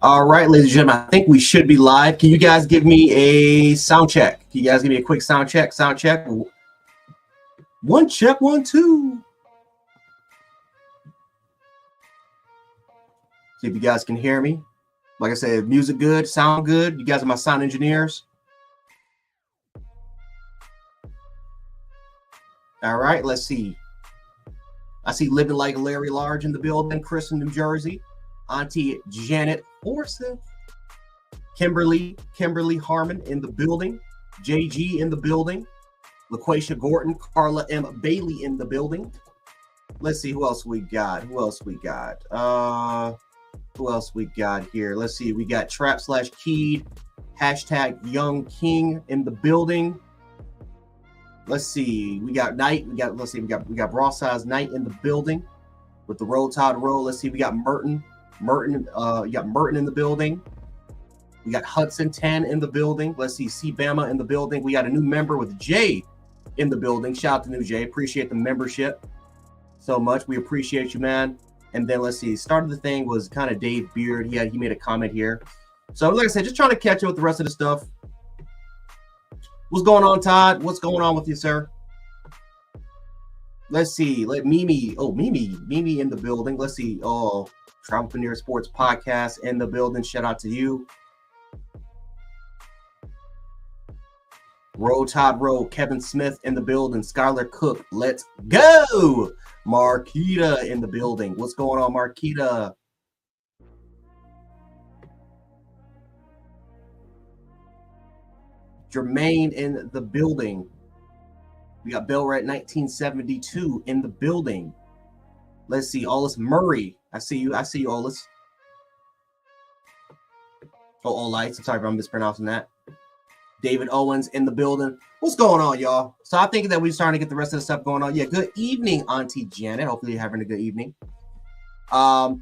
All right, ladies and gentlemen, I think we should be live. Can you guys give me a sound check? Can you guys give me a quick sound check? Sound check. One check, 1, 2. See if you guys can hear me. Like I said, music good, sound good. You guys are my sound engineers. All right, let's see. I see Living Like Larry Large in the building, Chris in New Jersey, Auntie Janet Forsyth, Kimberly Harmon in the building, JG in the building, LaQuasia Gordon, Carla M. Bailey in the building. Let's see who else we got. Who else we got here? Let's see. We got Trap/Keyed, hashtag Young King in the building. Let's see. We got Knight. We got Raw Size Knight in the building with the Roll Tide Roll. Let's see. We got Merton. You got Merton in the building. We got Hudson 10 in the building. Let's see. Bama in the building. We got a new member with Jay in the building. Shout out to new Jay. Appreciate the membership so much. We appreciate you, man. And then let's see. Start of the thing was kind of Dave Beard. He made a comment here. So like I said, just trying to catch up with the rest of the stuff. What's going on, Todd? What's going on with you, sir? Let's see. Let Mimi. Oh, Mimi in the building. Let's see. Oh, Travelpreneur Sports Podcast in the building. Shout out to you. Roll Todd Roll. Kevin Smith in the building. Skylar Cook. Let's go. Marquita in the building. What's going on, Marquita? Jermaine in the building. We got Bill Red 1972 in the building. Let's see. Olis Murray. I see you, Olis. Oh, Olites. I'm sorry if I'm mispronouncing that. David Owens in the building. What's going on, y'all? So I think that we're starting to get the rest of the stuff going on. Yeah, good evening, Auntie Janet. Hopefully you're having a good evening. I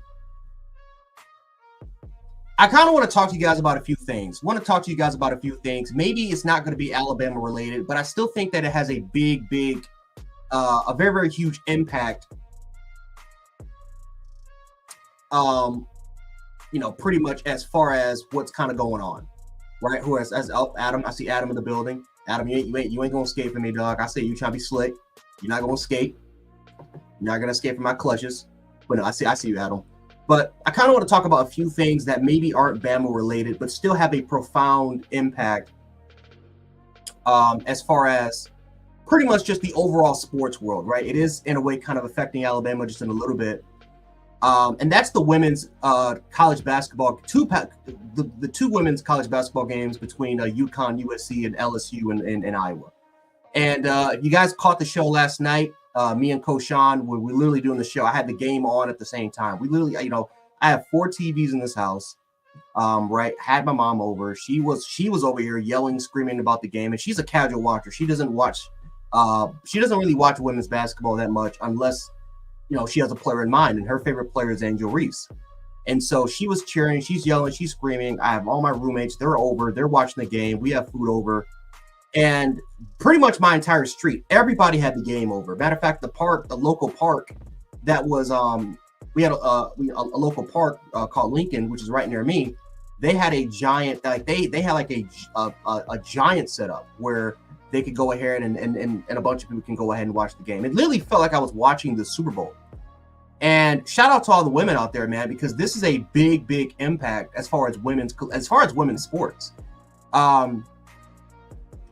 kind of want to talk to you guys about a few things. Maybe it's not going to be Alabama related, but I still think that it has a big, a very, very huge impact. Pretty much as far as what's kind of going on, right? Who as Adam? I see Adam in the building. Adam, you ain't gonna escape from me, dog. I say you trying to be slick. You're not gonna escape. You're not gonna escape from my clutches. But no, I see you, Adam. But I kind of want to talk about a few things that maybe aren't Bama related, but still have a profound impact as far as pretty much just the overall sports world, right? It is in a way kind of affecting Alabama just in a little bit. And that's the women's college basketball, the two women's college basketball games between UConn, USC, and LSU in Iowa. And if you guys caught the show last night, me and Coach Sean, we're literally doing the show. I had the game on at the same time. We literally, I have 4 TVs in this house, right? Had my mom over. She was over here yelling, screaming about the game, and she's a casual watcher. She doesn't really watch women's basketball that much unless, she has a player in mind, and her favorite player is Angel Reese. And so she was cheering, she's yelling, she's screaming. I have all my roommates, they're over, they're watching the game. We have food over. And pretty much my entire street, everybody had the game over. Matter of fact, the local park that was, we had a local park called Lincoln, which is right near me. They had a giant, they had like a giant setup where they could go ahead and a bunch of people can go ahead and watch the game. It literally felt like I was watching the Super Bowl. And shout out to all the women out there, man, because this is a big impact as far as women's sports. And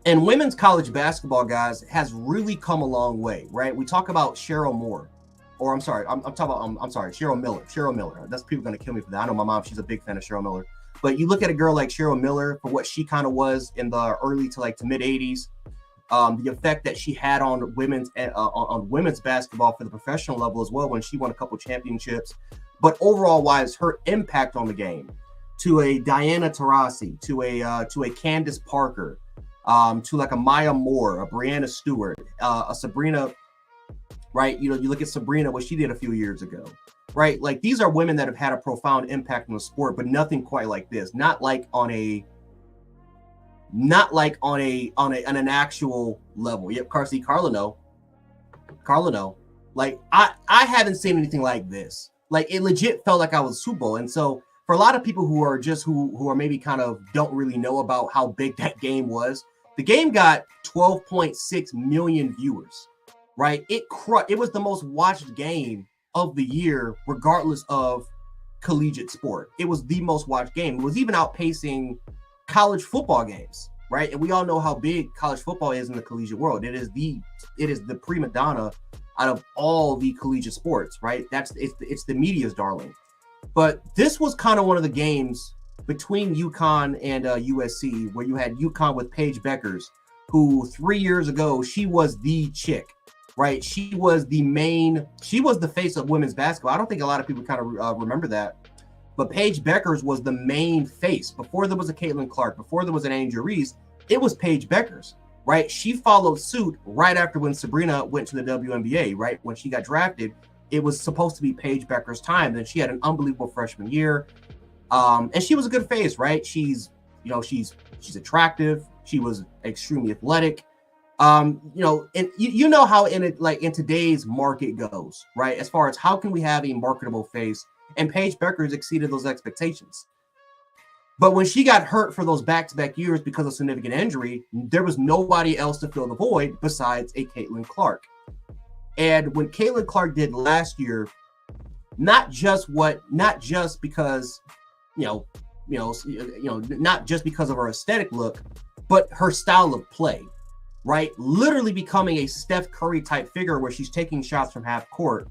women's college basketball, guys, has really come a long way, right? We talk about Cheryl Miller. Cheryl Miller. That's people going to kill me for that. I know my mom, she's a big fan of Cheryl Miller. But you look at a girl like Cheryl Miller for what she kind of was in the early to mid 80s, the effect that she had on women's basketball for the professional level as well when she won a couple championships. But overall wise, her impact on the game, to a Diana Taurasi, to a Candace Parker, to like a Maya Moore, a Brianna Stewart, a Sabrina, right? You look at Sabrina, what she did a few years ago, right? Like these are women that have had a profound impact on the sport, but nothing quite like this. Not like on an actual level. Yep, Carla no. Like I haven't seen anything like this. Like it legit felt like I was Super Bowl. And so for a lot of people who are just who are maybe kind of don't really know about how big that game was, the game got 12.6 million viewers, right? It was the most watched game of the year, regardless of collegiate sport. It was the most watched game. It was even outpacing college football games, right? And we all know how big college football is in the collegiate world. It is the prima donna out of all the collegiate sports, right? It's the media's darling. But this was kind of one of the games between UConn and USC where you had UConn with Paige Beckers, who 3 years ago, she was the chick, right? She was the face of women's basketball. I don't think a lot of people kind of remember that. But Paige Beckers was the main face. Before there was a Caitlin Clark, before there was an Angel Reese, it was Paige Beckers, right? She followed suit right after when Sabrina went to the WNBA, right? When she got drafted, it was supposed to be Paige Beckers' time. Then she had an unbelievable freshman year. And she was a good face, right? She's attractive. She was extremely athletic. And you know how in today's market goes, right? As far as how can we have a marketable face, and Paige Beckers exceeded those expectations. But when she got hurt for those back-to-back years because of significant injury, there was nobody else to fill the void besides a Caitlin Clark. And when Caitlin Clark did last year, not just because not just because of her aesthetic look, but her style of play, right? Literally becoming a Steph Curry type figure where she's taking shots from half court.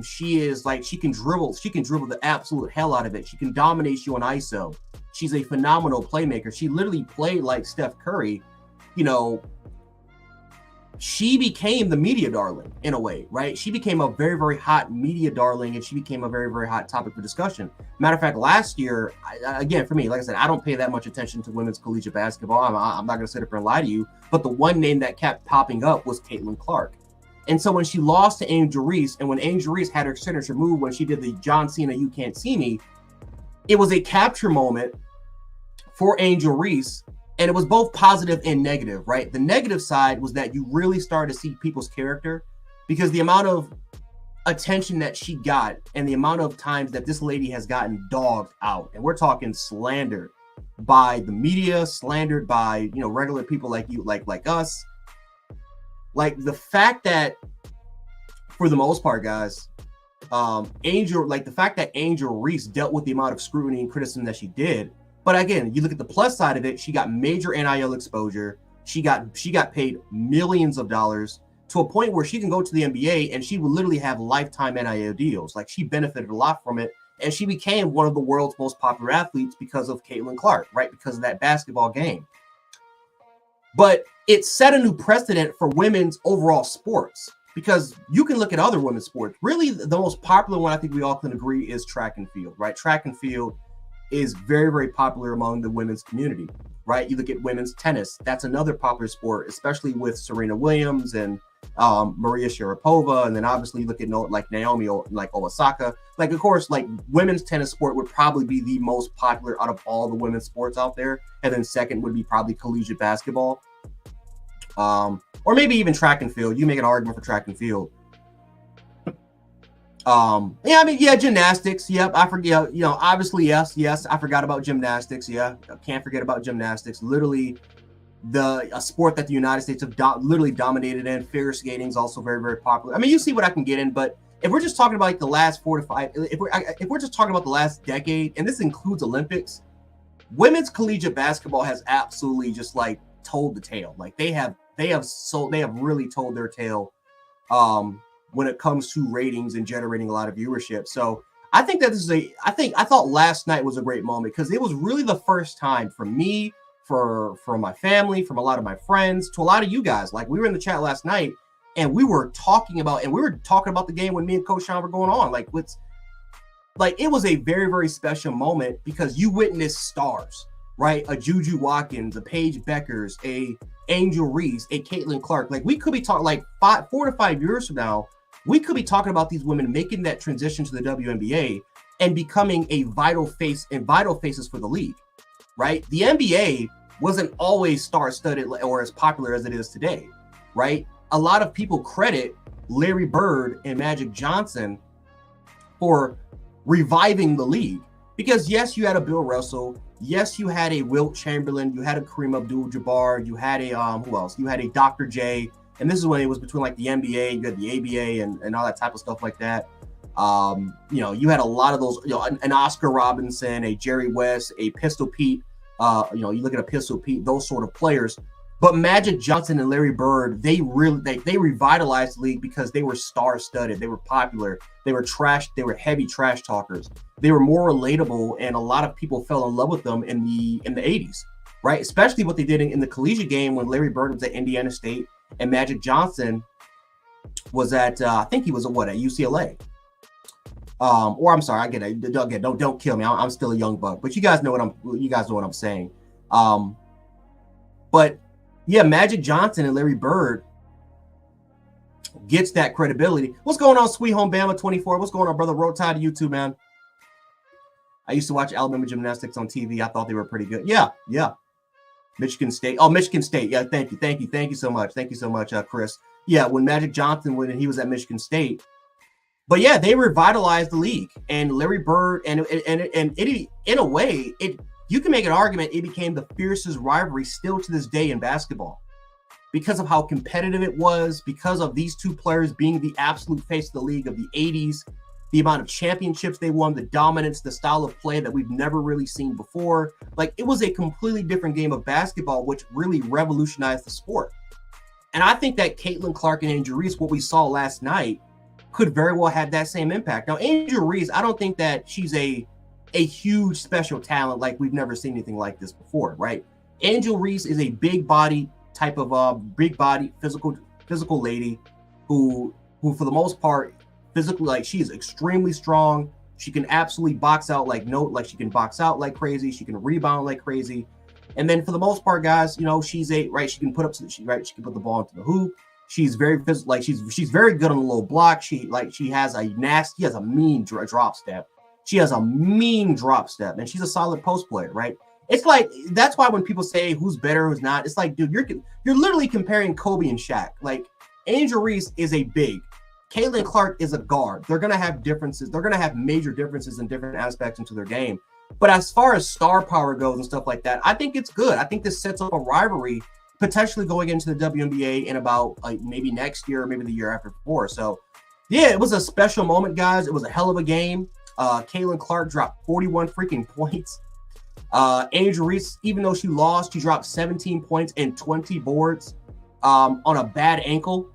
She can dribble the absolute hell out of it. She can dominate you on ISO. She's a phenomenal playmaker. She literally played like Steph Curry. She became the media darling in a way, right? She became a very, very hot media darling, and she became a very, very hot topic for discussion. Matter of fact, last year, again, for me, like I said, I don't pay that much attention to women's collegiate basketball. I'm not going to sit up and lie to you, but the one name that kept popping up was Caitlin Clark. And so when she lost to Angel Reese, and when Angel Reese had her signature move when she did the John Cena "You Can't See Me," it was a capture moment for Angel Reese. And it was both positive and negative, right? The negative side was that you really started to see people's character, because the amount of attention that she got and the amount of times that this lady has gotten dogged out, and we're talking slandered by the media, slandered by, regular people like you, like us. Like the fact that, for the most part, guys, the fact that Angel Reese dealt with the amount of scrutiny and criticism that she did. But again, you look at the plus side of it, she got major NIL exposure. She got paid millions of dollars to a point where she can go to the NBA and she will literally have lifetime NIL deals. Like, she benefited a lot from it. And she became one of the world's most popular athletes because of Caitlin Clark, right? Because of that basketball game. But it set a new precedent for women's overall sports, because you can look at other women's sports. Really, the most popular one, I think we all can agree, is track and field, right? Track and field is very, very popular among the women's community, right? You look at women's tennis. That's another popular sport, especially with Serena Williams and Maria Sharapova. And then obviously you look at like Naomi, like Osaka. Like, of course, like women's tennis sport would probably be the most popular out of all the women's sports out there. And then second would be probably collegiate basketball. Or maybe even track and field. You make an argument for track and field. Gymnastics. Yep, I forget. Obviously, yes. I forgot about gymnastics. Yeah, can't forget about gymnastics. Literally, a sport that the United States have literally dominated in. Figure skating is also very, very popular. I mean, you see what I can get in, but if we're just talking about like the last 4 to 5, if we're just talking about the last decade, and this includes Olympics, women's collegiate basketball has absolutely just like told the tale. Like they have really told their tale. When it comes to ratings and generating a lot of viewership. So I think that I thought last night was a great moment, because it was really the first time for me, for my family, from a lot of my friends, to a lot of you guys. Like, we were in the chat last night and we were talking about the game when me and Coach Sean were going on. Like, it was a very, very special moment, because you witnessed stars, right? A Juju Watkins, a Paige Beckers, a Angel Reese, a Caitlin Clark. Like, we could be talking like 4 to 5 years from now, we could be talking about these women making that transition to the WNBA and becoming a vital faces for the league, right? The NBA wasn't always star-studded or as popular as it is today, right? A lot of people credit Larry Bird and Magic Johnson for reviving the league. Because yes, you had a Bill Russell. Yes, you had a Wilt Chamberlain. You had a Kareem Abdul-Jabbar. You had a who else? You had a Dr. J. And this is when it was between like the NBA, you had the ABA, and all that type of stuff like that. You had a lot of those. An Oscar Robinson, a Jerry West, a Pistol Pete. You look at a Pistol Pete, those sort of players. But Magic Johnson and Larry Bird, they revitalized the league because they were star-studded. They were popular. They were trash. They were heavy trash talkers. They were more relatable, and a lot of people fell in love with them in the 80s, right? Especially what they did in the collegiate game when Larry Bird was at Indiana State and Magic Johnson was at I think he was at UCLA. Or I'm sorry, I get it. Don't kill me. I'm still a young buck, but you guys know what I'm saying. But yeah, Magic Johnson and Larry Bird gets that credibility. What's going on, Sweet Home Bama 24? What's going on, brother? Road Tide to YouTube, man. I used to watch Alabama gymnastics on TV. I thought they were pretty good. Yeah. Michigan State. Oh, Michigan State. Yeah, thank you so much. Thank you so much, Chris. Yeah, when Magic Johnson, when he was at Michigan State. But yeah, they revitalized the league, and Larry Bird, and it, in a way, you can make an argument it became the fiercest rivalry still to this day in basketball because of how competitive it was, because of these two players being the absolute face of the league of the 80s, the amount of championships they won, the dominance, the style of play that we've never really seen before. Like, it was a completely different game of basketball, which really revolutionized the sport. And I think that Caitlin Clark and Angel Reese, what we saw last night, could very well have that same impact. Now, Angel Reese, I don't think that she's a huge special talent, like we've never seen anything like this before, right? Angel Reese is a big body type of physical lady who for the most part, physically, like, she is extremely strong. She can absolutely box out she can box out like crazy. She can rebound like crazy. And then for the most part, guys, she can put up she can put the ball into the hoop. She's very physical, like she's very good on the low block. She has a mean drop step. She has a mean drop step, and she's a solid post player, right? It's like, that's why when people say who's better, who's not, it's like, dude, you're literally comparing Kobe and Shaq. Like, Angel Reese is a big, Caitlin Clark is a guard. They're gonna have differences. They're gonna have major differences in different aspects into their game. But as far as star power goes and stuff like that, I think it's good. I think this sets up a rivalry potentially going into the WNBA in about maybe next year or maybe the year after before. So yeah, it was a special moment, guys. It was a hell of a game. Caitlin Clark dropped 41 freaking points. Angel Reese, even though she lost, she dropped 17 points and 20 boards on a bad ankle,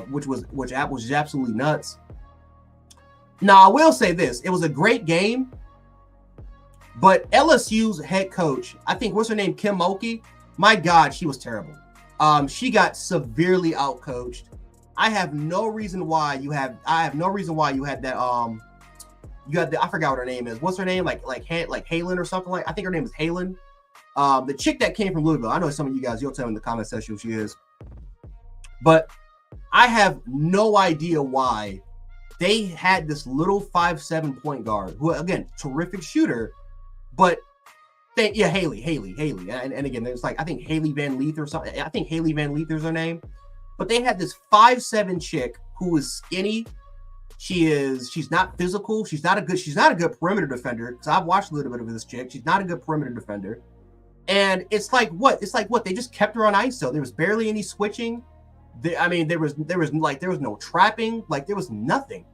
which was absolutely nuts. Now, I will say this. It was a great game, but LSU's head coach, I think, what's her name, Kim Mulkey? My God, she was terrible. She got severely outcoached. I have no reason why you had that. I forgot what her name is. What's her name? Like Halen or something like. I think her name is Halen. The chick that came from Louisville. I know some of you guys. You'll tell me in the comment section who she is. But I have no idea why they had this little 5'7" point guard who, again, terrific shooter, but. Haley. And again, there's I think Haley Van Leith or something. I think Haley Van Leith is her name. But they had this 5'7" chick who is skinny. She's not physical. She's not a good perimeter defender. Because I've watched a little bit of this chick. She's not a good perimeter defender. And it's like what? They just kept her on ISO. There was barely any switching. There was no trapping. Like, there was nothing.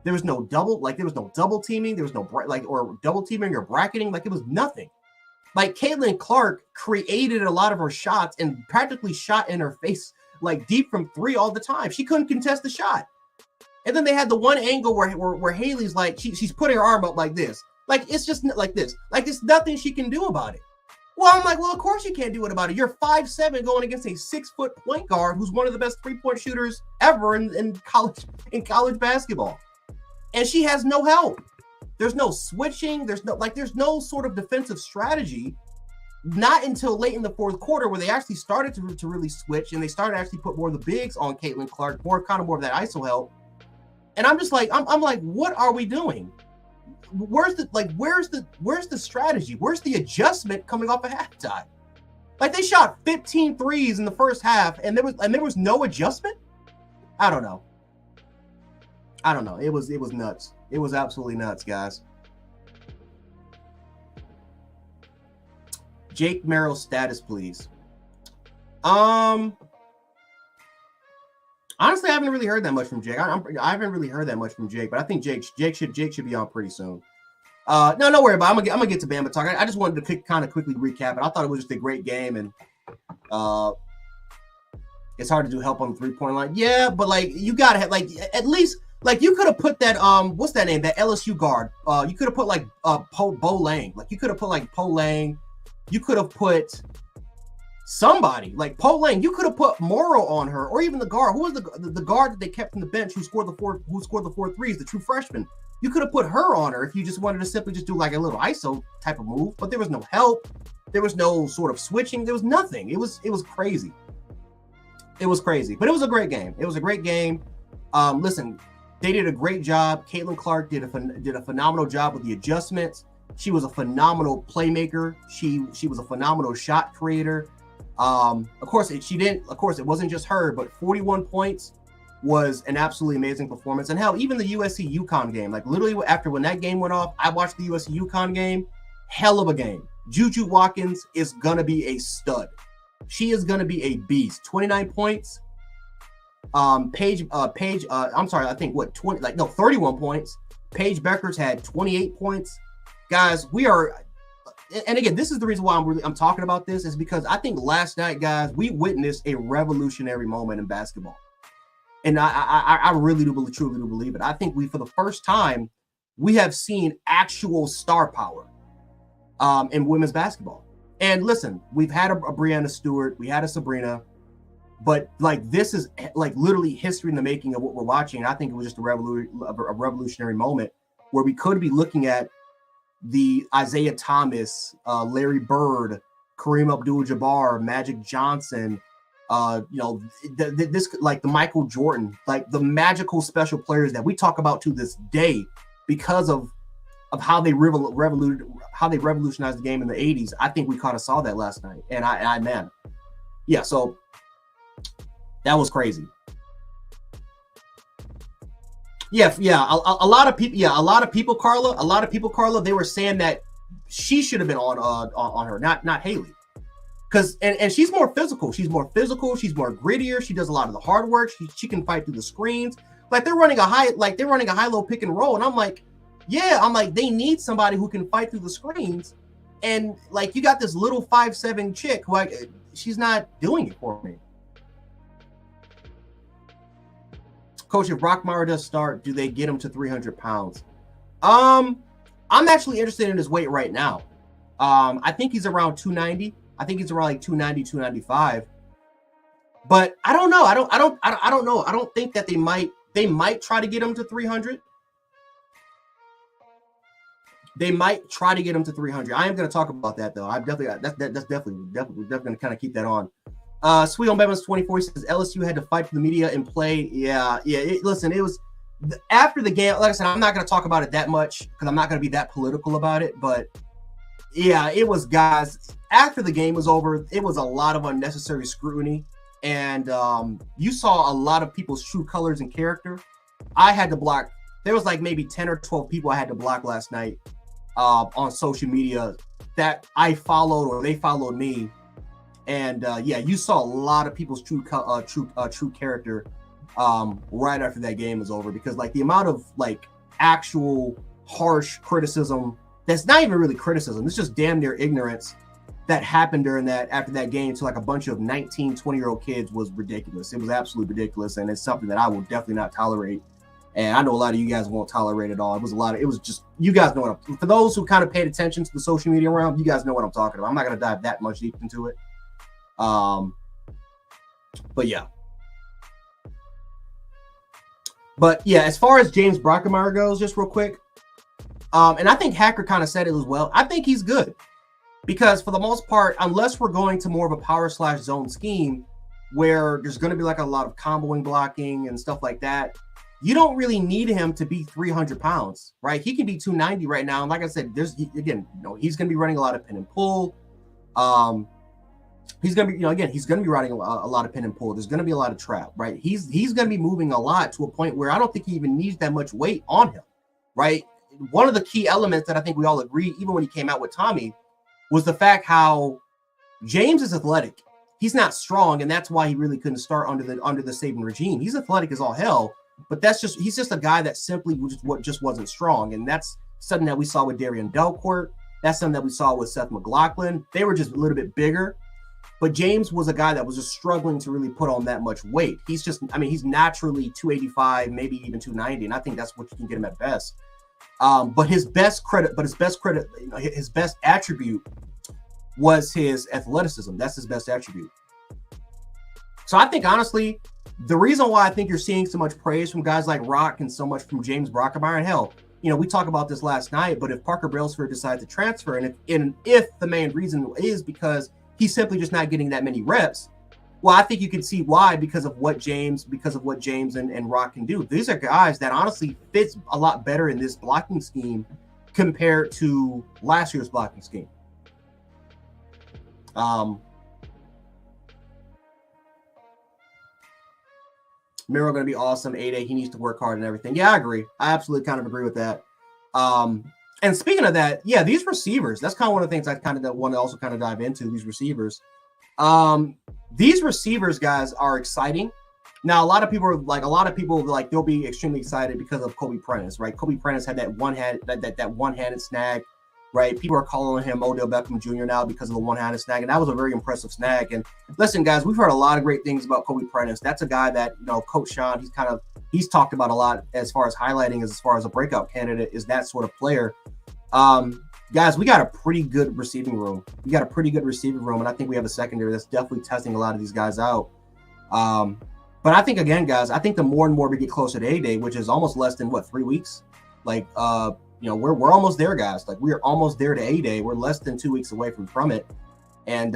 There was no double teaming. There was no or double teaming or bracketing. Like, it was nothing. Like, Caitlin Clark created a lot of her shots and practically shot in her face, like, deep from three all the time. She couldn't contest the shot. And then they had the one angle where Haley's like, she's putting her arm up like this. Like, it's just like this. Like, there's nothing she can do about it. Well, I'm like, well, of course you can't do it about it. You're 5'7" going against a 6-foot point guard who's one of the best three-point shooters ever in college basketball. And she has no help. There's no switching. There's no sort of defensive strategy. Not until late in the fourth quarter where they actually started to really switch and they started to actually put more of the bigs on Caitlin Clark, more of that ISO help. And I'm just like, I'm like, what are we doing? Where's the strategy? Where's the adjustment coming off of halftime? Like, they shot 15 threes in the first half and there was no adjustment. I don't know. It was nuts. It was absolutely nuts, guys. Jake Merrill's status, please. Honestly, I haven't really heard that much from Jake. I haven't really heard that much from Jake, but I think Jake should be on pretty soon. No, don't worry about it. I'm gonna get to Bama talk. I just wanted to kind of quickly recap it. I thought it was just a great game, and it's hard to do help on the 3-point line. Yeah, but like you gotta have like at least like you could have put that what's that name, that LSU guard. You could have put like Bo Lang. Like you could have put like Po Lang. You could have put somebody like Po Lang. You could have put Morrow on her, or even the guard. Who was the guard that they kept from the bench who scored the four threes, the true freshman. You could have put her on her if you just wanted to simply just do like a little ISO type of move, but there was no help. There was no sort of switching. There was nothing. It was crazy. It was crazy, but it was a great game. It was a great game. Listen, they did a great job. Caitlin Clark did a phenomenal job with the adjustments. She was a phenomenal playmaker. She was a phenomenal shot creator. Of course, it wasn't just her, but 41 points was an absolutely amazing performance. And hell, even the USC UConn game, like literally after when that game went off, I watched the USC UConn game. Hell of a game. Juju Watkins is gonna be a stud. She is gonna be a beast. 29 points. Paige, I'm sorry, I think 31 points. Paige Beckers had 28 points. Guys, we are, and again, this is the reason why I'm talking about this, is because I think last night, guys, we witnessed a revolutionary moment in basketball. And I really truly do believe it. I think for the first time, we have seen actual star power in women's basketball. And listen, we've had a Breanna Stewart, we had a Sabrina, but like this is like literally history in the making of what we're watching. I think it was just a revolutionary moment where we could be looking at the Isaiah Thomas, Larry Bird, Kareem Abdul-Jabbar, Magic Johnson, this like the Michael Jordan, like the magical special players that we talk about to this day because of how they revolutionized the game in the 80s. I think we kind of saw that last night, and so that was crazy. A lot of people, Carla, they were saying that she should have been on her, not Haley. Because and she's more physical. She's more grittier. She does a lot of the hard work. She can fight through the screens. Like they're running a high-low pick and roll. And I'm like, they need somebody who can fight through the screens. And like you got this little 5'7" chick who she's not doing it for me. Coach, if Brockmeyer does start, do they get him to 300 pounds? I'm actually interested in his weight right now. I think he's around 290. I think he's around like 290, 295. But I don't know. I don't know. I don't think that they might try to get him to 300. They might try to get him to 300. I am going to talk about that though. I'm definitely going to kind of keep that on. Sweet on Bama's 24 says LSU had to fight for the media and play. Yeah. It was after the game. Like I said, I'm not going to talk about it that much because I'm not going to be that political about it. But yeah, it was, guys. After the game was over, it was a lot of unnecessary scrutiny, and you saw a lot of people's true colors and character. I had to block. There was like maybe 10 or 12 people I had to block last night on social media that I followed or they followed me. And you saw a lot of people's true character right after that game was over, because like the amount of like actual harsh criticism that's not even really criticism, it's just damn near ignorance that happened after that game to like a bunch of 19, 20-year-old kids was ridiculous. It was absolutely ridiculous, and it's something that I will definitely not tolerate. And I know a lot of you guys won't tolerate it all. It was just, you guys know for those who kind of paid attention to the social media realm, you guys know what I'm talking about. I'm not going to dive that much deep into it. But yeah. As far as James Brockemeyer goes, just real quick, and I think Hacker kind of said it as well, I think he's good. Because for the most part, unless we're going to more of a power/zone scheme where there's going to be like a lot of comboing blocking and stuff like that, you don't really need him to be 300 pounds, right? He can be 290 right now. And like I said, he's going to be running a lot of pin and pull. He's going to be, he's going to be running a lot of pin and pull. There's going to be a lot of trap, right? He's going to be moving a lot to a point where I don't think he even needs that much weight on him, right? One of the key elements that I think we all agree, even when he came out with Tommy, was the fact how James is athletic. He's not strong, and that's why he really couldn't start under the Saban regime. He's athletic as all hell, but he's just a guy that simply just wasn't strong, and that's something that we saw with Darian Delcourt. That's something that we saw with Seth McLaughlin. They were just a little bit bigger, but James was a guy that was just struggling to really put on that much weight. He's naturally 285, maybe even 290, and I think that's what you can get him at best. But his best attribute was his athleticism. That's his best attribute. So I think, honestly, the reason why I think you're seeing so much praise from guys like Rock and so much from James Brockermeyer, and hell, we talked about this last night, but if Parker Brailsford decides to transfer, and if the main reason is because he's simply just not getting that many reps, well, I think you can see why, because of what James and Rock can do. These are guys that honestly fits a lot better in this blocking scheme compared to last year's blocking scheme. Miro going to be awesome. 8A, he needs to work hard and everything. Yeah, I agree. I absolutely kind of agree with that. And speaking of that, yeah, these receivers, that's kind of one of the things I kind of want to also kind of dive into, these receivers. These receivers, guys, are exciting. Now, a lot of people they'll be extremely excited because of Kobe Prentice, right? Kobe Prentice had that one-handed snag, right? People are calling him Odell Beckham Jr. now because of the one-handed snag, and that was a very impressive snag. And listen, guys, we've heard a lot of great things about Kobe Prentice. That's a guy that, Coach Sean, he's talked about a lot as far as highlighting as far as a breakout candidate is that sort of player. Guys, we got a pretty good receiving room. And I think we have a secondary that's definitely testing a lot of these guys out. But I think, again, guys, the more and more we get closer to A-Day, which is almost less than 3 weeks, we're almost there, guys. Like, we are almost there to A-Day. We're less than 2 weeks away from it. And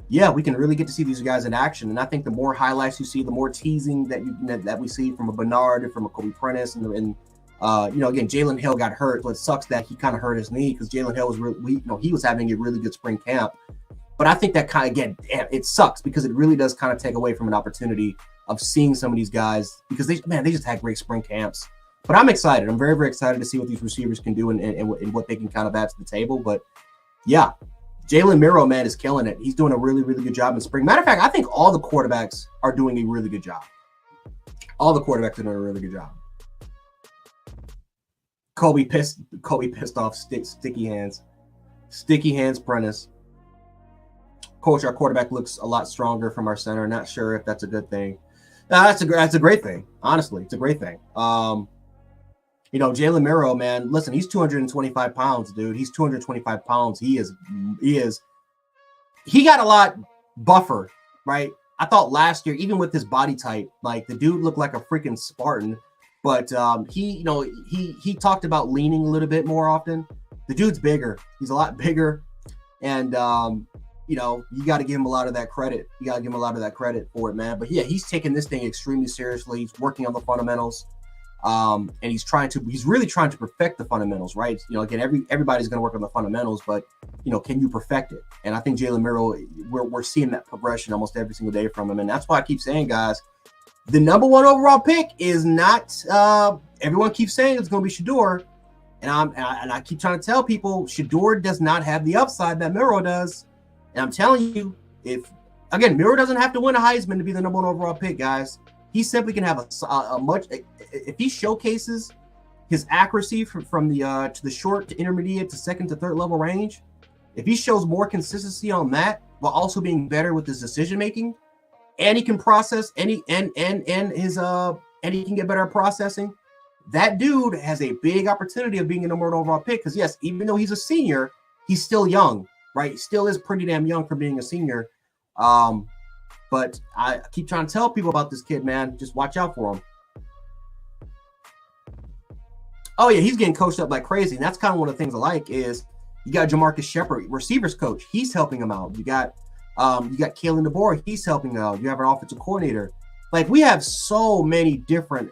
yeah, we can really get to see these guys in action. And I think the more highlights you see, the more teasing that we see from a Bernard and from a Kobe Prentice, and again, Jalen Hill got hurt, so it sucks that he kind of hurt his knee because Jalen Hill was really, he was having a really good spring camp. But I think that kind of, again, it sucks because it really does kind of take away from an opportunity of seeing some of these guys because they just had great spring camps. But I'm excited. I'm very, very excited to see what these receivers can do and what they can kind of add to the table. But yeah, Jalen Miro, man, is killing it. He's doing a really, really good job in spring. Matter of fact, I think all the quarterbacks are doing a really good job. Kobe pissed off sticky hands. Sticky hands Prentice. Coach, our quarterback looks a lot stronger from our center. Not sure if that's a good thing. No, that's a great thing. Honestly, it's a great thing. Jalen Miro, man, listen, he's 225 pounds, dude. He's 225 pounds. He got a lot buffer, right? I thought last year, even with his body type, like the dude looked like a freaking Spartan. But he talked about leaning a little bit more often. The dude's bigger. He's a lot bigger. And you got to give him a lot of that credit. You got to give him a lot of that credit for it, man. But yeah, he's taking this thing extremely seriously. He's working on the fundamentals. And he's really trying to perfect the fundamentals, right? Again, everybody's going to work on the fundamentals, but can you perfect it? And I think Jalen Miro, we're seeing that progression almost every single day from him. And that's why I keep saying, guys, the number one overall pick is not, everyone keeps saying it's going to be Shedeur. And I keep trying to tell people Shedeur does not have the upside that Miro does. And I'm telling you, Miro doesn't have to win a Heisman to be the number one overall pick, guys. He simply can have if he showcases his accuracy from the to the short to intermediate to second to third level range, if he shows more consistency on that while also being better with his decision making, and he can process and he can get better at processing, that dude has a big opportunity of being a number one overall pick. Because yes, even though he's a senior, he's still young, right? He still is pretty damn young for being a senior. But I keep trying to tell people about this kid, man. Just watch out for him. Oh yeah, he's getting coached up like crazy. And that's kind of one of the things I like is you got Jamarcus Shepard, receivers coach. He's helping him out. You got Kalen DeBoer. He's helping out. You have an offensive coordinator. Like, we have so many different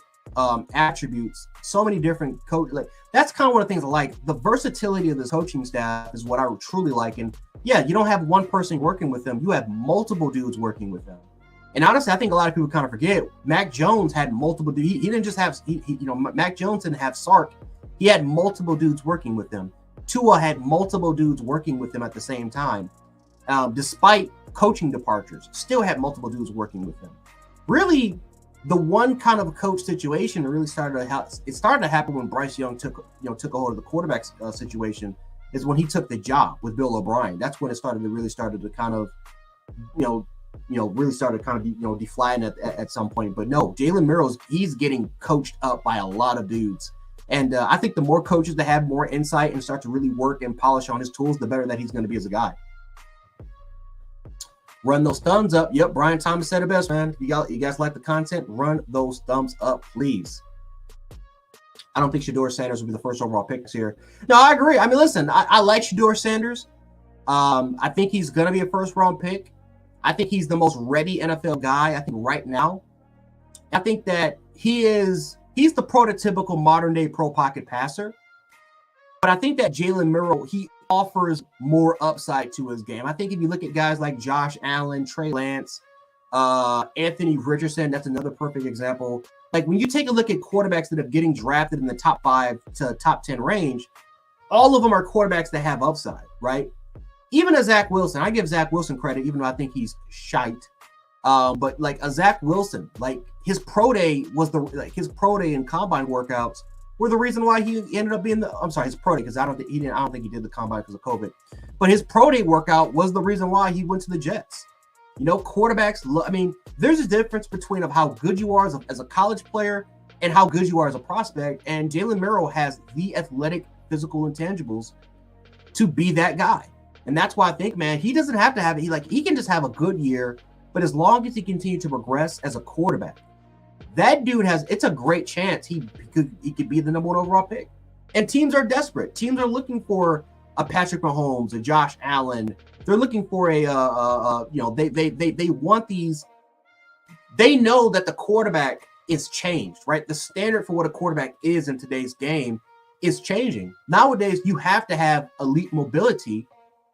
attributes, so many different coach. Like, that's kind of one of the things I like. The versatility of this coaching staff is what I truly like. And yeah, you don't have one person working with them. You have multiple dudes working with them. And honestly, I think a lot of people kind of forget Mac Jones had multiple dudes. He didn't just have, Mac Jones didn't have Sark. He had multiple dudes working with him. Tua had multiple dudes working with him at the same time, despite coaching departures. Still had multiple dudes working with him. Really, the one kind of coach situation really started to happen when Bryce Young took a hold of the quarterback situation. Is when he took the job with Bill O'Brien. That's when it really started to kind of deflate at some point. But no, Jalen Milroe, he's getting coached up by a lot of dudes. And I think the more coaches that have more insight and start to really work and polish on his tools, the better that he's going to be as a guy. Run those thumbs up. Yep, Brian Thomas said it best, man. You guys like the content? Run those thumbs up, please. I don't think Shedeur Sanders will be the first overall pick this year. No, I agree. I mean, listen, I like Shedeur Sanders. I think he's going to be a first-round pick. I think he's the most ready NFL guy, I think, right now. I think that he's the prototypical modern-day pro pocket passer. But I think that Jalen Milroe, he offers more upside to his game. I think if you look at guys like Josh Allen, Trey Lance, Anthony Richardson, that's another perfect example. Like when you take a look at quarterbacks that are getting drafted in the top 5 to top 10 range, all of them are quarterbacks that have upside, right? Even a Zach Wilson, I give Zach Wilson credit, even though I think he's shite. But like a Zach Wilson, like his pro day and combine workouts were the reason why he ended up being his pro day, because I don't think he did the combine because of COVID. But his pro day workout was the reason why he went to the Jets. Quarterbacks, there's a difference between of how good you are as a college player and how good you are as a prospect. And Jalen Milroe has the athletic, physical intangibles to be that guy. And that's why I think, man, he doesn't have to have it. He can just have a good year, but as long as he continues to progress as a quarterback, that dude it's a great chance he could be the number 1 overall pick. And teams are desperate. Teams are looking for a Patrick Mahomes, a Josh Allen. They're looking for they want these. They know that the quarterback is changed, right? The standard for what a quarterback is in today's game is changing. Nowadays, you have to have elite mobility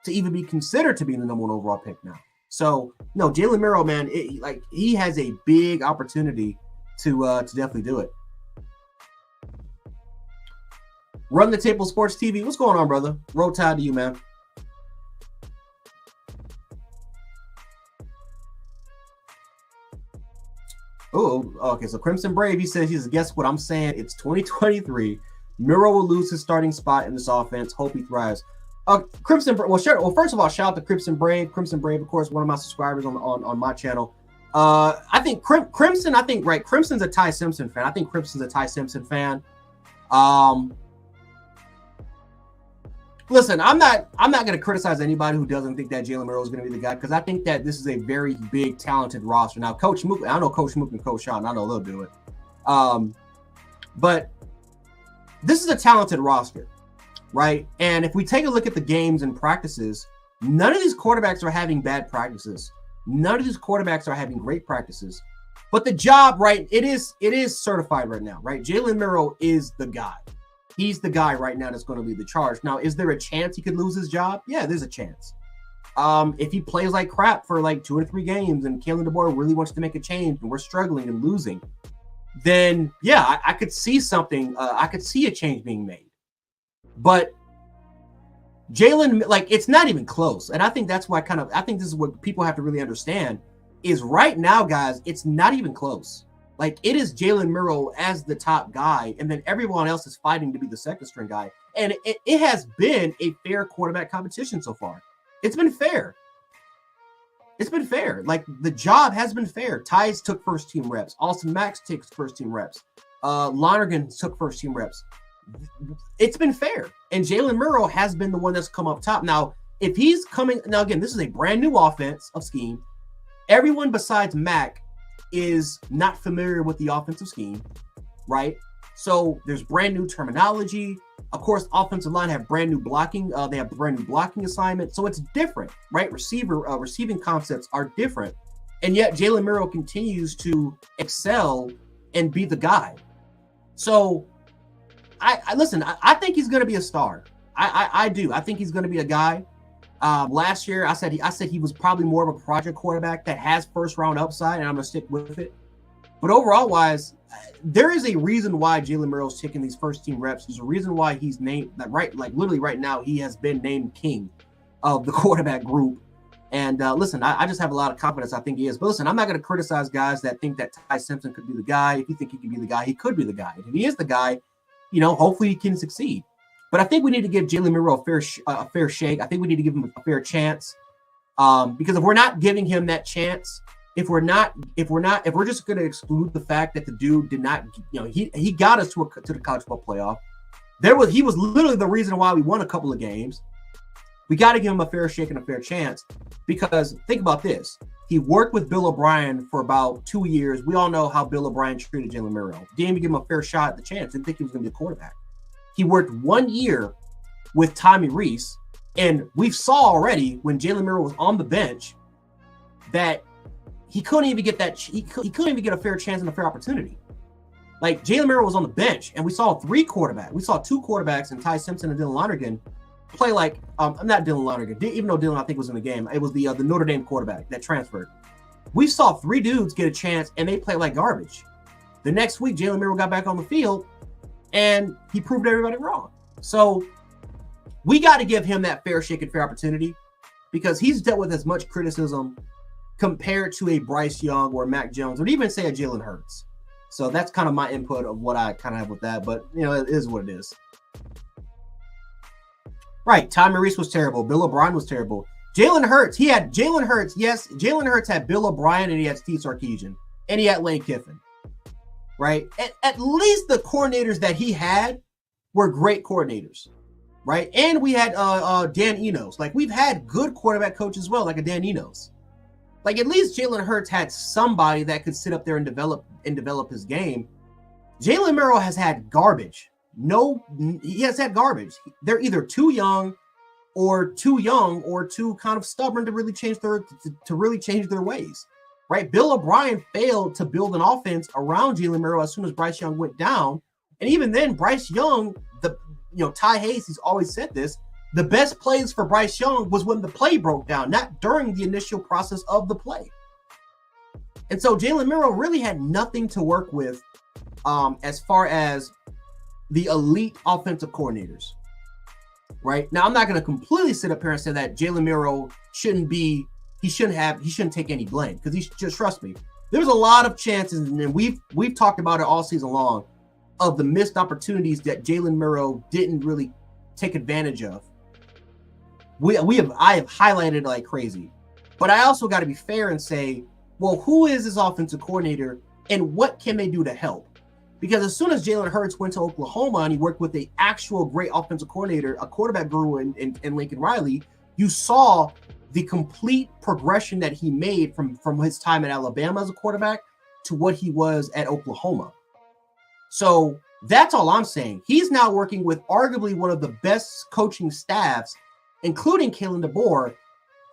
to even be considered to be the number 1 overall pick now. So, no, Jalen Milroe, man, he has a big opportunity to definitely do it. Run the Table Sports TV. What's going on, brother? Roll Tide to you, man. Oh, okay. So Crimson Brave, he says, guess what I'm saying? It's 2023. Milroe will lose his starting spot in this offense. Hope he thrives. Crimson. Well, sure. Well, first of all, shout out to Crimson Brave. Crimson Brave, of course, one of my subscribers on my channel. I think Crimson. I think right. Crimson's a Ty Simpson fan. I think Crimson's a Ty Simpson fan. Listen, I'm not going to criticize anybody who doesn't think that Jalen Milroe is going to be the guy, because I think that this is a very big, talented roster. Now, Coach Mook, I know Coach Mook and Coach Sean, I know they'll do it. But this is a talented roster, right? And if we take a look at the games and practices, none of these quarterbacks are having bad practices. None of these quarterbacks are having great practices. But the job, right, it is certified right now, right? Jalen Milroe is the guy. He's the guy right now that's going to lead the charge. Now, is there a chance he could lose his job? Yeah, there's a chance. If he plays like crap for like 2 or 3 games and Kalen DeBoer really wants to make a change and we're struggling and losing, then yeah, I could see something. I could see a change being made. But Jalen, it's not even close. And I think that's why I think this is what people have to really understand is right now, guys, it's not even close. It is Jalen Milroe as the top guy, and then everyone else is fighting to be the second string guy. And it has been a fair quarterback competition so far. It's been fair. It's been fair. The job has been fair. Ty's took first team reps. Austin Max takes first team reps. Lonergan took first team reps. It's been fair. And Jalen Milroe has been the one that's come up top. Now, if he's coming, now again, this is a brand new offense of scheme. Everyone besides Mac is not familiar with the offensive scheme, right? So there's brand new terminology. Of course, offensive line have brand new blocking. They have brand new blocking assignment. So it's different, right? Receiving concepts are different. And yet Jalen Milroe continues to excel and be the guy. So I listen, I think he's going to be a star. I do. I think he's going to be a guy. Last year, I said he was probably more of a project quarterback that has first round upside, and I'm gonna stick with it. But overall wise, there is a reason why Jalen Murrow's taking these first team reps. There's a reason why he's named that, right? Like literally right now, he has been named king of the quarterback group. And listen, I just have a lot of confidence. I think he is. But listen, I'm not going to criticize guys that think that Ty Simpson could be the guy. If you think he can be the guy, he could be the guy. If he is the guy, hopefully he can succeed. But I think we need to give Jalen Murrow a fair shake. I think we need to give him a fair chance. Because if we're not giving him that chance, if we're just going to exclude the fact that the dude did not, he got us to the college football playoff. He was literally the reason why we won a couple of games. We got to give him a fair shake and a fair chance, because think about this. He worked with Bill O'Brien for about 2 years. We all know how Bill O'Brien treated Jalen Murrow. Didn't even give him a fair shot at the chance. Didn't think he was going to be a quarterback. He worked 1 year with Tommy Rees, and we saw already when Jalen Murrow was on the bench that he couldn't even get that. He couldn't even get a fair chance and a fair opportunity. Like Jalen Murrow was on the bench, and we saw two quarterbacks, and Ty Simpson and Dylan Lonergan play like I'm not Dylan Lonergan, even though Dylan I think was in the game. It was the Notre Dame quarterback that transferred. We saw 3 dudes get a chance, and they played like garbage. The next week, Jalen Murrow got back on the field, and he proved everybody wrong. So we got to give him that fair shake and fair opportunity, because he's dealt with as much criticism compared to a Bryce Young or Mac Jones, or even say a Jalen Hurts. So that's kind of my input of what I kind of have with that. But, it is what it is. Right. Tommy Rees was terrible. Bill O'Brien was terrible. Jalen Hurts, yes, Jalen Hurts had Bill O'Brien and he had Steve Sarkisian and he had Lane Kiffin. Right? At least the coordinators that he had were great coordinators. Right? And we had Dan Enos. Like, we've had good quarterback coaches as well, like a Dan Enos. Like, at least Jalen Hurts had somebody that could sit up there and develop his game. Jalen Murrow has had garbage. He has had garbage. They're either too young or too kind of stubborn to really change their ways. Right? Bill O'Brien failed to build an offense around Jalen Murrow as soon as Bryce Young went down. And even then, Bryce Young, Ty Hayes, he's always said this, the best plays for Bryce Young was when the play broke down, not during the initial process of the play. And so Jalen Murrow really had nothing to work with as far as the elite offensive coordinators. Right? Now, I'm not going to completely sit up here and say that Jalen Murrow shouldn't take any blame, because he just, trust me, there's a lot of chances, and we've talked about it all season long, of the missed opportunities that Jalen Murrow didn't really take advantage of. I have highlighted like crazy, but I also got to be fair and say, well, who is this offensive coordinator and what can they do to help? Because as soon as Jalen Hurts went to Oklahoma and he worked with the actual great offensive coordinator, a quarterback guru in Lincoln Riley, you saw the complete progression that he made from his time at Alabama as a quarterback to what he was at Oklahoma. So that's all I'm saying. He's now working with arguably one of the best coaching staffs, including Kalen DeBoer,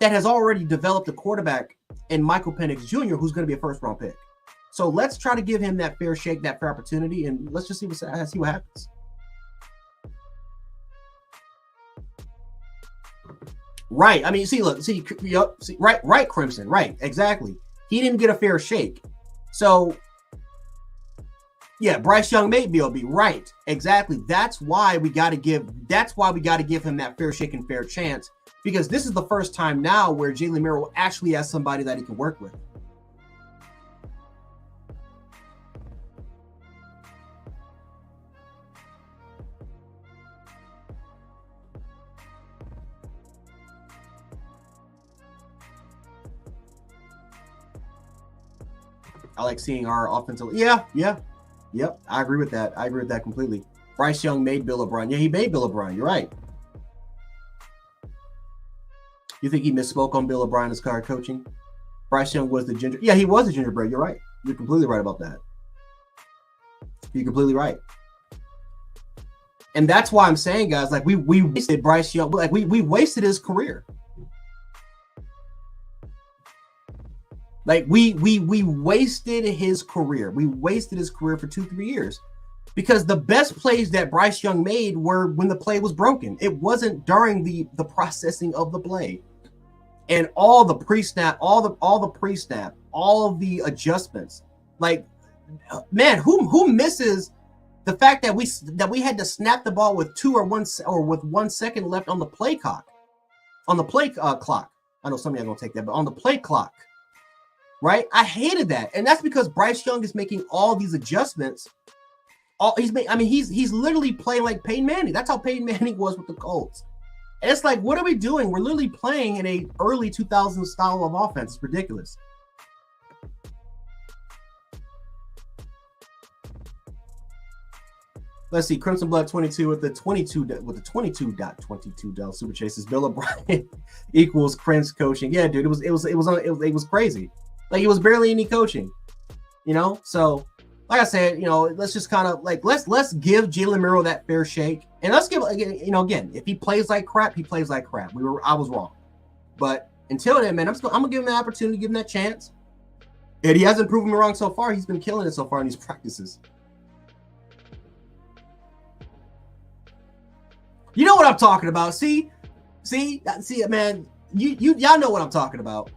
that has already developed a quarterback in Michael Penix Jr., who's going to be a first-round pick. So let's try to give him that fair shake, that fair opportunity, and let's just see what happens. Right. I mean, right, Crimson. Right. Exactly. He didn't get a fair shake. So, yeah, Bryce Young made BLB. Right. Exactly. That's why we got to give him that fair shake and fair chance, because this is the first time now where Jalen Murrow actually has somebody that he can work with. I like seeing our offensive. Yep. I agree with that. I agree with that completely. Bryce Young made Bill O'Brien. Yeah, he made Bill O'Brien. You're right. You think he misspoke on Bill O'Brien's card coaching? Bryce Young was the ginger. Yeah, he was a gingerbread. You're right. You're completely right about that. You're completely right. And that's why I'm saying, guys, like we wasted Bryce Young. Like we wasted his career. Like we wasted his career. We wasted his career for 2-3 years, because the best plays that Bryce Young made were when the play was broken. It wasn't during the processing of the play, and all the pre-snap, all of the adjustments. Like man, who misses the fact that we had to snap the ball with 1 second left on the play clock, clock. I know some of y'all gonna take that, but on the play clock, right? I hated that, and that's because Bryce Young is making all these adjustments. He's literally playing like Peyton Manning. That's how Peyton Manning was with the Colts. And it's like, what are we doing? We're literally playing in a early 2000s style of offense. It's ridiculous. Let's see, Crimson Blood 22 with the 22.22 super chases. Bill O'Brien equals cringe coaching. Yeah, dude, it was crazy. Like, it was barely any coaching, you know. So, like I said, you know, let's just kind of like let's give Jalen Miro that fair shake, and let's give again, if he plays like crap, he plays like crap. I was wrong, but until then, man, I'm gonna give him the opportunity, give him that chance, and he hasn't proven me wrong so far. He's been killing it so far in these practices. You know what I'm talking about. See it, man. Y'all know what I'm talking about.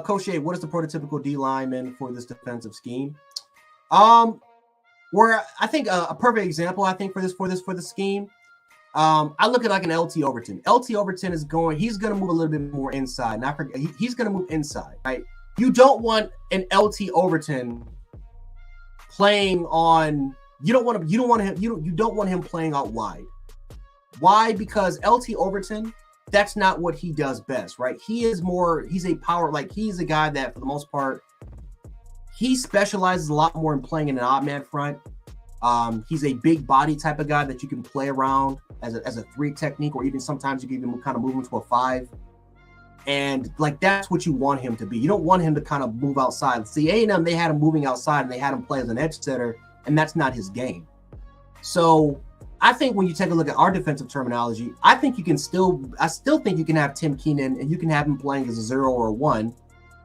Coach A, what is the prototypical D lineman for this defensive scheme? Where I think a perfect example, I think for this scheme, I look at like an LT Overton. LT Overton he's going to move a little bit more inside. And I forget, he's going to move inside, right? You don't want an LT Overton playing on. You don't want him playing out wide. Why? Because LT Overton, that's not what he does best, right? He's a power, like he's a guy that for the most part, he specializes a lot more in playing in an odd man front. He's a big body type of guy that you can play around as a 3 technique, or even sometimes you can even kind of move him to a 5. And like, that's what you want him to be. You don't want him to kind of move outside. See, A&M, they had him moving outside and they had him play as an edge setter, and that's not his game. So I think when you take a look at our defensive terminology, I still think you can have Tim Keenan and you can have him playing as a 0 or a 1.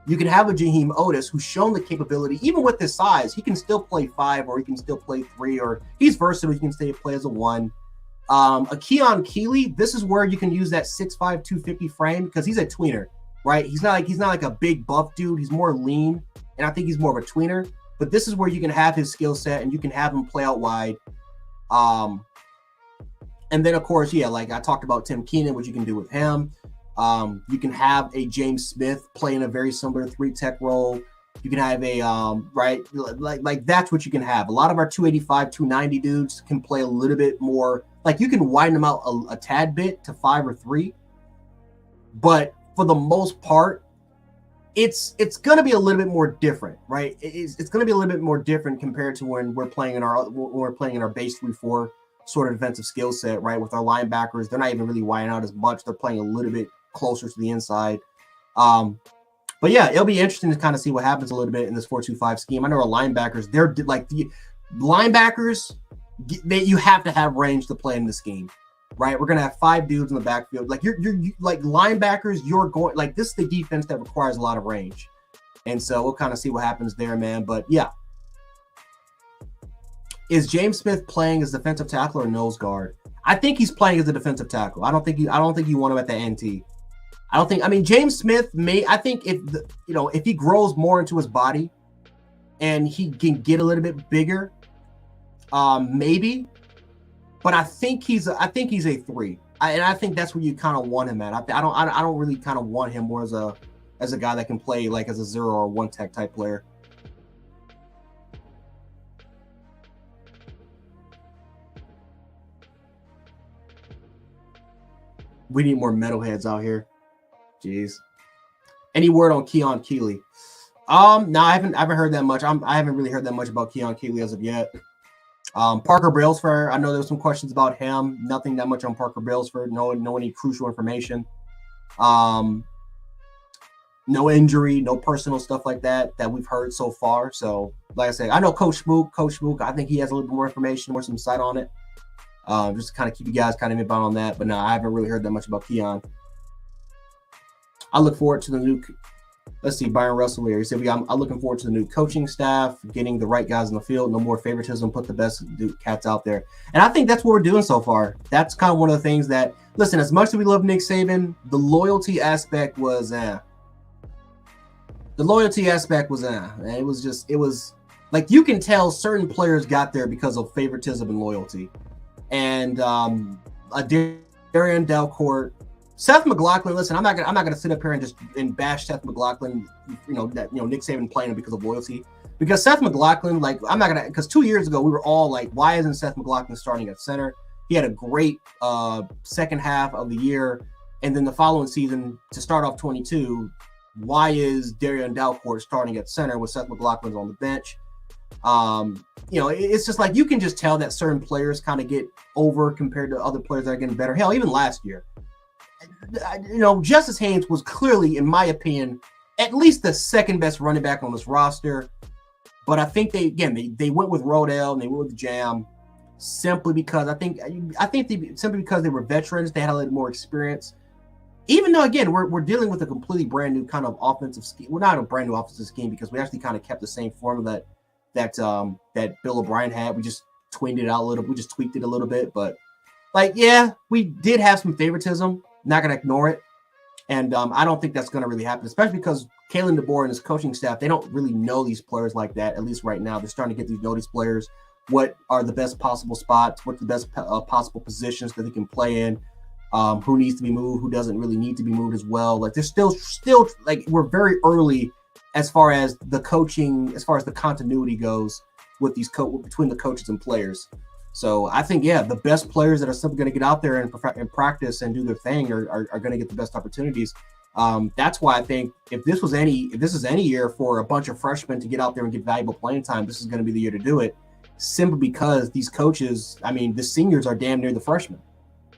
You can have a Jaheim Otis who's shown the capability, even with his size, he can still play 5 or he can still play 3, or he's versatile, he can stay play as a 1. A Keon Keeley, this is where you can use that 6'5", 250 frame, because he's a tweener, right? He's not like a big buff dude, he's more lean, and I think he's more of a tweener. But this is where you can have his skill set and you can have him play out wide. And then, of course, yeah, like I talked about Tim Keenan, what you can do with him. You can have a James Smith play in a very similar 3-tech role. You can have a, right, like that's what you can have. A lot of our 285, 290 dudes can play a little bit more. Like, you can widen them out a tad bit to 5 or 3. But for the most part, it's going to be a little bit more different, right? It's going to be a little bit more different compared to when we're playing in our base 3-4 sort of defensive skill set, right? With our linebackers, they're not even really widening out as much. They're playing a little bit closer to the inside. But yeah, it'll be interesting to kind of see what happens a little bit in this 4-2-5 scheme. I know our linebackers, they're like the linebackers, you have to have range to play in the scheme. Right, we're gonna have 5 dudes in the backfield. Like you're like linebackers. You're going like this is the defense that requires a lot of range, and so we'll kind of see what happens there, man. But yeah, is James Smith playing as defensive tackle or nose guard? I think he's playing as a defensive tackle. I don't think you want him at the NT. I mean, James Smith I think if he grows more into his body, and he can get a little bit bigger, maybe. But I think he's a 3, and I think that's where you kind of want him at. I don't really kind of want him more as a guy that can play like as a 0 or 1 tech type player. We need more metalheads out here. Jeez. Any word on Keon Keeley? No, I haven't heard that much. I haven't really heard that much about Keon Keeley as of yet. Parker Brailsford, I know there was some questions about him. Nothing that much on Parker Brailsford. No any crucial information. No injury, no personal stuff like that we've heard so far. So, like I said, I know Coach Smook, I think he has a little bit more information, more some insight on it. Just to kind of keep you guys kind of inbound on that. But no, I haven't really heard that much about Keon. I look forward to the new. Let's see, Byron Russell here. He said, I'm looking forward to the new coaching staff, getting the right guys in the field, no more favoritism, put the best cats out there. And I think that's what we're doing so far. That's kind of one of the things that, listen, as much as we love Nick Saban, the loyalty aspect was, The loyalty aspect was it was like you can tell certain players got there because of favoritism and loyalty. And Darian Delcourt, Seth McLaughlin. Listen, I'm not gonna sit up here and bash Seth McLaughlin. Nick Saban playing him because of loyalty. Because Seth McLaughlin, like because 2 years ago we were all like, why isn't Seth McLaughlin starting at center? He had a great second half of the year, and then the following season to start off 22. Why is Darian Delcourt starting at center with Seth McLaughlin's on the bench? It's just like you can just tell that certain players kind of get over compared to other players that are getting better. Hell, even last year, Justice Haynes was clearly, in my opinion, at least the second best running back on this roster. But I think they went with Rodell and they went with Jam simply because simply because they were veterans, they had a little more experience. Even though, again, we're dealing with a completely brand new kind of offensive scheme. We're not a brand new offensive scheme because we actually kind of kept the same formula that Bill O'Brien had. We just tweaked it out a little. We just tweaked it a little bit, but we did have some favoritism. Not gonna ignore it, and I don't think that's gonna really happen, especially because Kalen DeBoer and his coaching staff, they don't really know these players like that. At least right now, they're starting to get to know these players. What are the best possible spots? What's the best possible positions that they can play in? Who needs to be moved? Who doesn't really need to be moved as well? Like there's still like we're very early as far as the coaching, as far as the continuity goes with these between the coaches and players. So I think the best players that are simply going to get out there and practice and do their thing are going to get the best opportunities. That's why I think if this is any year for a bunch of freshmen to get out there and get valuable playing time, this is going to be the year to do it. Simply because these coaches, the seniors are damn near the freshmen,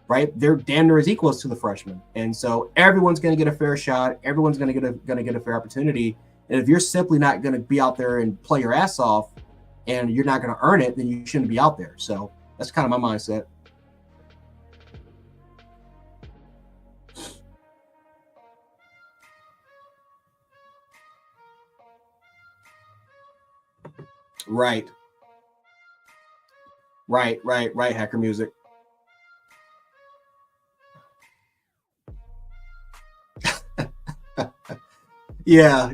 right? They're damn near as equals to the freshmen, and so everyone's going to get a fair shot. Everyone's going to get a fair opportunity. And if you're simply not going to be out there and play your ass off, and you're not going to earn it, then you shouldn't be out there. So that's kind of my mindset. Right. Hacker music. Yeah.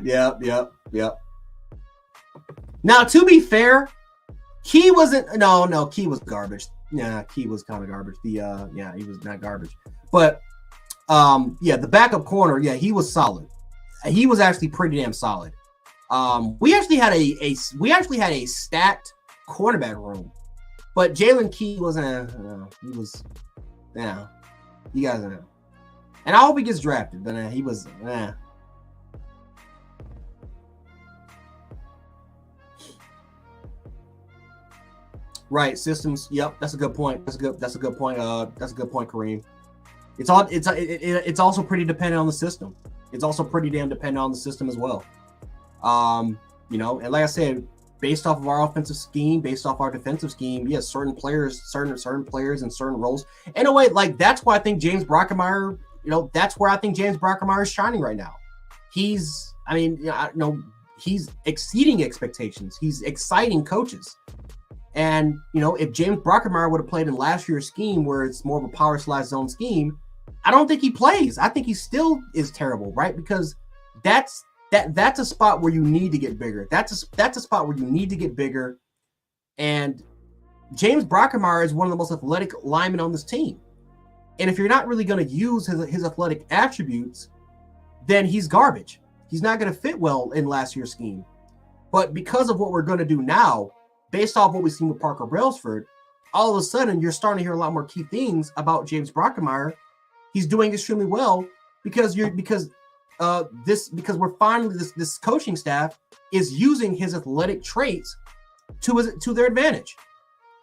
Now, to be fair, Key wasn't. No, Key was garbage. Yeah, Key was kind of garbage. He was not garbage. But the backup corner, he was solid. He was actually pretty damn solid. We actually had a stacked cornerback room, but Jalen Key wasn't. He was. You guys know. And I hope he gets drafted, but he was. Right, systems. Yep, that's a good point. That's a good point. That's a good point, Kareem. It's also pretty dependent on the system. It's also pretty damn dependent on the system as well. And like I said, based off of our offensive scheme, based off our defensive scheme, certain players in certain roles. In a way, like that's why I think James Brockermeyer. That's where I think James Brockermeyer is shining right now. He's exceeding expectations. He's exciting coaches. And, if James Brockermeyer would have played in last year's scheme where it's more of a power slash zone scheme, I don't think he plays. I think he still is terrible, right? Because that's a spot where you need to get bigger. That's a spot where you need to get bigger. And James Brockermeyer is one of the most athletic linemen on this team. And if you're not really going to use his athletic attributes, then he's garbage. He's not going to fit well in last year's scheme. But because of what we're going to do now, based off what we've seen with Parker Brailsford, all of a sudden you're starting to hear a lot more key things about James Brockermeyer. He's doing extremely well because we're finally this coaching staff is using his athletic traits to their advantage.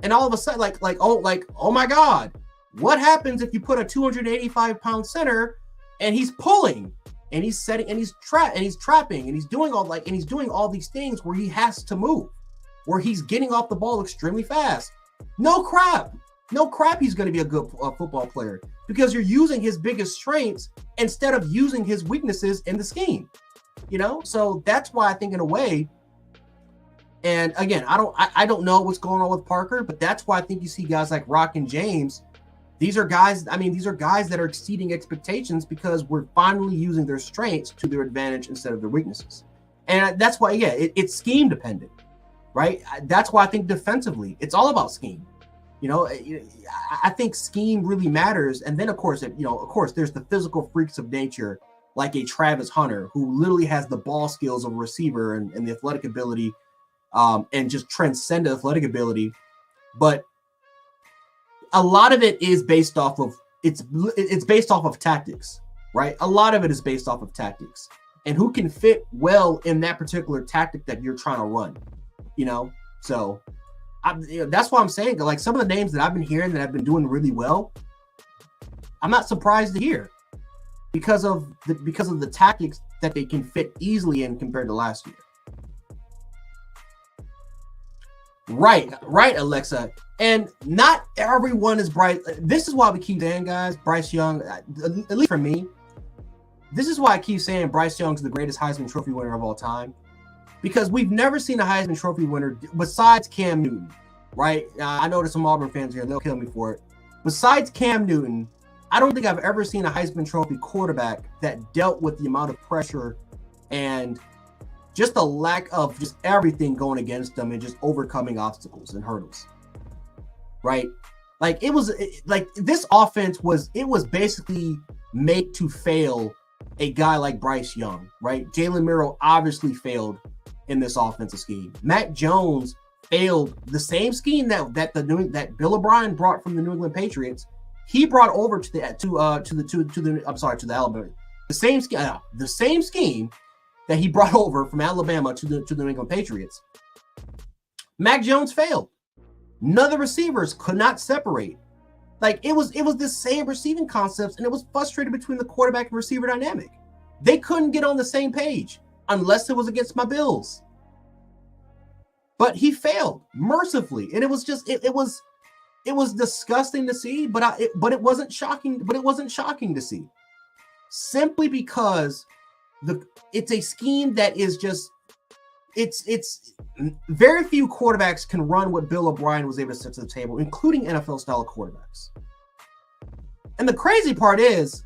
And all of a sudden, oh my God, what happens if you put a 285-pound center and he's pulling and he's setting and he's trapping and he's doing all these things where he has to move, where he's getting off the ball extremely fast. No crap he's going to be a good football player because you're using his biggest strengths instead of using his weaknesses in the scheme. So that's why I think in a way, and again, I don't know what's going on with Parker, but that's why I think you see guys like Rock and James. These are guys that are exceeding expectations because we're finally using their strengths to their advantage instead of their weaknesses. And that's why, yeah, it's scheme dependent, right? That's why I think defensively, it's all about scheme. You know, I think scheme really matters. And then, of course, there's the physical freaks of nature, like a Travis Hunter, who literally has the ball skills of a receiver and the athletic ability, and just transcendent athletic ability. But a lot of it is based off of it's based off of tactics, right? A lot of it is based off of tactics and who can fit well in that particular tactic that you're trying to run, you know? So that's why I'm saying, like, some of the names that I've been hearing that have been doing really well, I'm not surprised to hear because of the tactics that they can fit easily in compared to last year. Right, Alexa. And not everyone is Bryce. This is why we keep saying, guys, Bryce Young, at least for me, this is why I keep saying Bryce Young's the greatest Heisman Trophy winner of all time. Because we've never seen a Heisman Trophy winner besides Cam Newton, right? I know there's some Auburn fans here. They'll kill me for it. Besides Cam Newton, I don't think I've ever seen a Heisman Trophy quarterback that dealt with the amount of pressure and just the lack of just everything going against them and just overcoming obstacles and hurdles, right? Like this offense was basically made to fail a guy like Bryce Young, right? Jalen Miro obviously failed in this offensive scheme. Mac Jones failed the same scheme that Bill O'Brien brought from the New England Patriots. He brought over to the Alabama. The same scheme that he brought over from Alabama to the New England Patriots. Mac Jones failed. None of the receivers could not separate. Like it was the same receiving concepts, and it was frustrated between the quarterback and receiver dynamic. They couldn't get on the same page unless it was against my Bills. But he failed mercifully, and it was just it was disgusting to see. But it wasn't shocking. But it wasn't shocking to see, simply because it's a scheme that is just it's very few quarterbacks can run what Bill O'Brien was able to set to the table, including NFL style quarterbacks. And the crazy part is,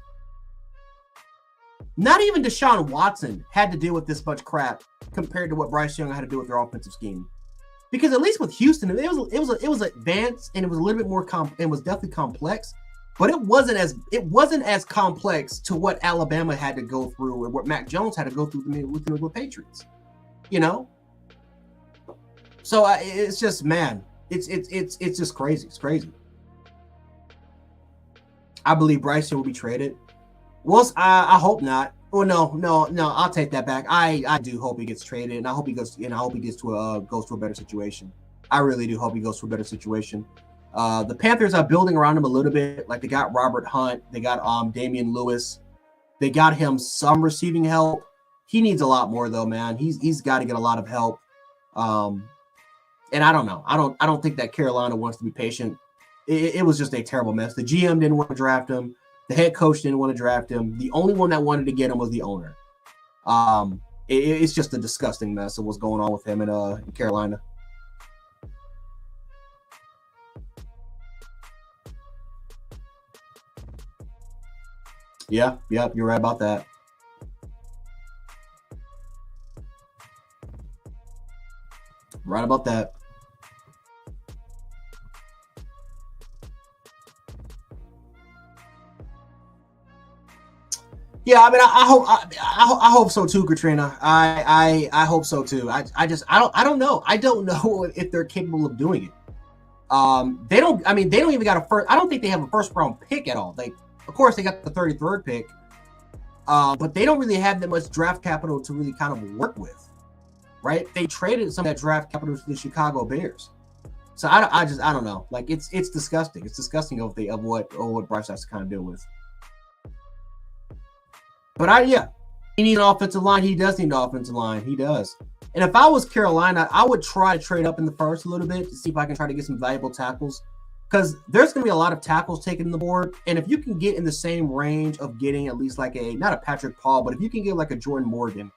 not even Deshaun Watson had to deal with this much crap compared to what Bryce Young had to do with their offensive scheme. Because at least with Houston, it was advanced, and it was a little bit more it was definitely complex, but it wasn't as complex to what Alabama had to go through and what Mac Jones had to go through with the Patriots. You know, so it's just, man, it's just crazy. It's crazy. I believe Bryce Young will be traded. Well, I hope not. Well, no. I'll take that back. I do hope he gets traded, and I hope he goes. And I hope he goes to a better situation. I really do hope he goes to a better situation. The Panthers are building around him a little bit. Like, they got Robert Hunt, they got Damian Lewis, they got him some receiving help. He needs a lot more, though, man. He's got to get a lot of help. And I don't know. I don't think that Carolina wants to be patient. It was just a terrible mess. The GM didn't want to draft him. The head coach didn't want to draft him. The only one that wanted to get him was the owner. It's just a disgusting mess of what's going on with him in Carolina. Yeah, you're right about that. Right about that. Yeah, I mean, I hope so too, Katrina. I hope so too. I don't know. I don't know if they're capable of doing it. They don't even got a first. I don't think they have a first round pick at all. Of course, they got the 33rd pick, but they don't really have that much draft capital to really kind of work with. Right? They traded some of that draft capital to the Chicago Bears. So I don't know. Like, it's disgusting. It's disgusting of what Bryce has to kind of deal with. But he needs an offensive line. He does need an offensive line. He does. And if I was Carolina, I would try to trade up in the first a little bit to see if I can try to get some valuable tackles, because there's going to be a lot of tackles taken in the board. And if you can get in the same range of getting at least like not a Patrick Paul, but if you can get like a Jordan Morgan,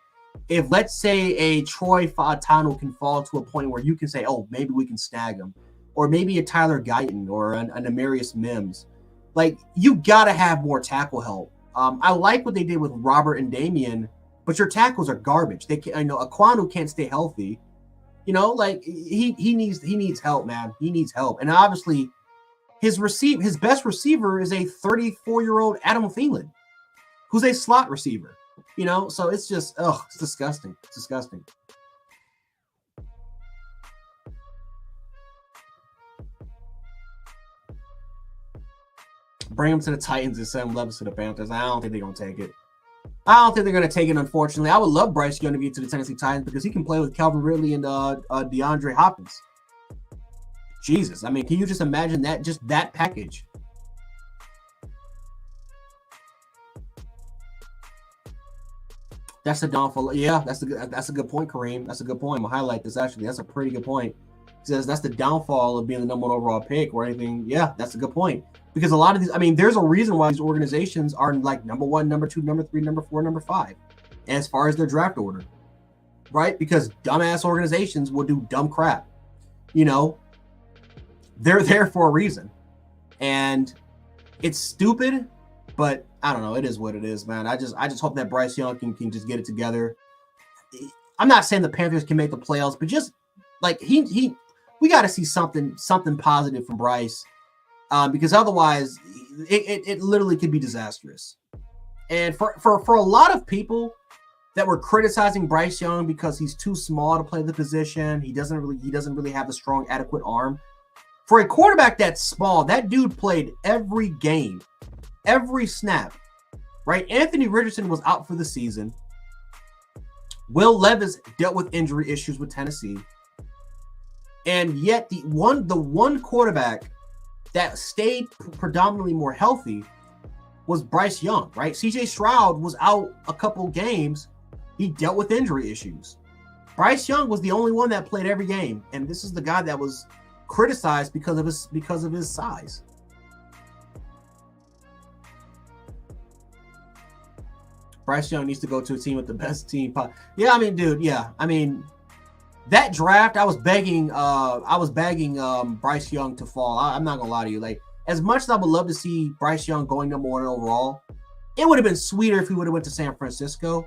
if, let's say, a Troy Fautanu can fall to a point where you can say, oh, maybe we can snag him, or maybe a Tyler Guyton or an Amarius Mims, like, you got to have more tackle help. I like what they did with Robert and Damian but your tackles are garbage. They can't, Aquanu can't stay healthy. Like he needs help, man. He needs help. And obviously his best receiver is a 34-year-old Adam Thielen, who's a slot receiver. So it's just it's disgusting. It's disgusting. Bring him to the Titans and send Levis to the Panthers. I don't think they're gonna take it. Unfortunately. I would love Bryce Young to get to the Tennessee Titans because he can play with Calvin Ridley and DeAndre Hopkins. Jesus, I mean, can you just imagine that? Just that package. That's the downfall. Yeah, that's a good point, Kareem. That's a good point. I'm gonna highlight this actually. That's a pretty good point. He says that's the downfall of being the number one overall pick or anything. Yeah, that's a good point. Because a lot of these, I mean, there's a reason why these organizations are like number 1, number 2, number 3, number 4, number 5, as far as their draft order, right? Because dumbass organizations will do dumb crap. They're there for a reason, and it's stupid, but I don't know. It is what it is, man. I just hope that Bryce Young can just get it together. I'm not saying the Panthers can make the playoffs, but just like we got to see something positive from Bryce. Because otherwise, it literally could be disastrous. And for a lot of people that were criticizing Bryce Young because he's too small to play the position, he doesn't really have the strong, adequate arm. For a quarterback that's small, that dude played every game, every snap. Right? Anthony Richardson was out for the season. Will Levis dealt with injury issues with Tennessee, and yet the one quarterback that stayed predominantly more healthy was Bryce Young, right? CJ Stroud was out a couple games. He dealt with injury issues. Bryce Young was the only one that played every game, and this is the guy that was criticized because of his size. Bryce Young needs to go to a team with the best team. Yeah, I mean, dude, yeah. I mean, that draft, I was begging Bryce Young to fall. I'm not gonna lie to you. Like, as much as I would love to see Bryce Young going number 1 overall, it would have been sweeter if he would have went to San Francisco,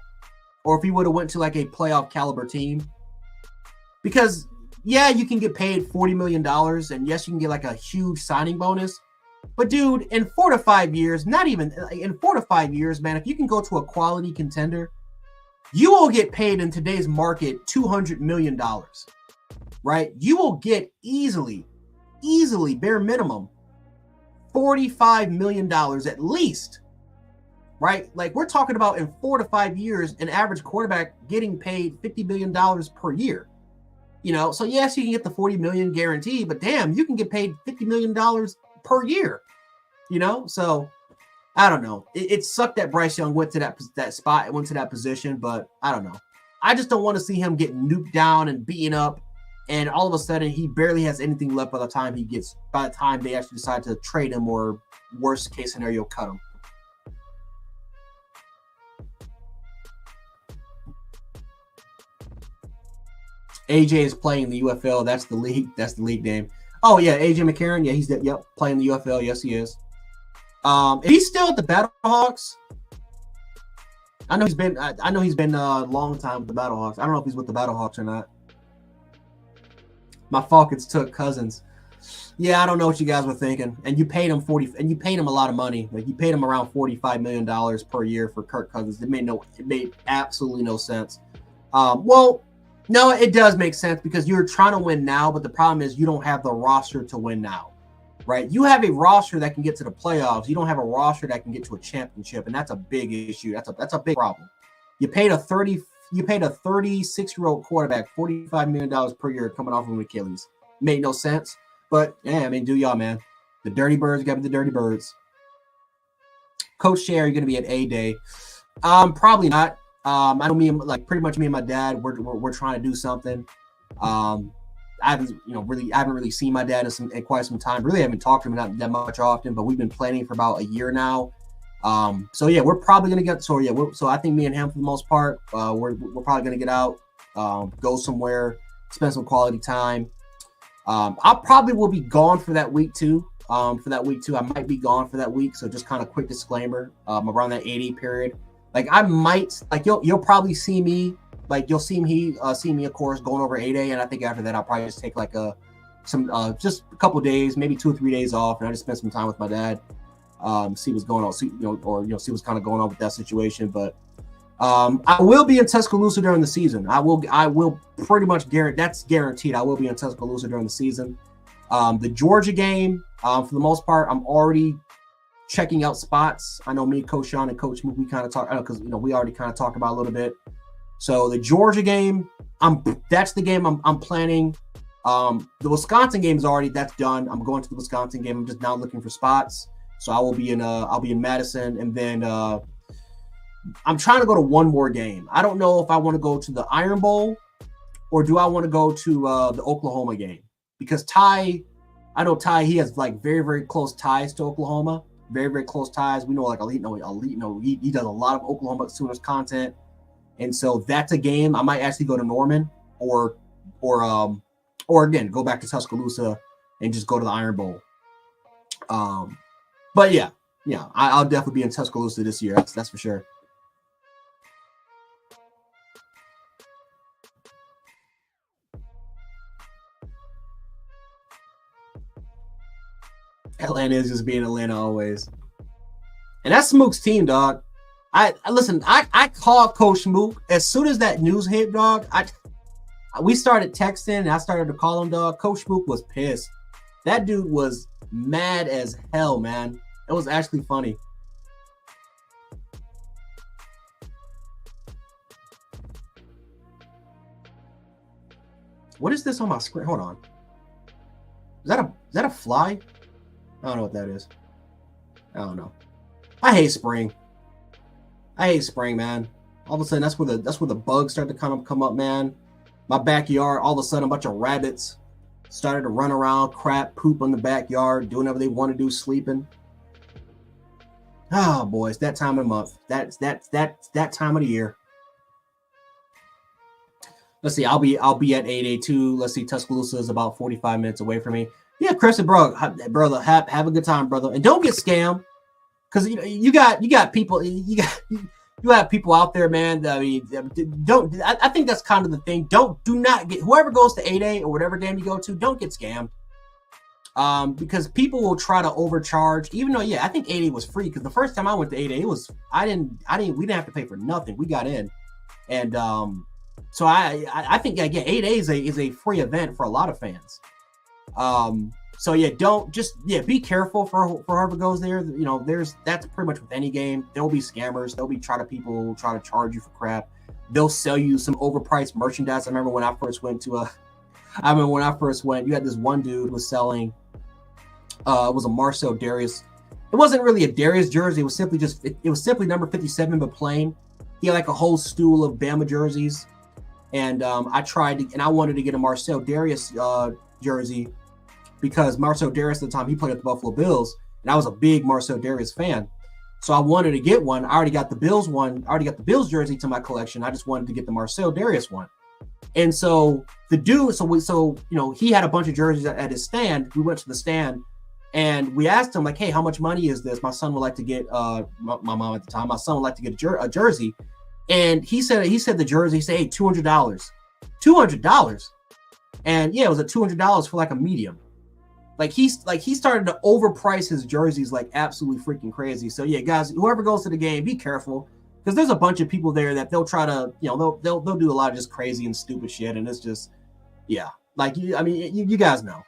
or if he would have went to like a playoff caliber team. Because yeah, you can get paid $40 million, and yes, you can get like a huge signing bonus. But dude, in 4 to 5 years, not even in 4 to 5 years, man, if you can go to a quality contender, you will get paid in today's market $200 million, right? You will get easily, bare minimum, $45 million at least, right? Like, we're talking about in 4 to 5 years, an average quarterback getting paid $50 million per year. So yes, you can get the $40 million guarantee, but damn, you can get paid $50 million per year, So I don't know. It sucked that Bryce Young went to that spot, went to that position, but I don't know. I just don't want to see him get nuked down and beaten up, and all of a sudden he barely has anything left by the time they actually decide to trade him, or worst case scenario, cut him. AJ is playing the UFL. That's the league. That's the league name. Oh yeah, AJ McCarron. Yeah, he's playing the UFL. Yes, he is. He's still at the Battlehawks. I know he's been a long time with the Battlehawks. I don't know if he's with the Battlehawks or not. My Falcons took Cousins. Yeah, I don't know what you guys were thinking. And you paid him a lot of money. Like, you paid him around $45 million per year for Kirk Cousins. It made absolutely no sense. Well, no, it does make sense because you're trying to win now, but the problem is you don't have the roster to win now. Right? You have a roster that can get to the playoffs. You don't have a roster that can get to a championship, and that's a big issue. That's a big problem. You paid a 36-year-old quarterback $45 million per year coming off of an Achilles. Made no sense. But yeah, I mean, do y'all, man. The Dirty Birds got to be the Dirty Birds. Coach Sherry going to be at A-Day. Probably not. I know pretty much me and my dad, we're trying to do something. I haven't really seen my dad in quite some time. Really haven't talked to him not that much often, but we've been planning for about a year now. So yeah, we're probably gonna get. So yeah, so I think me and him for the most part, we're probably gonna get out, go somewhere, spend some quality time. I probably will be gone for that week too. I might be gone for that week. So just kind of quick disclaimer. Around that 80 period, Like I might like you'll probably see me like you'll see me of course going over 8A, and I think after that I'll probably just take like just a couple days, maybe 2 or 3 days off, and I just spend some time with my dad, see what's going on, see what's kind of going on with that situation. But I will be in Tuscaloosa during the season. I will pretty much that's guaranteed. I will be in Tuscaloosa during the season. The Georgia game, for the most part, I'm already checking out spots. I know me, Coach Sean, and Coach Mook, we kind of talk because we already kind of talked about a little bit. So the Georgia game, that's the game I'm planning. The Wisconsin game is that's done. I'm going to the Wisconsin game. I'm just now looking for spots. So I'll be in Madison, and then I'm trying to go to one more game. I don't know if I want to go to the Iron Bowl or do I want to go to the Oklahoma game, because I know Ty, he has like very, very close ties to Oklahoma. Very, very close ties. We know like he does a lot of Oklahoma Sooners content. And so that's a game I might actually go to Norman or again, go back to Tuscaloosa and just go to the Iron Bowl. But yeah, I'll definitely be in Tuscaloosa this year. That's for sure. Atlanta is just being Atlanta always. And that's Smook's team, dog. I called Coach Smook as soon as that news hit, dog. We started texting and I started to call him, dog. Coach Smook was pissed. That dude was mad as hell, man. It was actually funny. What is this on my screen? Hold on. Is that a fly? I don't know what that is. I don't know. I hate spring. Man. All of a sudden, that's where the bugs start to kind of come up, man. My backyard, all of a sudden, a bunch of rabbits started to run around, crap, poop in the backyard, doing whatever they want to do, sleeping. Oh boy, it's that time of the month. That's that time of the year. Let's see. I'll be at 8A2. Let's see. Tuscaloosa is about 45 minutes away from me. Yeah, Chris and brother, have a good time, brother, and don't get scammed, because you got people you have people out there, man. I mean, I think that's kind of the thing. Do not get whoever goes to 8A or whatever game you go to, don't get scammed, because people will try to overcharge. Even though, I think 8A was free, because the first time I went to 8A, we didn't have to ppay for nothing. We got in, and so I think again 8A is a free event for a lot of fans. So be careful for whoever goes there. That's pretty much with any game. There'll be scammers. There'll be people try to charge you for crap. They'll sell you some overpriced merchandise. I remember when I first went, you had this one dude was selling, it was a Marcel Darius. It wasn't really a Darius jersey. It was simply number 57, but plain. He had like a whole stool of Bama jerseys. And I wanted to get a Marcel Darius jersey, because Marcel Darius at the time, he played at the Buffalo Bills, and I was a big Marcel Darius fan. So I wanted to get one. I already got the Bills one. I already got the Bills jersey to my collection. I just wanted to get the Marcel Darius one. And so the dude, he had a bunch of jerseys at his stand. We went to the stand and we asked him, like, hey, how much money is this? My son would like to get, my mom at the time, my son would like to get a jersey. And he said the jersey, he said, hey, $200. $200. And it was at $200 for like a medium. Like he started to overprice his jerseys like absolutely freaking crazy. So guys, whoever goes to the game, be careful, because there's a bunch of people there that they'll try to, they'll do a lot of just crazy and stupid shit, and it's just, you guys know.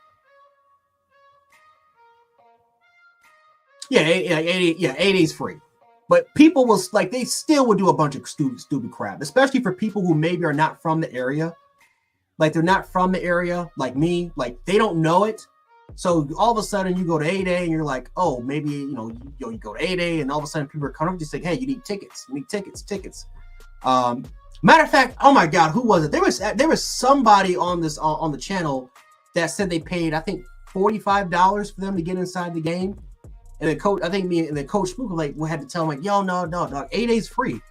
80's free, but people will they still would do a bunch of stupid crap, especially for people who maybe are not from the area. Like they're not from the area, like me, like they don't know it. So all of a sudden you go to 8A and you're like, oh, maybe, you go to 8A, and all of a sudden people are coming up just saying, hey, you need tickets. Matter of fact, oh my God, who was it? There was somebody on this, on the channel that said they paid, I think $45 for them to get inside the game. And then Coach Spook we had to tell him like, yo, no, 8A's free.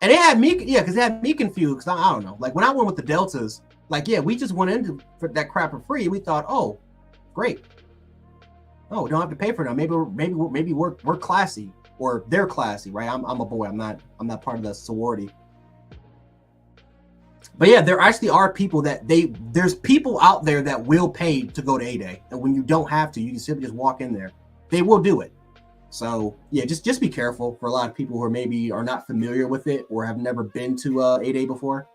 And it had me, because it had me confused, because I don't know. Like when I went with the Deltas, we just went into that crap for free. We thought, oh, great. Oh, we don't have to pay for them. Maybe we're classy. or they're classy, right? I'm a boy. I'm not part of the sorority. But yeah, there actually are people that there's people out there that will pay to go to A-Day, and when you don't have to, you can simply just walk in there. They will do it. So yeah, just be careful for a lot of people who are maybe are not familiar with it or have never been to A-Day before.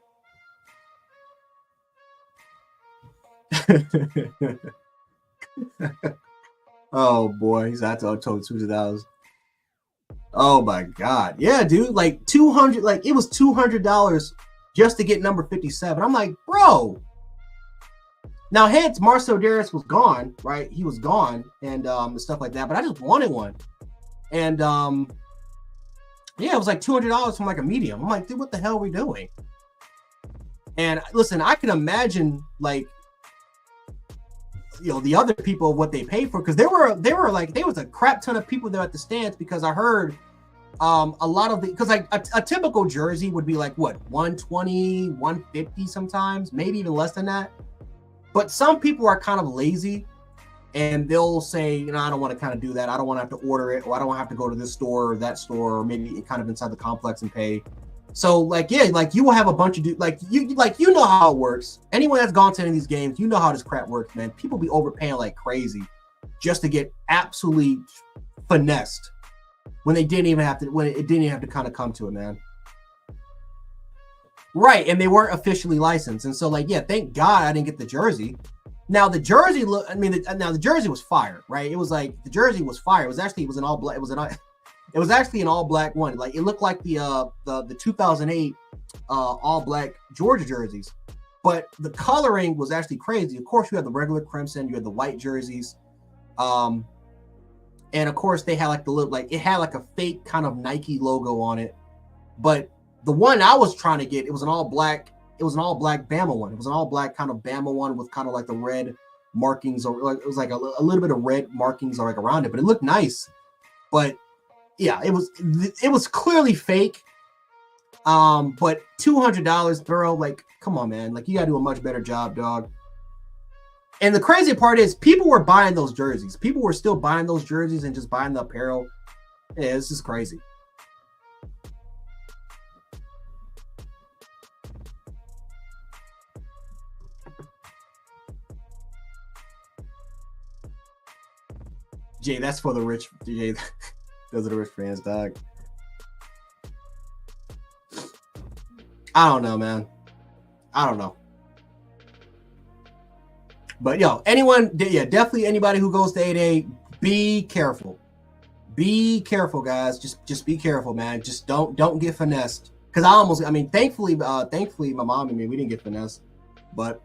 Oh boy, he's out to told $200. Oh my god, yeah, dude, like 200, like it was $200 just to get number 57. I'm like, bro. Now, hence Marcel Darius was gone, right? He was gone and stuff like that. But I just wanted one, and yeah, it was like $200 from like a medium. I'm like, dude, what the hell are we doing? And listen, I can imagine like, you know, the other people what they paid for, because there was a crap ton of people there at the stands, because I heard a lot of the, because like a typical jersey would be like what, 120, 150 sometimes, maybe even less than that. But some people are kind of lazy and they'll say, you know, I don't want to kind of do that. I don't want to have to order it, or I don't want to have to go to this store or that store, or maybe kind of inside the complex and pay. So like, yeah, like you will have a bunch of like you know how it works. Anyone that's gone to any of these games, you know how this crap works, man. People be overpaying like crazy just to get absolutely finessed when it didn't even have to kind of come to it, man. Right, and they weren't officially licensed, and so like, yeah, thank God I didn't get the jersey. Now the jersey the jersey was fire, right? It was like the jersey was fire. It was an all black. It was actually an all black one. Like it looked like the 2008 all black Georgia jerseys, but the coloring was actually crazy. Of course, you had the regular crimson, you had the white jerseys, and of course they had like the look, like it had like a fake kind of Nike logo on it. But the one I was trying to get, it was an all black Bama one. It was an all black kind of Bama one with kind of like the red markings, or like it was like a little bit of red markings like around it, but it looked nice. But yeah, it was clearly fake. But $200, bro, like, come on, man. Like, you gotta do a much better job, dog. And the crazy part is people were buying those jerseys. People were still buying those jerseys and just buying the apparel. Yeah, this is crazy. Jay, that's for the rich. Jay, those are the rich fans, dog. I don't know, man. I don't know. But yo, definitely anybody who goes to A-Day, be careful. Be careful, guys. Just be careful, man. Just don't get finessed. Because thankfully my mom and me, we didn't get finessed. But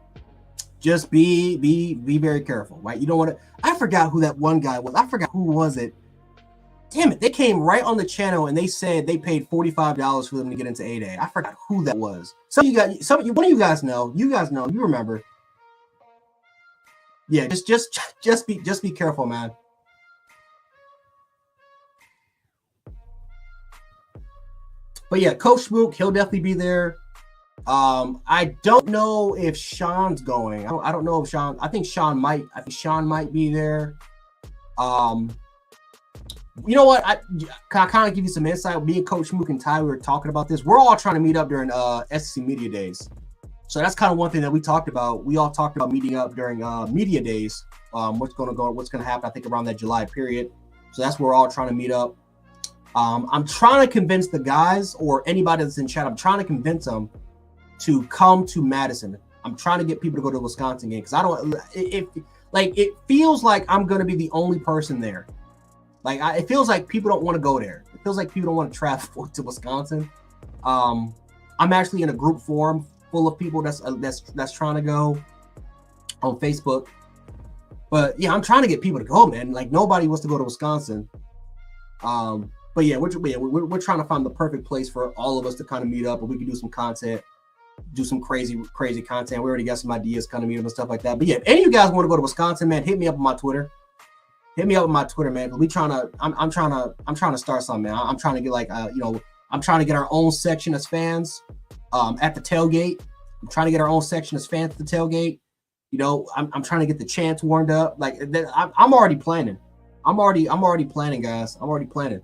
just be very careful, right? You don't want to. I forgot who that one guy was. I forgot who was it. Damn it! They came right on the channel and they said they paid $45 for them to get into A-Day. I forgot who that was. One of you guys know. You guys know. You remember? Yeah, just be careful, man. But yeah, Coach Smook, he'll definitely be there. I don't know if Sean's going. I don't know if Sean. I think Sean might be there. You know what? I kind of give you some insight. Me and Coach Smook and Ty, we were talking about this. We're all trying to meet up during SEC Media Days. So that's kind of one thing that we talked about. We all talked about meeting up during Media Days. What's going to happen, I think, around that July period. So that's where we're all trying to meet up. I'm trying to convince the guys or anybody that's in chat. I'm trying to convince them to come to Madison. I'm trying to get people to go to the Wisconsin game, because it feels like I'm going to be the only person there. It feels like people don't want to go there. It feels like people don't want to travel to Wisconsin. I'm actually in a group forum full of people that's trying to go on Facebook. But yeah, I'm trying to get people to go, man. Like, nobody wants to go to Wisconsin. But yeah, we're trying to find the perfect place for all of us to kind of meet up, and we can do some content, do some crazy content. We already got some ideas, kind of meet up and stuff like that. But yeah, if any of you guys want to go to Wisconsin, man, hit me up on my Twitter. Hit me up on my Twitter, man. I'm trying to start something, man. I'm trying to get I'm trying to get our own section as fans at the tailgate. I'm trying to get our own section as fans at the tailgate. I'm trying to get the chants warmed up. I'm already planning. I'm already planning, guys. I'm already planning.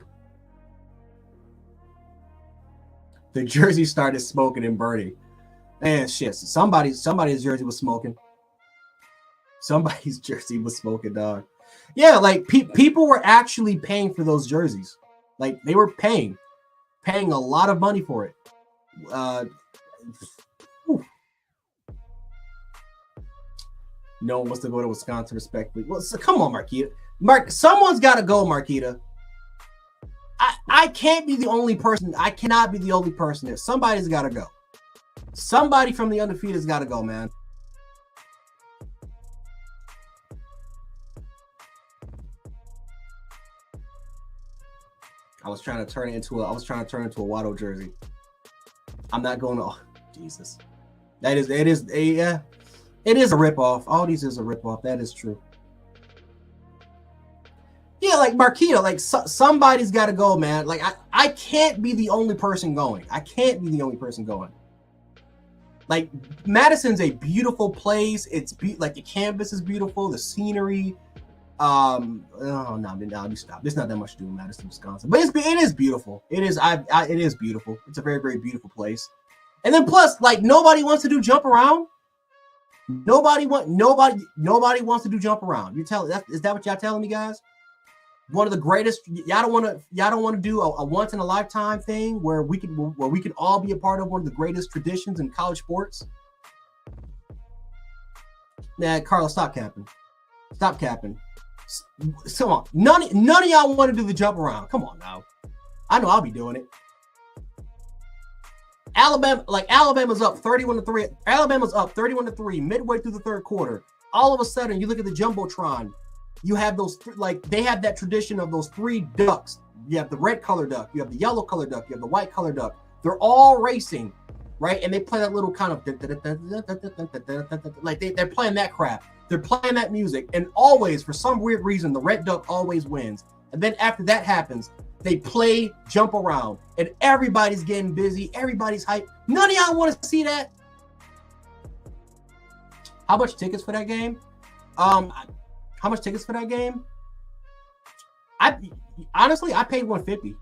The jersey started smoking and burning. Man, shit. Somebody's jersey was smoking. Somebody's jersey was smoking, dog. Yeah, like people were actually paying for those jerseys. Like they were paying a lot of money for it. No one wants to go to Wisconsin, respectfully. Well, so come on, Marquita. Someone's got to go, Marquita. I can't be the only person. I cannot be the only person there. Somebody's got to go. Somebody from the undefeated's got to go, man. I was trying to turn it into a Watto jersey. I'm not going to. Oh, Jesus. It is a ripoff. All these is a ripoff. That is true. Yeah, like Marquita, like somebody's got to go, man. Like I can't be the only person going. I can't be the only person going. Like Madison's a beautiful place. It's like the campus is beautiful, the scenery. Oh no, you stop. There's not that much to do in Madison, Wisconsin, but it is beautiful. It is beautiful. It's a very, very beautiful place. And then plus, like nobody wants to do jump around. Nobody wants to do jump around. Is that what y'all telling me, guys? One of the greatest. Y'all don't want to do a once in a lifetime thing where we can all be a part of one of the greatest traditions in college sports. Nah, Carlos, stop capping. Stop capping. Come on, none of y'all want to do the jump around. Come on now. I know I'll be doing it. Alabama's up 31-3. Alabama's up 31-3 midway through the third quarter. All of a sudden, you look at the jumbotron. You have those they have that tradition of those three ducks. You have the red color duck, you have the yellow color duck, you have the white color duck. They're all racing, right? And they play that little kind of like they're playing that crap. They're playing that music, and always, for some weird reason, the red duck always wins. And then after that happens, they play jump around, and everybody's getting busy. Everybody's hyped. None of y'all want to see that. How much tickets for that game? How much tickets for that game? I paid $150.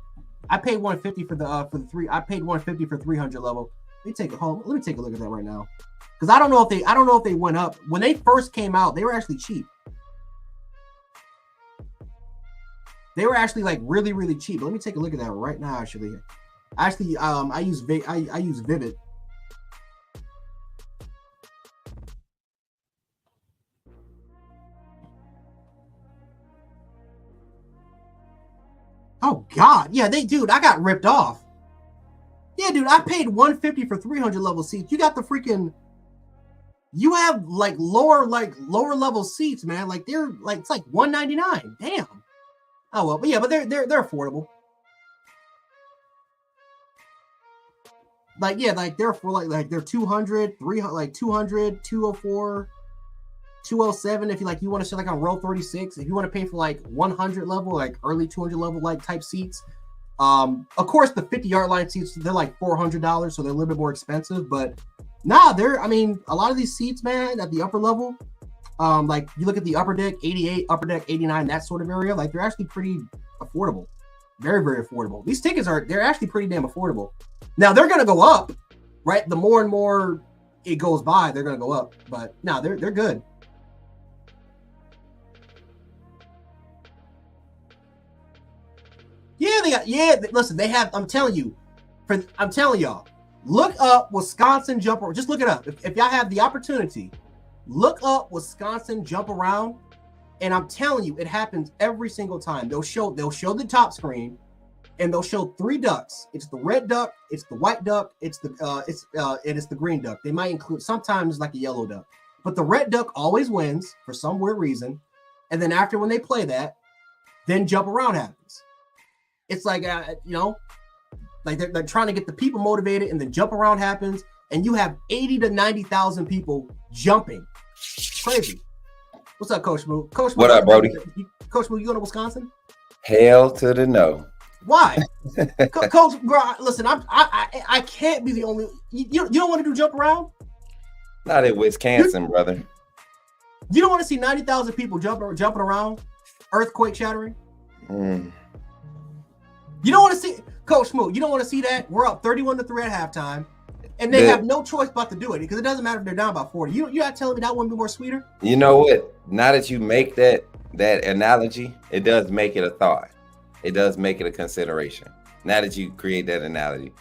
I paid $150 for the three. I paid $150 for 300 level. Let me take a look at that right now, because I don't know if they went up. When they first came out, they were actually cheap. They were actually like really, really cheap. But let me take a look at that right now. Actually, I use Vivid. Oh God, yeah, I got ripped off. Yeah, dude, I paid $150 for 300 level seats. You got the freaking. You have like lower level seats, man. Like they're like it's like $199. Damn. Oh well, but yeah, but they're affordable. Like yeah, like they're for like they're 200, 300, like 200, 204, 207. If you want to sit like on row 36, if you want to pay for like 100 level, like early 200 level like type seats. Of course the 50-yard line seats, they're like $400, so they're a little bit more expensive. But nah, a lot of these seats, man, at the upper level. Like you look at the upper deck 88, upper deck 89, that sort of area, like they're actually pretty affordable. Very, very affordable. These tickets they're actually pretty damn affordable. Now they're gonna go up, right? The more and more it goes by, they're gonna go up. But no, they're good. Listen, they have. I'm telling y'all. Look up Wisconsin jump around. Just look it up. If y'all have the opportunity, look up Wisconsin jump around, and I'm telling you, it happens every single time. They'll show the top screen, and they'll show three ducks. It's the red duck, it's the white duck, it's the green duck. They might include sometimes like a yellow duck, but the red duck always wins for some weird reason. And then after when they play that, then jump around happens. It's like like they're trying to get the people motivated, and then jump around happens, and you have 80 to 90,000 people jumping. Crazy. What's up, Coach Moo? Coach Moo, what up, Brody? Coach Moo, you going to Wisconsin? Hell to the no. Why? Coach, bro, listen, I can't be the only. You don't want to do jump around? Not in Wisconsin, brother. You don't want to see 90,000 people jumping around, earthquake shattering? You don't want to see Coach Smoot. You don't want to see that. We're up 31-3 at halftime, and they have no choice but to do it because it doesn't matter if they're down by 40. You're not telling me that wouldn't be more sweeter? You know what? Now that you make that analogy, it does make it a thought. It does make it a consideration. Now that you create that analogy.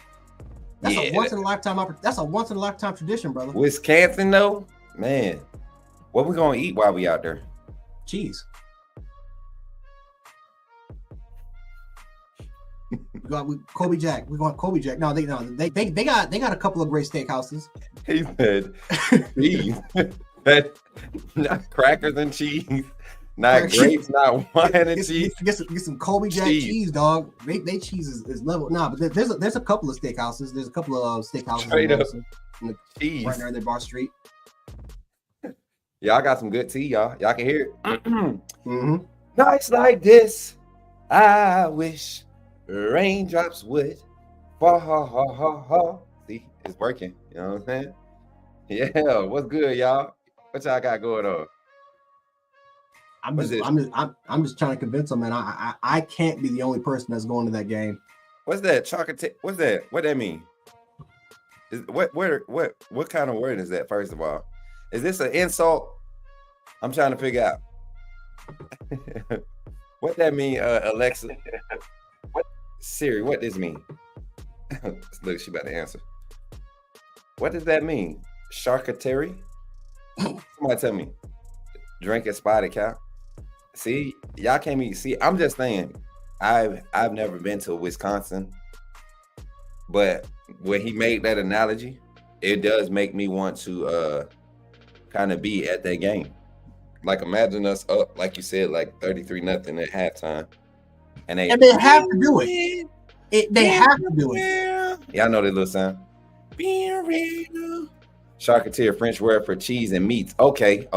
That's a once in a lifetime. That's a once in a lifetime tradition, brother. Wisconsin, though, man, what we gonna eat while we out there? Cheese. We got Kobe Jack. We want Kobe Jack. No, they got a couple of great steakhouses. He said cheese. Not crackers and cheese. Not grapes, not wine and cheese. Get some Kobe Jack cheese, dog. They cheese is level. Nah, but there's a couple of steakhouses. There's a couple of steakhouses straight in up cheese right there in the Bar Street. Y'all got some good tea, y'all. Y'all can hear it. Mm-hmm. Nights like this, I wish raindrops would fall. See, it's working. You know what I'm saying? Yeah. What's good, y'all? What y'all got going on? I'm just trying to convince them, man. I can't be the only person that's going to that game. What's that? Chocolate? What's that? What that mean? What kind of word is that? First of all, is this an insult? I'm trying to figure out. What that mean, Alexa? What Siri? What does mean? Look, she about to answer. What does that mean? Charcuterie? Somebody tell me. Drinking spotted cow. See, y'all can't even see. I'm just saying, I've never been to Wisconsin, but when he made that analogy, it does make me want to kind of be at that game. Like imagine us up, like you said, like 33-0 at halftime, and they have to do it. They have to do it. Y'all know that little sound. Charcuterie, French word for cheese and meats. Okay.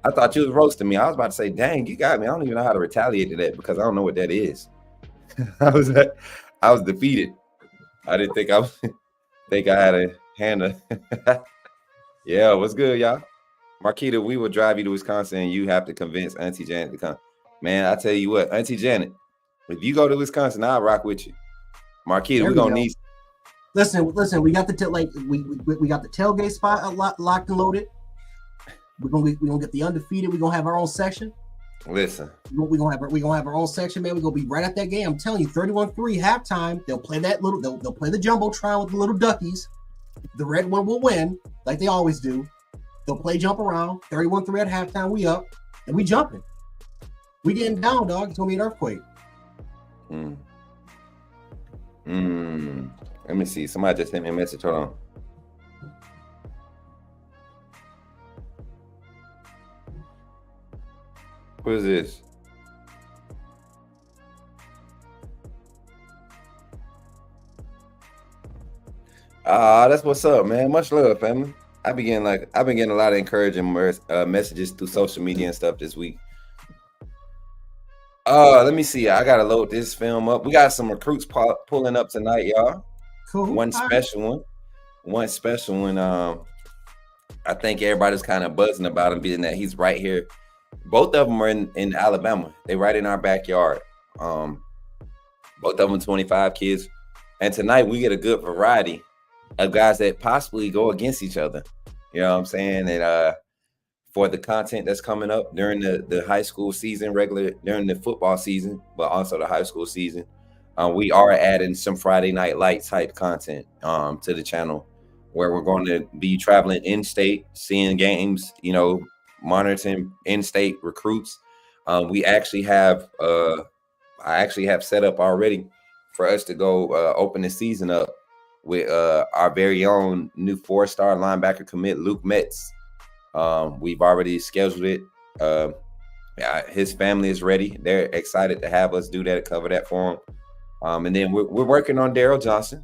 I thought you was roasting me. I was about to say, dang, you got me. I don't even know how to retaliate to that because I don't know what that is. I was defeated. I didn't think I had a hand. Yeah, what's good, y'all? Marquita, we will drive you to Wisconsin and you have to convince Auntie Janet to come. Man, I tell you what, Auntie Janet, if you go to Wisconsin, I'll rock with you. Marquita, we're gonna need. Listen. We got we got the tailgate spot locked and loaded. We're gonna get the undefeated. We're gonna have our own section. Listen, we're gonna have our own section, man. We're gonna be right at that game. I'm telling you, 31-3 halftime. They'll play they'll play the jumbotron with the little duckies. The red one will win, like they always do. They'll play jump around. 31-3 at halftime. We up and we jumping. We getting down, dog. It's gonna be an earthquake. Let me see. Somebody just sent me a message. Hold on. Who is this? That's what's up, man. Much love, family. I've been getting a lot of encouraging messages through social media and stuff this week. Let me see. I gotta load this film up. We got some recruits pulling up tonight, y'all. Cool. One special one. I think everybody's kind of buzzing about him, being that he's right here. Both of them are in Alabama. They're right in our backyard. Both of them 25 kids. And tonight we get a good variety of guys that possibly go against each other. You know what I'm saying? And for the content that's coming up during the high school season, during the football season, but also the high school season, we are adding some Friday Night Lights type content to the channel, where we're going to be traveling in-state, seeing games, monitoring in-state recruits. I actually have set up already for us to go open the season up with our very own new 4-star linebacker commit, Luke Metz. We've already scheduled it. His family is ready. They're excited to have us do that, cover that for him. And then we're working on Daryl Johnson.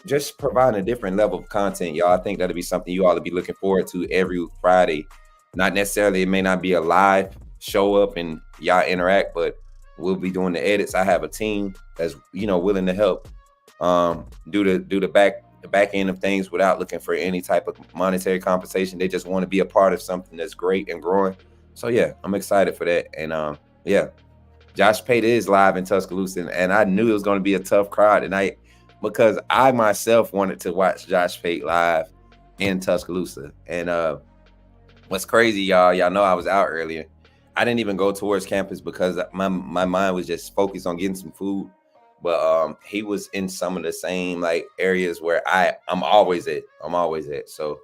Just providing a different level of content, y'all. I think that'll be something you ought to be looking forward to every Friday. Not necessarily, it may not be a live show up and y'all interact, but we'll be doing the edits. I have a team that's willing to help do the back end of things without looking for any type of monetary compensation. They just want to be a part of something that's great and growing. So yeah, I'm excited for that. And Josh Pate is live in Tuscaloosa, and I knew it was going to be a tough crowd tonight because I myself wanted to watch Josh Pate live in Tuscaloosa. And what's crazy, y'all know I was out earlier. I didn't even go towards campus because my mind was just focused on getting some food. But he was in some of the same like areas where I'm always at. So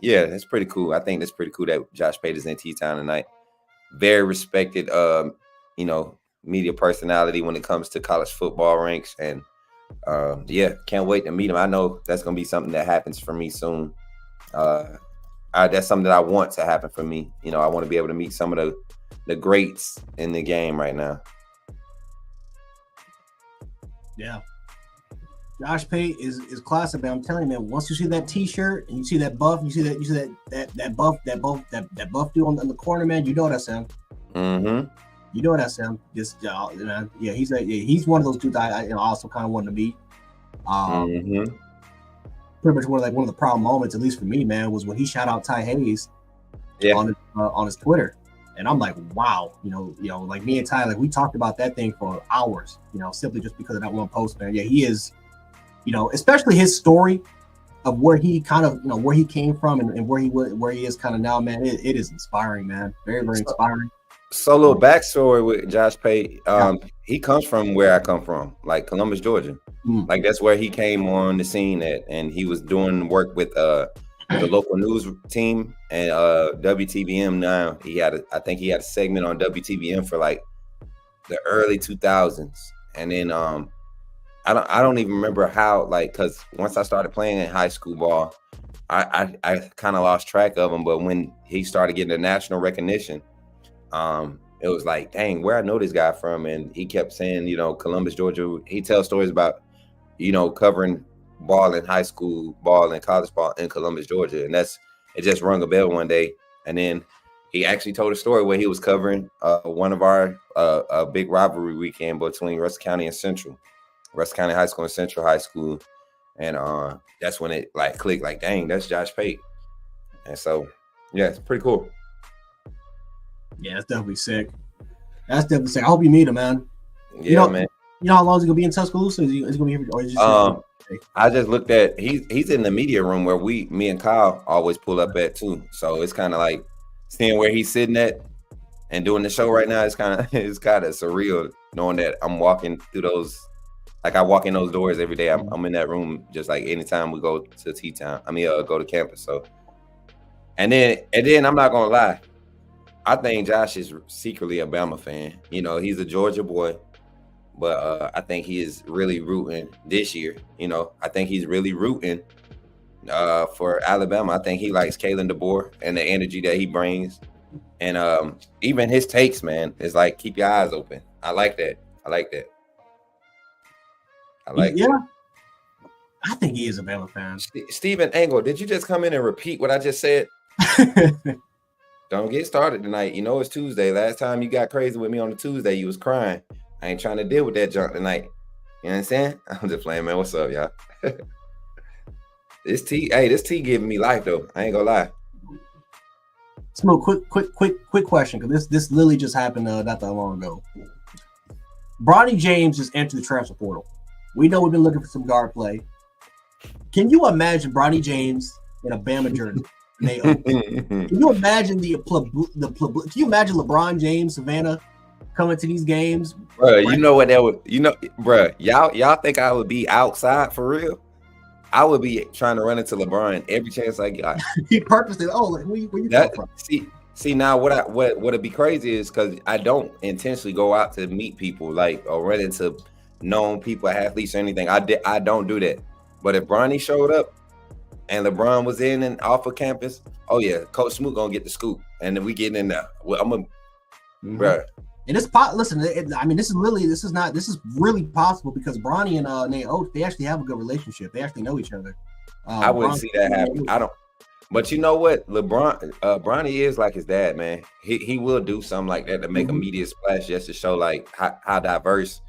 yeah, that's pretty cool. I think that's pretty cool that Josh Pate is in T-Town tonight. Very respected media personality when it comes to college football ranks. And yeah, can't wait to meet him. I know that's gonna be something that happens for me soon. That's something that I want to happen for me. I want to be able to meet some of the greats in the game right now. Yeah. Josh Pate is classic, man. I'm telling you, man, once you see that T-shirt and you see that buff, you see that buff dude on the corner, man, you know that's him. Mm-hmm. You know that's him. Just man, yeah, he's one of those dudes I also kind of wanted to meet. Pretty much one of the proud moments, at least for me, man, was when he shout out Ty Hayes on his Twitter. And I'm like, wow, like me and Ty, like we talked about that thing for hours, simply just because of that one post, man. Yeah, he is, especially his story of where he kind of, where he came from and where he is kind of now, man. It is inspiring, man. Very, very inspiring. So a little backstory with Josh Pate. He comes from where I come from, like Columbus, Georgia. Like that's where he came on the scene at, and he was doing work with the local news team and WTBM. Now I think he had a segment on WTBM for like the early 2000s, and then I don't even remember how, like, because once I started playing in high school ball, I kind of lost track of him. But when he started getting the national recognition, it was like, dang, where I know this guy from? And he kept saying, Columbus, Georgia. He tells stories about, covering ball in high school, ball and college ball in Columbus, Georgia. And it just rung a bell one day. And then he actually told a story where he was covering one of our a big rivalry weekend between Russell County and Central. Russell County High School and Central High School. And that's when it like clicked, like, dang, that's Josh Pate. And so, yeah, it's pretty cool. Yeah, that's definitely sick. I hope you meet him, man. Yeah, man. You know how long is he gonna be in Tuscaloosa? Is he gonna be here? Or is I just looked at he's in the media room where me and Kyle always pull up at too. So it's kind of like seeing where he's sitting at and doing the show right now. It's kind of surreal knowing that I'm walking through those. Like I walk in those doors every day. I'm in that room just like anytime we go to T-Town. Go to campus. So, and then I'm not gonna lie. I think Josh is secretly a Bama fan. He's a Georgia boy, but I think he is really rooting this year. I think he's really rooting for Alabama. I think he likes Kalen DeBoer and the energy that he brings. And even his takes, man, is like, keep your eyes open. I like that. Yeah. I think he is a Bama fan. Stephen Angle, did you just come in and repeat what I just said? Don't get started tonight. It's Tuesday. Last time you got crazy with me on the Tuesday, you was crying. I ain't trying to deal with that junk tonight. You know what I'm saying? I'm just playing, man. What's up, y'all? This tea giving me life, though. I ain't gonna lie. Smoke, quick question, because this literally just happened not that long ago. Bronny James just entered the transfer portal. We know we've been looking for some guard play. Can you imagine Bronny James in a Bama jersey? Can you imagine can you imagine LeBron James, Savannah, coming to these games? Bro, you know what that would, bro, y'all think I would be outside for real? I would be trying to run into LeBron every chance I got. He purposely, where you come from? See now what would be crazy is because I don't intentionally go out to meet people or run into known people, athletes or anything. I don't do that. But if Bronny showed up and LeBron was in and off of campus, oh yeah, Coach Smoot gonna get the scoop, and then we getting in there. Well, bro. And this listen, this is really possible because Bronny and Nate Oates, they actually have a good relationship. They actually know each other. I wouldn't see that happen. I don't. But you know what, Bronny is like his dad, man. He will do something like that to make a media splash just to show like how diverse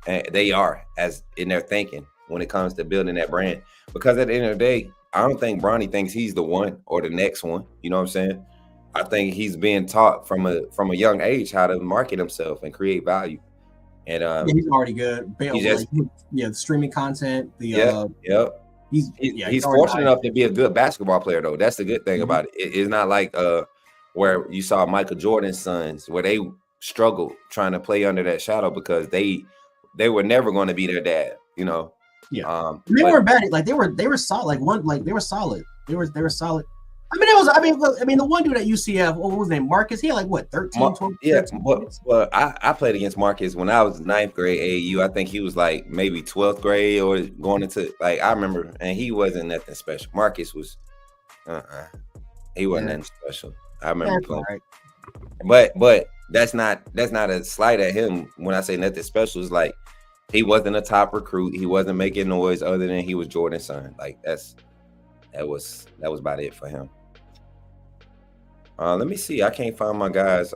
they are as in their thinking when it comes to building that brand. Because at the end of the day, I don't think Bronny thinks he's the one or the next one. You know what I'm saying? I think he's being taught from a young age how to market himself and create value. And Yeah, he's already good. he Like, just the streaming content, yeah, yep. he's He's already fortunate high. enough to be a good basketball player though. That's the good thing about it. It's not like where you saw Michael Jordan's sons where they struggled trying to play under that shadow because they were never going to be their dad, you know. Yeah, they weren't bad. Like they were solid. They were solid. They were solid. I mean, the one dude at UCF, what was his name? Marcus. He had like what 13, 12, yeah, 13 but I played against Marcus when I was ninth grade AAU. I think he was like maybe 12th grade or going into like I remember, and he wasn't nothing special. Marcus was, he wasn't nothing special. I remember playing, but that's not a slight at him. When I say nothing special, it's like he wasn't a top recruit. He wasn't making noise other than he was Jordan's son. Like that was about it for him. Let me see. I can't find my guy's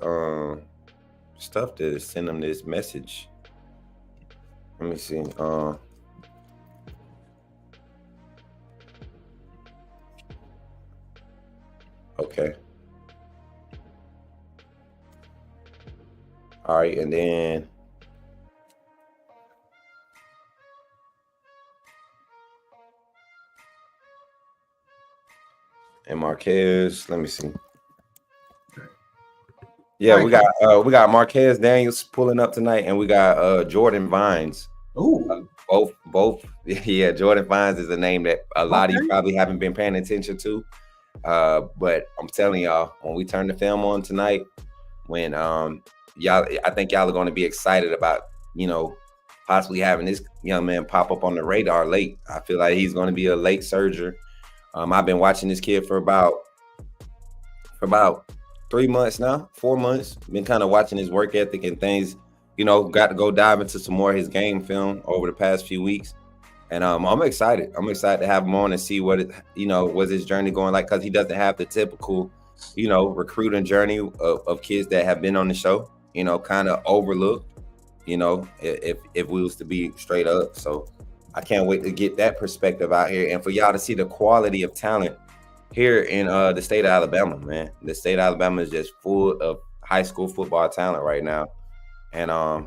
stuff to send him this message. Let me see. Okay. All right, and then Marquez. Let me see. Yeah, we got Marquez Daniels pulling up tonight, and we got Jordan Vines. Ooh, both. Yeah, Jordan Vines is a name that a lot of you probably haven't been paying attention to. But I'm telling y'all, when we turn the film on tonight, when y'all, I think y'all are going to be excited about possibly having this young man pop up on the radar late. I feel like he's going to be a late surger. I've been watching this kid for about 3 months now, 4 months. Been kind of watching his work ethic and things. Got to go dive into some more of his game film over the past few weeks, and I'm excited. I'm excited to have him on and see what was his journey going like, because he doesn't have the typical, recruiting journey of kids that have been on the show. Kind of overlooked. If we was to be straight up, so I can't wait to get that perspective out here and for y'all to see the quality of talent here in the state of Alabama, man. The state of Alabama is just full of high school football talent right now. And I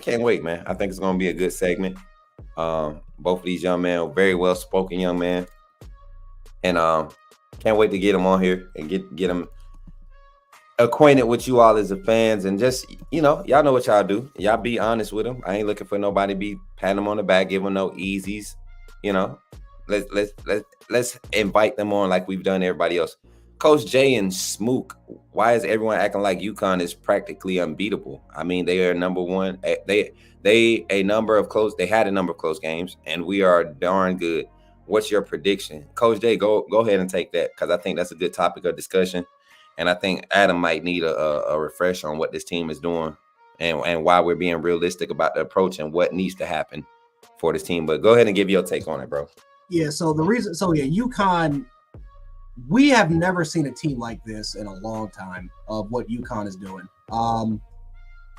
can't wait, man. I think it's going to be a good segment. Both of these young men are very well-spoken young men. And can't wait to get them on here and get them acquainted with you all as the fans. And just, y'all know what y'all do. Y'all be honest with them. I ain't looking for nobody to be patting them on the back, giving no easies. Let's invite them on like we've done everybody else. Coach Jay and Smook, why is everyone acting like UConn is practically unbeatable? I mean, they are number one. They had a number of close games, and we are darn good. What's your prediction? Coach Jay, go ahead and take that, because I think that's a good topic of discussion. And I think Adam might need a refresher on what this team is doing and why we're being realistic about the approach and what needs to happen for this team. But go ahead and give your take on it, bro. Yeah, UConn, we have never seen a team like this in a long time of what UConn is doing.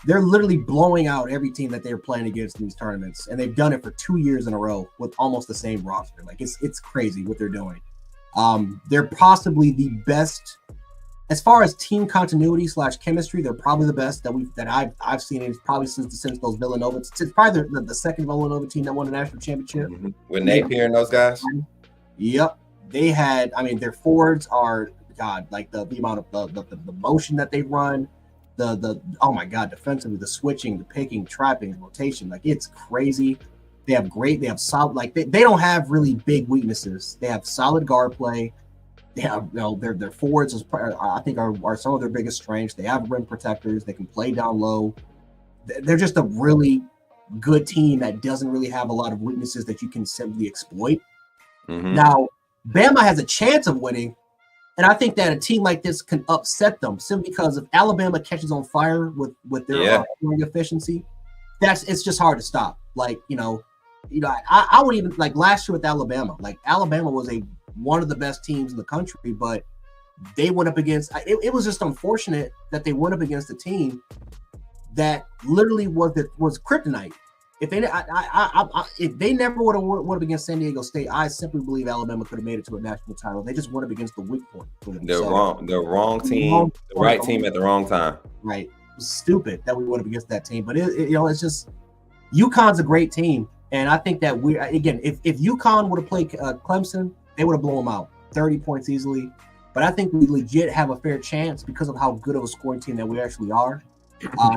They're literally blowing out every team that they're playing against in these tournaments, and they've done it for 2 years in a row with almost the same roster. Like it's crazy what they're doing. They're possibly the best as far as team continuity / chemistry. They're probably the best that I've seen. It's probably since those Villanova. It's probably the second Villanova team that won the national championship. Mm-hmm. With Napier and those guys. Yep, they had. I mean, their forwards are like the amount of the motion that they run, the oh my God, defensively, the switching, the picking, trapping, rotation, like it's crazy. They have solid, like they don't have really big weaknesses. They have solid guard play. They have, their forwards I think are some of their biggest strengths. They have rim protectors. They can play down low. They're just a really good team that doesn't really have a lot of weaknesses that you can simply exploit. Mm-hmm. Now, Bama has a chance of winning, and I think that a team like this can upset them simply because if Alabama catches on fire with their scoring efficiency, it's just hard to stop. Like I would even like last year with Alabama. Like Alabama was one of the best teams in the country, but they went up against. It was just unfortunate that they went up against a team that literally was kryptonite. if they never would have won up against San Diego State, I simply believe Alabama could have made it to a national title. They just won up against the weak point. The wrong team, the right team at the wrong time. Right. It was stupid that we went up against that team, but it's just UConn's a great team, and I think that if UConn would have played Clemson, they would have blown them out 30 points easily. But I think we legit have a fair chance because of how good of a scoring team that we actually are.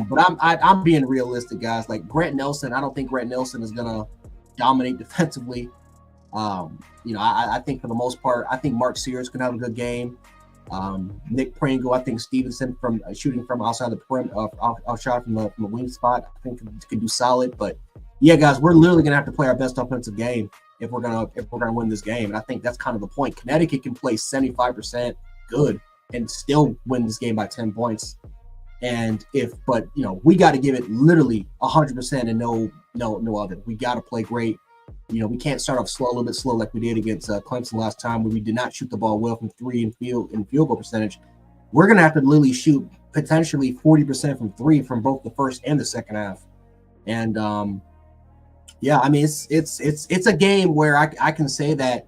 But I'm being realistic, guys. Like Grant Nelson, I don't think Grant Nelson is gonna dominate defensively. I think for the most part, I think Mark Sears can have a good game. Nick Pringle, I think Stevenson from shooting from outside the perimeter, outside from the wing spot, I think can do solid. But yeah, guys, we're literally gonna have to play our best offensive game if we're gonna win this game. And I think that's kind of the point. Connecticut can play 75% good and still win this game by 10 points. And we got to give it literally 100% and no other. We got to play great. We can't start off a little bit slow like we did against Clemson last time, where we did not shoot the ball well from three and field goal percentage. We're gonna have to literally shoot potentially 40% from three from both the first and the second half. And it's a game where I can say that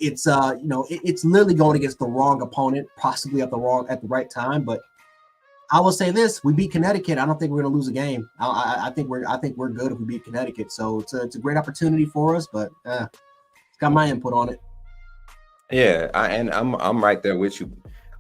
it's it's literally going against the wrong opponent, possibly at the right time, but I will say this: we beat Connecticut. I don't think we're going to lose a game. I think we're good if we beat Connecticut. So it's a great opportunity for us. But it's got my input on it. Yeah, I'm right there with you.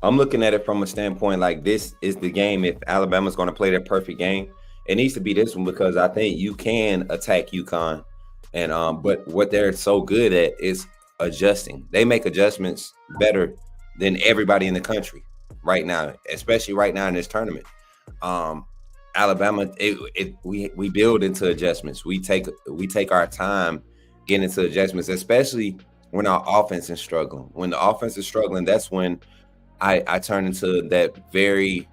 I'm looking at it from a standpoint like this is the game. If Alabama's going to play their perfect game, it needs to be this one because I think you can attack UConn, and but what they're so good at is adjusting. They make adjustments better than everybody in the country right now, especially right now in this tournament. Alabama, we build into adjustments. We take our time getting into adjustments, especially when our offense is struggling. When the offense is struggling, that's when I turn into that very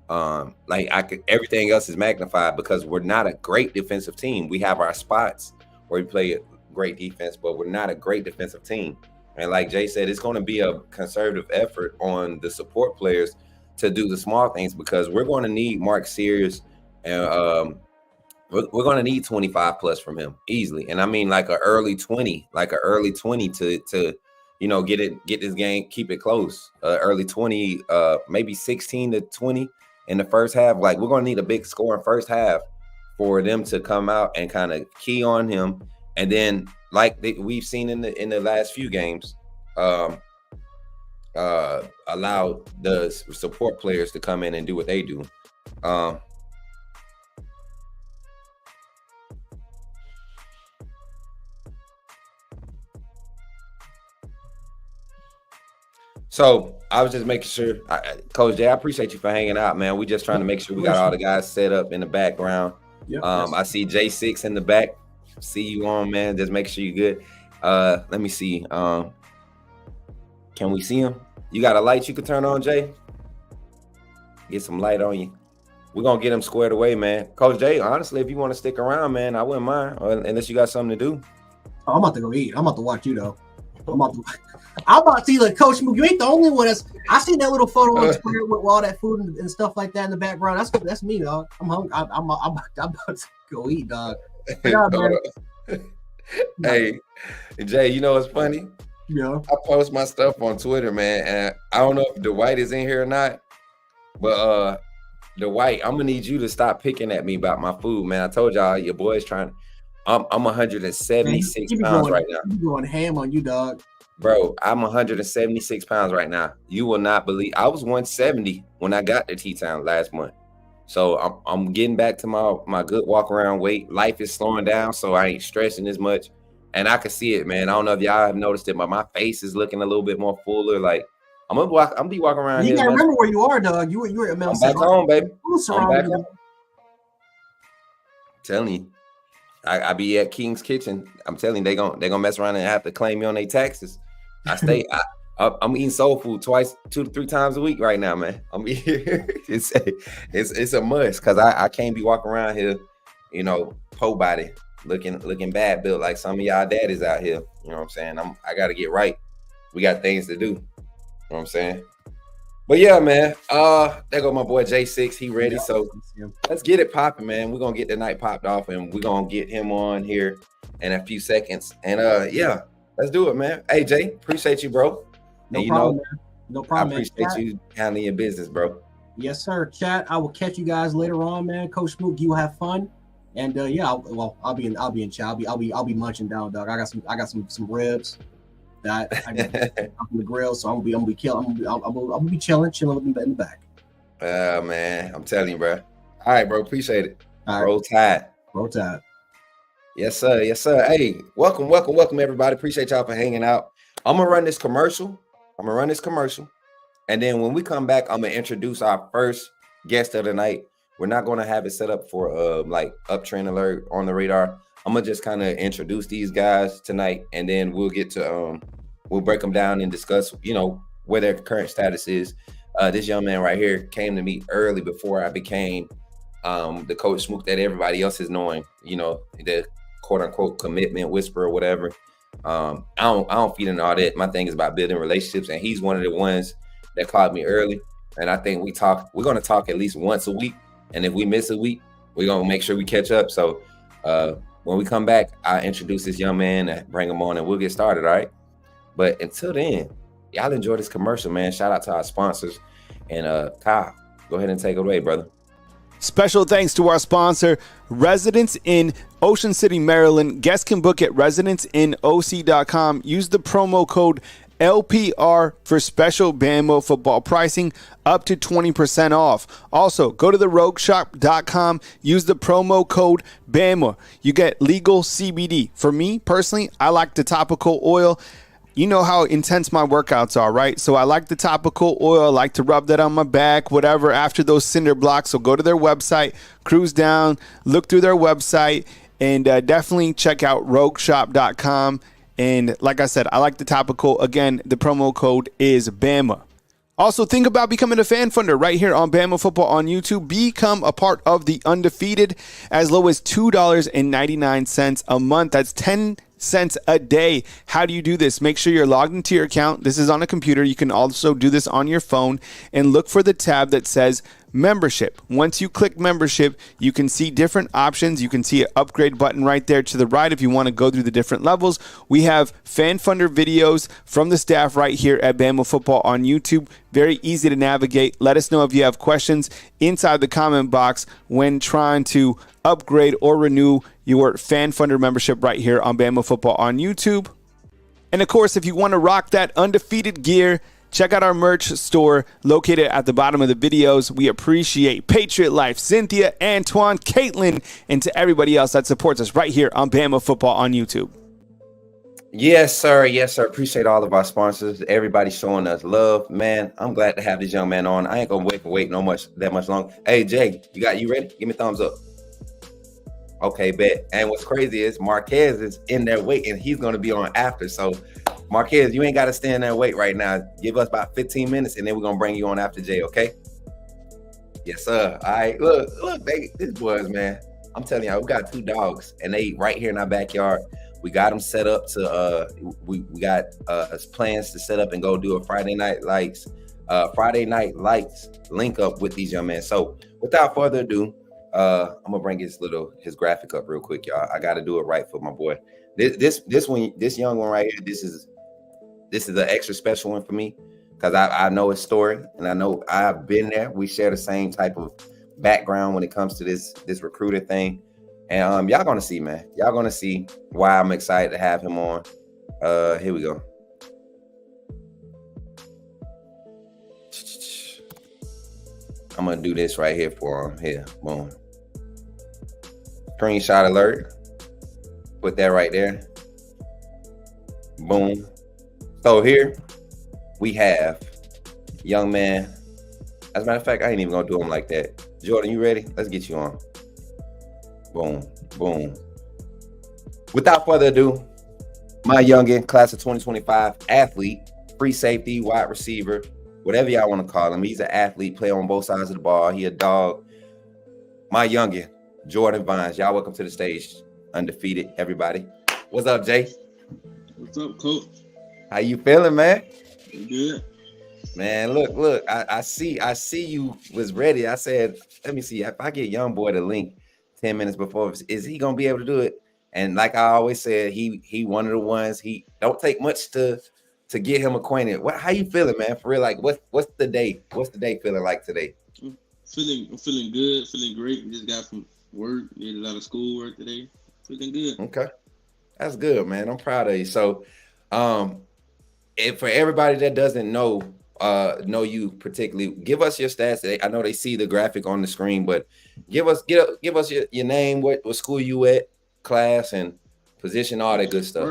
everything else is magnified because we're not a great defensive team. We have our spots where we play great defense, but we're not a great defensive team. And like Jay said, it's going to be a conservative effort on the support players to do the small things because we're going to need Mark Sears and we're going to need 25 plus from him easily. And I mean like an early 20 to get this game, keep it close. Early 20, maybe 16 to 20 in the first half. Like we're going to need a big score in first half for them to come out and kind of key on him. And then we've seen in the last few games, allow the support players to come in and do what they do. So I was just making sure, Coach Jay, I appreciate you for hanging out, man. We just trying to make sure we got all the guys set up in the background. Yep, I see J6 in the back. See you on, man. Just make sure you're good. Let me see. Can we see him? You got a light you can turn on, Jay? Get some light on you. We're gonna get him squared away, man. Coach Jay, honestly, if you want to stick around, man, I wouldn't mind, unless you got something to do. Oh, I'm about to go eat. I'm about to watch you though. I'm about to see like Coach. You ain't the only one. I seen that little photo on Twitter with all that food and stuff like that in the background. That's me, dog. I'm hungry. I'm about to go eat, dog. Yeah, hey, Jay, you know what's funny? Yeah. I post my stuff on Twitter, man, and I don't know if Dwight is in here or not, but Dwight, I'm gonna need you to stop picking at me about my food, man. I told y'all your boy's trying. I'm 176 pounds right now. You going ham on you, dog. Bro, I'm 176 pounds right now. You will not believe. I was 170 when I got to T-Town last month. So I'm getting back to my good walk around weight. Life is slowing down, so I ain't stressing as much. And I can see it, man. I don't know if y'all have noticed it, but my face is looking a little bit more fuller. Like I'm gonna be walking around. You gotta remember where you are, dog. You were at I'm back home, baby. I'm back home. I'm telling you, I be at King's Kitchen. I'm telling you, they gonna mess around and have to claim me on their taxes. I'm eating soul food 2 to 3 times a week right now, man. I'm here. It's a must because I can't be walking around here, po body, looking bad built like some of y'all daddies out here. You know what I'm saying? I got to get right. We got things to do. You know what I'm saying? But yeah, man. There go my boy J6. He ready. Yeah, So let's get it popping, man. We're gonna get the night popped off and we're gonna get him on here in a few seconds. And yeah, let's do it, man. Hey Jay, appreciate you, bro. No and problem, man. No problem, I appreciate you handling your business, bro. Yes, sir. Chat. I will catch you guys later on, man. Coach Smook, you have fun. And yeah, I'll be in chat. I'll be munching down, dog. I got some ribs that I got from the grill, so I'm gonna be chilling in the back. Man, I'm telling you, bro. All right, bro. Appreciate it. All right. Roll Tide. Yes, sir. Yes, sir. Hey, welcome, everybody. Appreciate y'all for hanging out. I'm gonna run this commercial. And then when we come back, I'm gonna introduce our first guest of the night. We're not gonna have it set up for like uptrend alert on the radar. I'm gonna just kind of introduce these guys tonight, and then we'll get to we'll break them down and discuss, where their current status is. This young man right here came to me early before I became the Coach Smook that everybody else is knowing. The quote unquote commitment whisperer or whatever. I don't feed into all that. My thing is about building relationships, and he's one of the ones that called me early. And I think we're gonna talk at least once a week. And if we miss a week, we're gonna make sure we catch up. So when we come back, I'll introduce this young man and bring him on and we'll get started, all right? But until then, y'all enjoy this commercial, man. Shout out to our sponsors. And Kyle, go ahead and take it away, brother. Special thanks to our sponsor, Residence Inn, Ocean City, Maryland. Guests can book at residenceinoc.com. Use the promo code LPR for special Bama football pricing up to 20% off. Also, go to therogueshop.com. Use the promo code Bama. You get legal CBD. For me, personally, I like the topical oil. You know how intense my workouts are, right? So I like the topical oil. I like to rub that on my back, whatever, after those cinder blocks. So go to their website, cruise down, look through their website, and definitely check out rogueshop.com. And like I said, I like the topical. Again, the promo code is Bama. Also, think about becoming a fan funder right here on Bama Football on YouTube. Become a part of the Undefeated as low as $2.99 a month. That's 10 cents a day. How do you do this? Make sure you're logged into your account. This is on a computer. You can also do this on your phone and look for the tab that says membership. Once you click membership, you can see different options. You can see an upgrade button right there to the right if you want to go through the different levels. We have fan funder videos from the staff right here at Bama Football on YouTube. Very easy to navigate. Let us know if you have questions inside the comment box when trying to upgrade or renew your fan funder membership right here on Bama Football on YouTube. And of course, if you want to rock that undefeated gear, check out our merch store located at the bottom of the videos. We appreciate Patriot Life, Cynthia, Antoine, Caitlin, and to everybody else that supports us right here on Bama Football on YouTube. Yes, sir. Yes, sir. Appreciate all of our sponsors. Everybody showing us love. Man, I'm glad to have this young man on. I ain't gonna wait that much longer. Hey, Jay, you ready? Give me a thumbs up. Okay, bet. And what's crazy is Marquez is in there waiting. He's gonna be on after. So Marquez, you ain't got to stand there and wait right now. Give us about 15 minutes, and then we're going to bring you on after Jay, okay? Yes, sir. All right. Look, this boys, man. I'm telling you, we got 2 dogs, and they right here in our backyard. We got them set up to, we got plans to set up and go do a Friday night lights link up with these young men. So without further ado, I'm going to bring his graphic up real quick, y'all. I got to do it right for my boy. This young one right here, this is an extra special one for me because I know his story and I know I've been there. We share the same type of background when it comes to this recruiter thing. And y'all gonna see, man. Y'all gonna see why I'm excited to have him on. Here we go. I'm gonna do this right here for him. Here, boom. Screenshot alert. Put that right there. Boom. So here we have young man. As a matter of fact, I ain't even gonna do him like that. Jordan, you ready? Let's get you on. Boom, boom. Without further ado, my youngin, class of 2025, athlete, free safety, wide receiver, whatever y'all want to call him. He's an athlete, play on both sides of the ball. He a dog. My youngin, Jordan Vines. Y'all welcome to the stage. Undefeated, everybody. What's up, Jay? What's up, Coach? How you feeling, man? Good. Man, look. I see you was ready. I said, let me see if I get young boy the link 10 minutes before. Is he gonna be able to do it? And like I always said, he one of the ones. He don't take much to get him acquainted. How you feeling, man? For real, like what's the day? What's the day feeling like today? I'm feeling good, feeling great. Just got from work, did a lot of schoolwork today. Feeling good. Okay, that's good, man. I'm proud of you. So, and for everybody that doesn't know you particularly, give us your stats. I know they see the graphic on the screen, but give us your name, what school you at, class, and position, all that good stuff.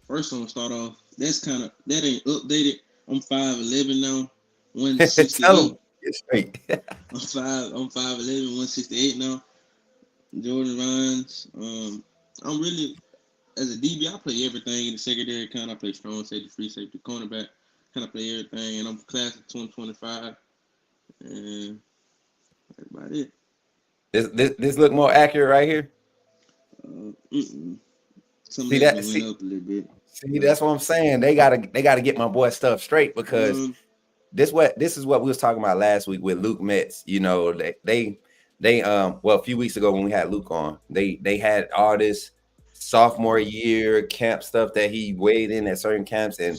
First I'm gonna start off. That ain't updated. I'm 5'11" now, 168. Get straight. I'm 5'11", 168 now. Jordan Vines. I'm really, as a DB, I play everything in the secondary kind. I play strong safety, free safety, cornerback. Kind of play everything, and I'm class of 2025, and that's about it. This look more accurate right here. See that? Went up a little bit. See, that's what I'm saying. They gotta get my boy stuff straight, because this is what we was talking about last week with Luke Metz. You know, they well, a few weeks ago when we had Luke on, they had all this sophomore year camp stuff that he weighed in at certain camps, and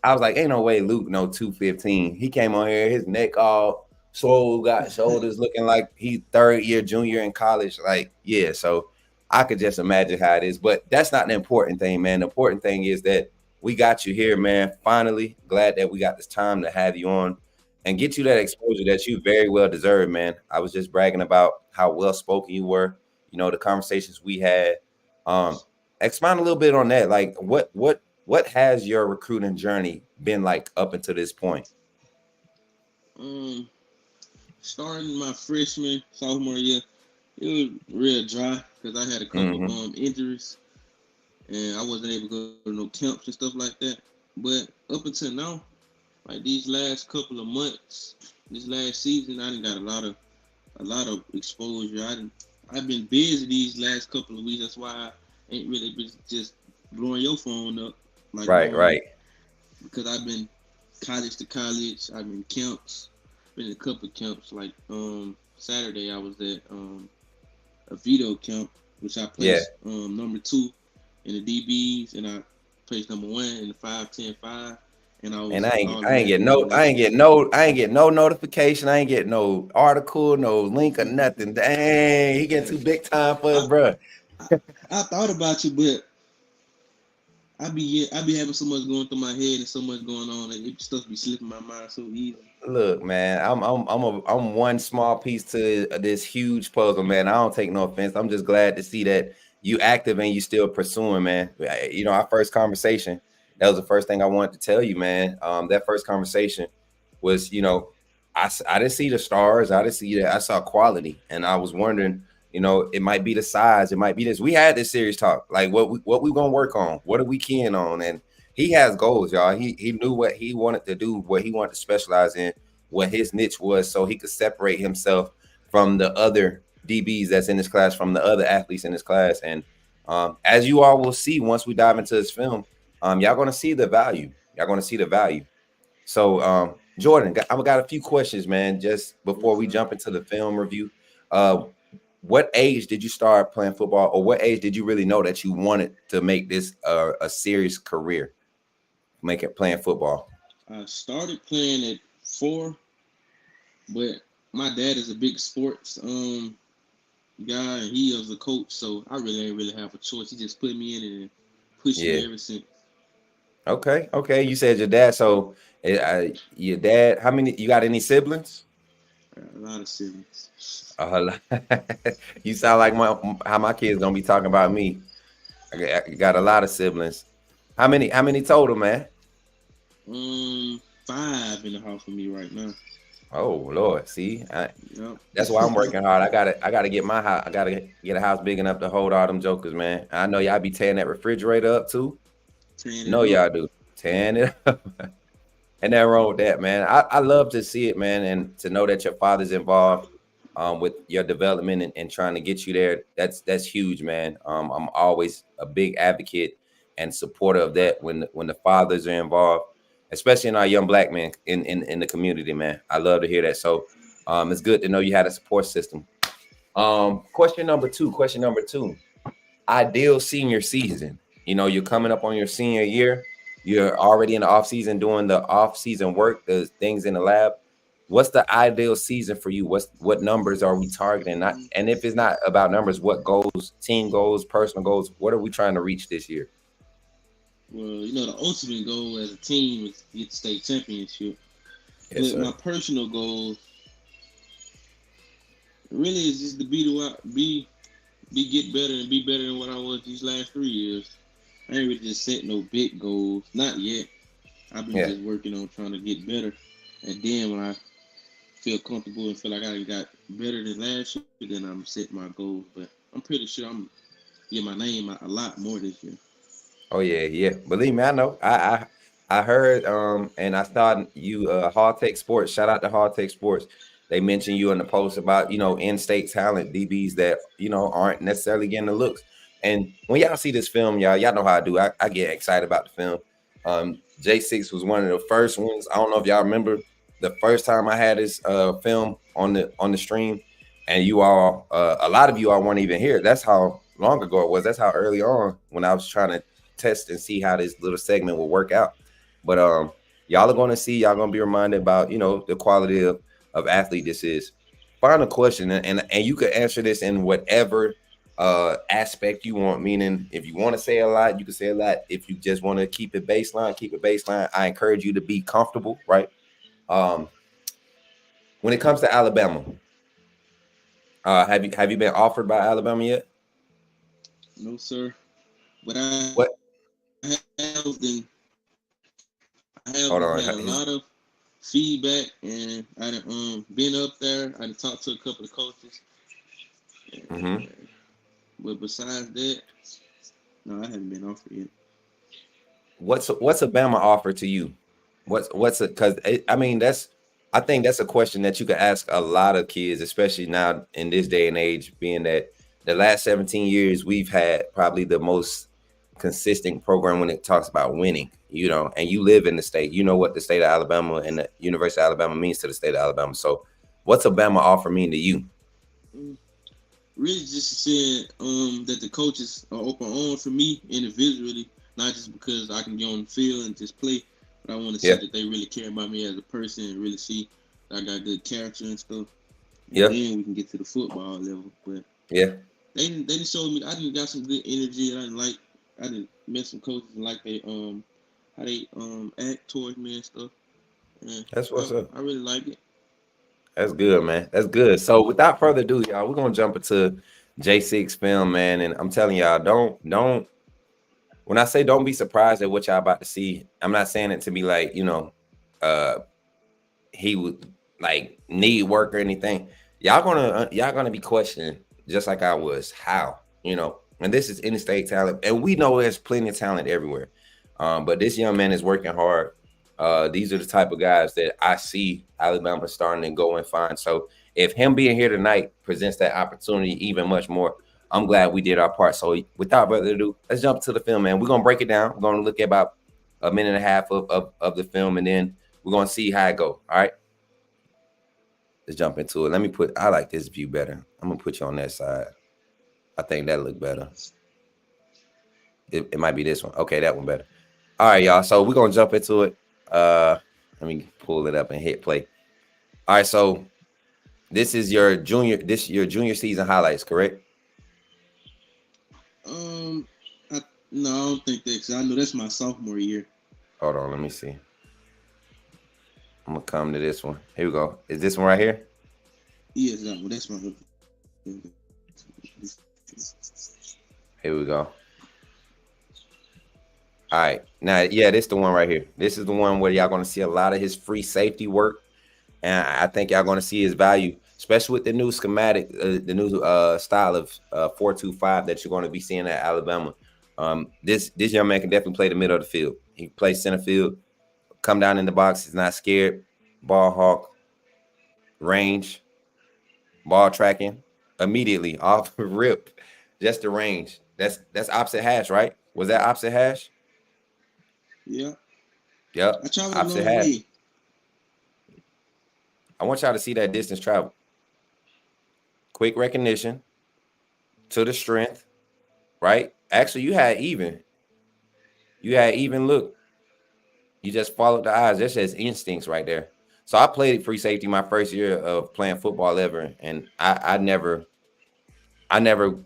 I was like, ain't no way Luke no 215. He came on here, his neck all swole, got shoulders looking like he's third year junior in college. Like, yeah, so I could just imagine how it is. But that's not the important thing, man. The important thing is that we got you here, man. Finally, glad that we got this time to have you on and get you that exposure that you very well deserve, man. I was just bragging about how well spoken you were, you know, the conversations we had. Expound a little bit on that. Like, what has your recruiting journey been like up until this point? Starting my freshman, sophomore year, it was real dry because I had a couple injuries, and I wasn't able to go to no camps and stuff like that. But up until now, like these last couple of months, this last season, I done got a lot of exposure. I've been busy these last couple of weeks. That's why I ain't really been just blowing your phone up. Like, right. Because I've been college to college. I've been camps. Been in a couple of camps. Like Saturday, I was at a veto camp, which I placed number 2 in the DBs, and I placed number 1 in the 5-10-5. And I ain't get no notification. I ain't get no article, no link or nothing. Dang, he getting too big time for us, bro. I thought about you, but I be having so much going through my head and so much going on, and stuff be slipping my mind so easy. Look, man, I'm one small piece to this huge puzzle, man. I don't take no offense. I'm just glad to see that you active and you still pursuing, man. You know, our first conversation, that was the first thing I wanted to tell you, man. That first conversation was, you know, I didn't see the stars. I didn't see that. I saw quality, and I was wondering, you know, it might be the size. It might be this. We had this serious talk, like what we gonna work on. What are we keying on? And he has goals, y'all. He knew what he wanted to do, what he wanted to specialize in, what his niche was, so he could separate himself from the other DBs that's in his class, from the other athletes in his class. And as you all will see once we dive into this film, y'all gonna see the value. Y'all gonna see the value. So, Jordan, I've got a few questions, man, just before we jump into the film review. What age did you start playing football, or what age did you really know that you wanted to make this a serious career, make it playing football? I started playing at 4, but my dad is a big sports guy, and he was a coach, so I really ain't really have a choice. He just put me in it and pushed me ever since. Okay. You said your dad. So your dad, how many, you got any siblings? A lot of siblings. You sound like how my kids gonna be talking about me. I got a lot of siblings. How many total, man? 5 in the house with me right now. Oh Lord, see, that's why I'm working hard. I gotta get my house. I gotta get a house big enough to hold all them jokers, man. I know y'all be tearing that refrigerator up too. Y'all do. Tearing it up. And nothing wrong with that, man. I love to see it, man, and to know that your father's involved with your development and trying to get you there. That's huge, man. I'm always a big advocate and supporter of that when the fathers are involved. especially in our young black men in the community, man. I love to hear that. So it's good to know you had a support system. Question number two. Ideal senior season. You know, you're coming up on your senior year. You're already in the off season doing the off season work, the things in the lab. What's the ideal season for you? What numbers are we targeting? Not, and if it's not about numbers, what goals, team goals, personal goals, what are we trying to reach this year? Well, you know, the ultimate goal as a team is to get the state championship. Yes, But sir. my personal goal really is just to get better and be better than what I was these last 3 years. I ain't really just set no big goals, not yet. I've been just working on trying to get better, and then when I feel comfortable and feel like I got better than last year, then I'm set my goals. But I'm pretty sure I'm get my name out a lot more this year. Oh yeah. Believe me, I know. I heard and I thought you Hard Tech Sports. Shout out to Hard Tech Sports. They mentioned you in the post about, you know, in-state talent DBs that, you know, aren't necessarily getting the looks. And when y'all see this film, y'all know how I do. I get excited about the film. J6 was one of the first ones. I don't know if y'all remember the first time I had this film on the stream, and you all a lot of you all weren't even here. That's how long ago it was. That's how early on when I was trying to test and see how this little segment will work out. But y'all are going to see, y'all going to be reminded about, you know, the quality of athlete this is. Final question, and you could answer this in whatever aspect you want, meaning if you want to say a lot, you can say a lot. If you just want to keep it baseline. I encourage you to be comfortable, right? When it comes to Alabama, have you been offered by Alabama yet? No, sir. But What? have been, I have Hold on. had a lot of feedback, and I been up there. I talked to a couple of coaches. Mm-hmm. But besides that, no, I haven't been offered yet. What's a Bama offer to you? What's it? Because I think that's a question that you could ask a lot of kids, especially now in this day and age, being that the last 17 years we've had probably the most consistent program when it talks about winning, you know, and you live in the state, you know what the state of Alabama and the University of Alabama means to the state of Alabama. So what's a Bama offer mean to you? Really just saying that the coaches are open arms for me individually, not just because I can get on the field and just play, but I want to see that they really care about me as a person and really see that I got good character and stuff. And then we can get to the football level. But they didn't show me. I didn't got some good energy, and I didn't met some coaches and like they how they act towards me and stuff. And that's what's up. I really like it. That's good, man. That's good. So without further ado, y'all, we're gonna jump into J6 film, man. And I'm telling y'all, don't when I say don't be surprised at what y'all about to see, I'm not saying it to be like, you know, he would like need work or anything. Y'all gonna be questioning just like I was. How, you know, and this is in-state talent, and we know there's plenty of talent everywhere. But this young man is working hard. These are the type of guys that I see Alabama starting to go and find. So if him being here tonight presents that opportunity even much more, I'm glad we did our part. So without further ado, let's jump to the film, man. We're going to break it down. We're going to look at about a minute and a half of the film, and then we're going to see how it go. All right? Let's jump into it. I like this view better. I'm going to put you on that side. I think that look better. It might be this one. Okay, that one better. All right, y'all. So we're going to jump into it. Let me pull it up and hit play. All right, so this is your junior season highlights, correct? No, I don't think that, because I know that's my sophomore year. Hold on, let me see. I'm gonna come to this one. Here we go. Is this one right here? Yes, that's my. Here we go. All right, now, yeah, this is the one right here. This is the one where y'all gonna see a lot of his free safety work, and I think y'all gonna see his value, especially with the new schematic, the new style of 4-2-5 that you're gonna be seeing at Alabama. This young man can definitely play the middle of the field. He plays center field, come down in the box. He's not scared. Ball hawk, range, ball tracking, immediately off rip, just the range. That's opposite hash, right? Was that opposite hash? Yeah. Yep. I traveled a Opposite long half. way. I want y'all to see that distance travel. Quick recognition to the strength, right? Actually, you had even. You had even look. You just followed the eyes. That's just instincts right there. So I played free safety my first year of playing football ever, and I never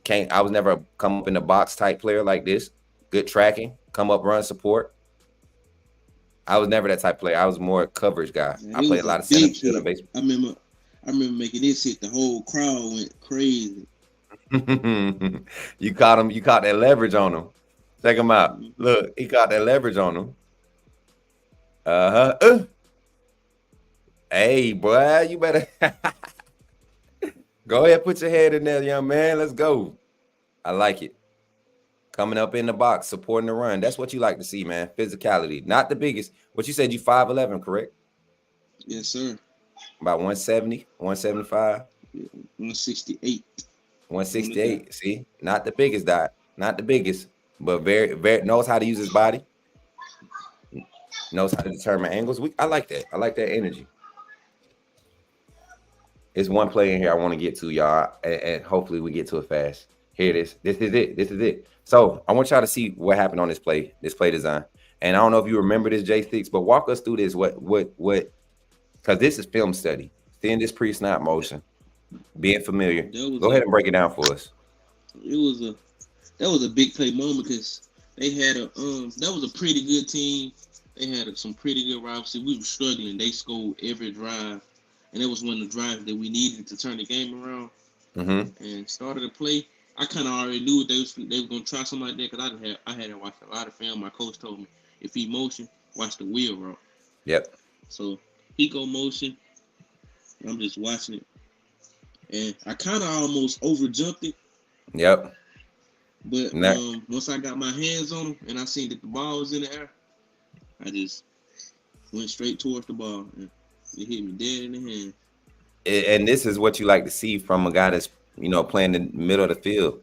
came. I was never come up in the box type player like this. Good tracking, come up, run support. I was never that type of player. I was more a coverage guy. Man, I it played was a a lot of center big field and hit. baseball. I remember making this hit. The whole crowd went crazy. You caught him. You caught that leverage on him. Check him out. Mm-hmm. Look, he caught that leverage on him. Hey, boy, you better go ahead, put your head in there, young man. Let's go. I like it. Coming up in the box, supporting the run. That's what you like to see, man. Physicality. Not the biggest. What you said, you 5'11", correct? Yes, sir. About 170, 175, 168. 168. See, not the biggest dot, not the biggest, but very, very knows how to use his body, knows how to determine angles. I like that. I like that energy. It's one play in here I want to get to, y'all, and hopefully we get to it fast. Here it is. This is it. This is it. So I want y'all to see what happened on this play design. And I don't know if you remember this, J6, but walk us through this. What? Because this is film study. Seeing this pre-snap motion, being familiar. Go ahead and break it down for us. That was a big play moment because they had that was a pretty good team. They had some pretty good routes. We were struggling. They scored every drive, and it was one of the drives that we needed to turn the game around. Mm-hmm. And started to play. I kind of already knew they were gonna try something like that because I had to watch a lot of film. My coach told me if he motion, watch the wheel route. Yep. So he go motion. I'm just watching it, and I kind of almost overjumped it. Yep. But once I got my hands on him and I seen that the ball was in the air, I just went straight towards the ball and it hit me dead in the hand. And this is what you like to see from a guy that's playing in the middle of the field.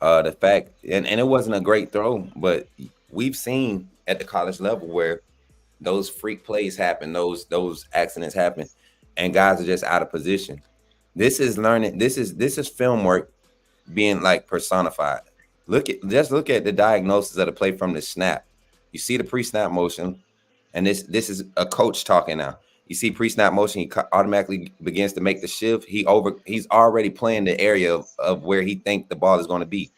The fact, and it wasn't a great throw, but we've seen at the college level where those freak plays happen, those accidents happen, and guys are just out of position. This is learning. This is film work being like personified. Look at the diagnosis of the play from the snap. You see the pre-snap motion, and this is a coach talking now. You see pre-snap motion, he automatically begins to make the shift. He's already playing the area of where he thinks the ball is going to be.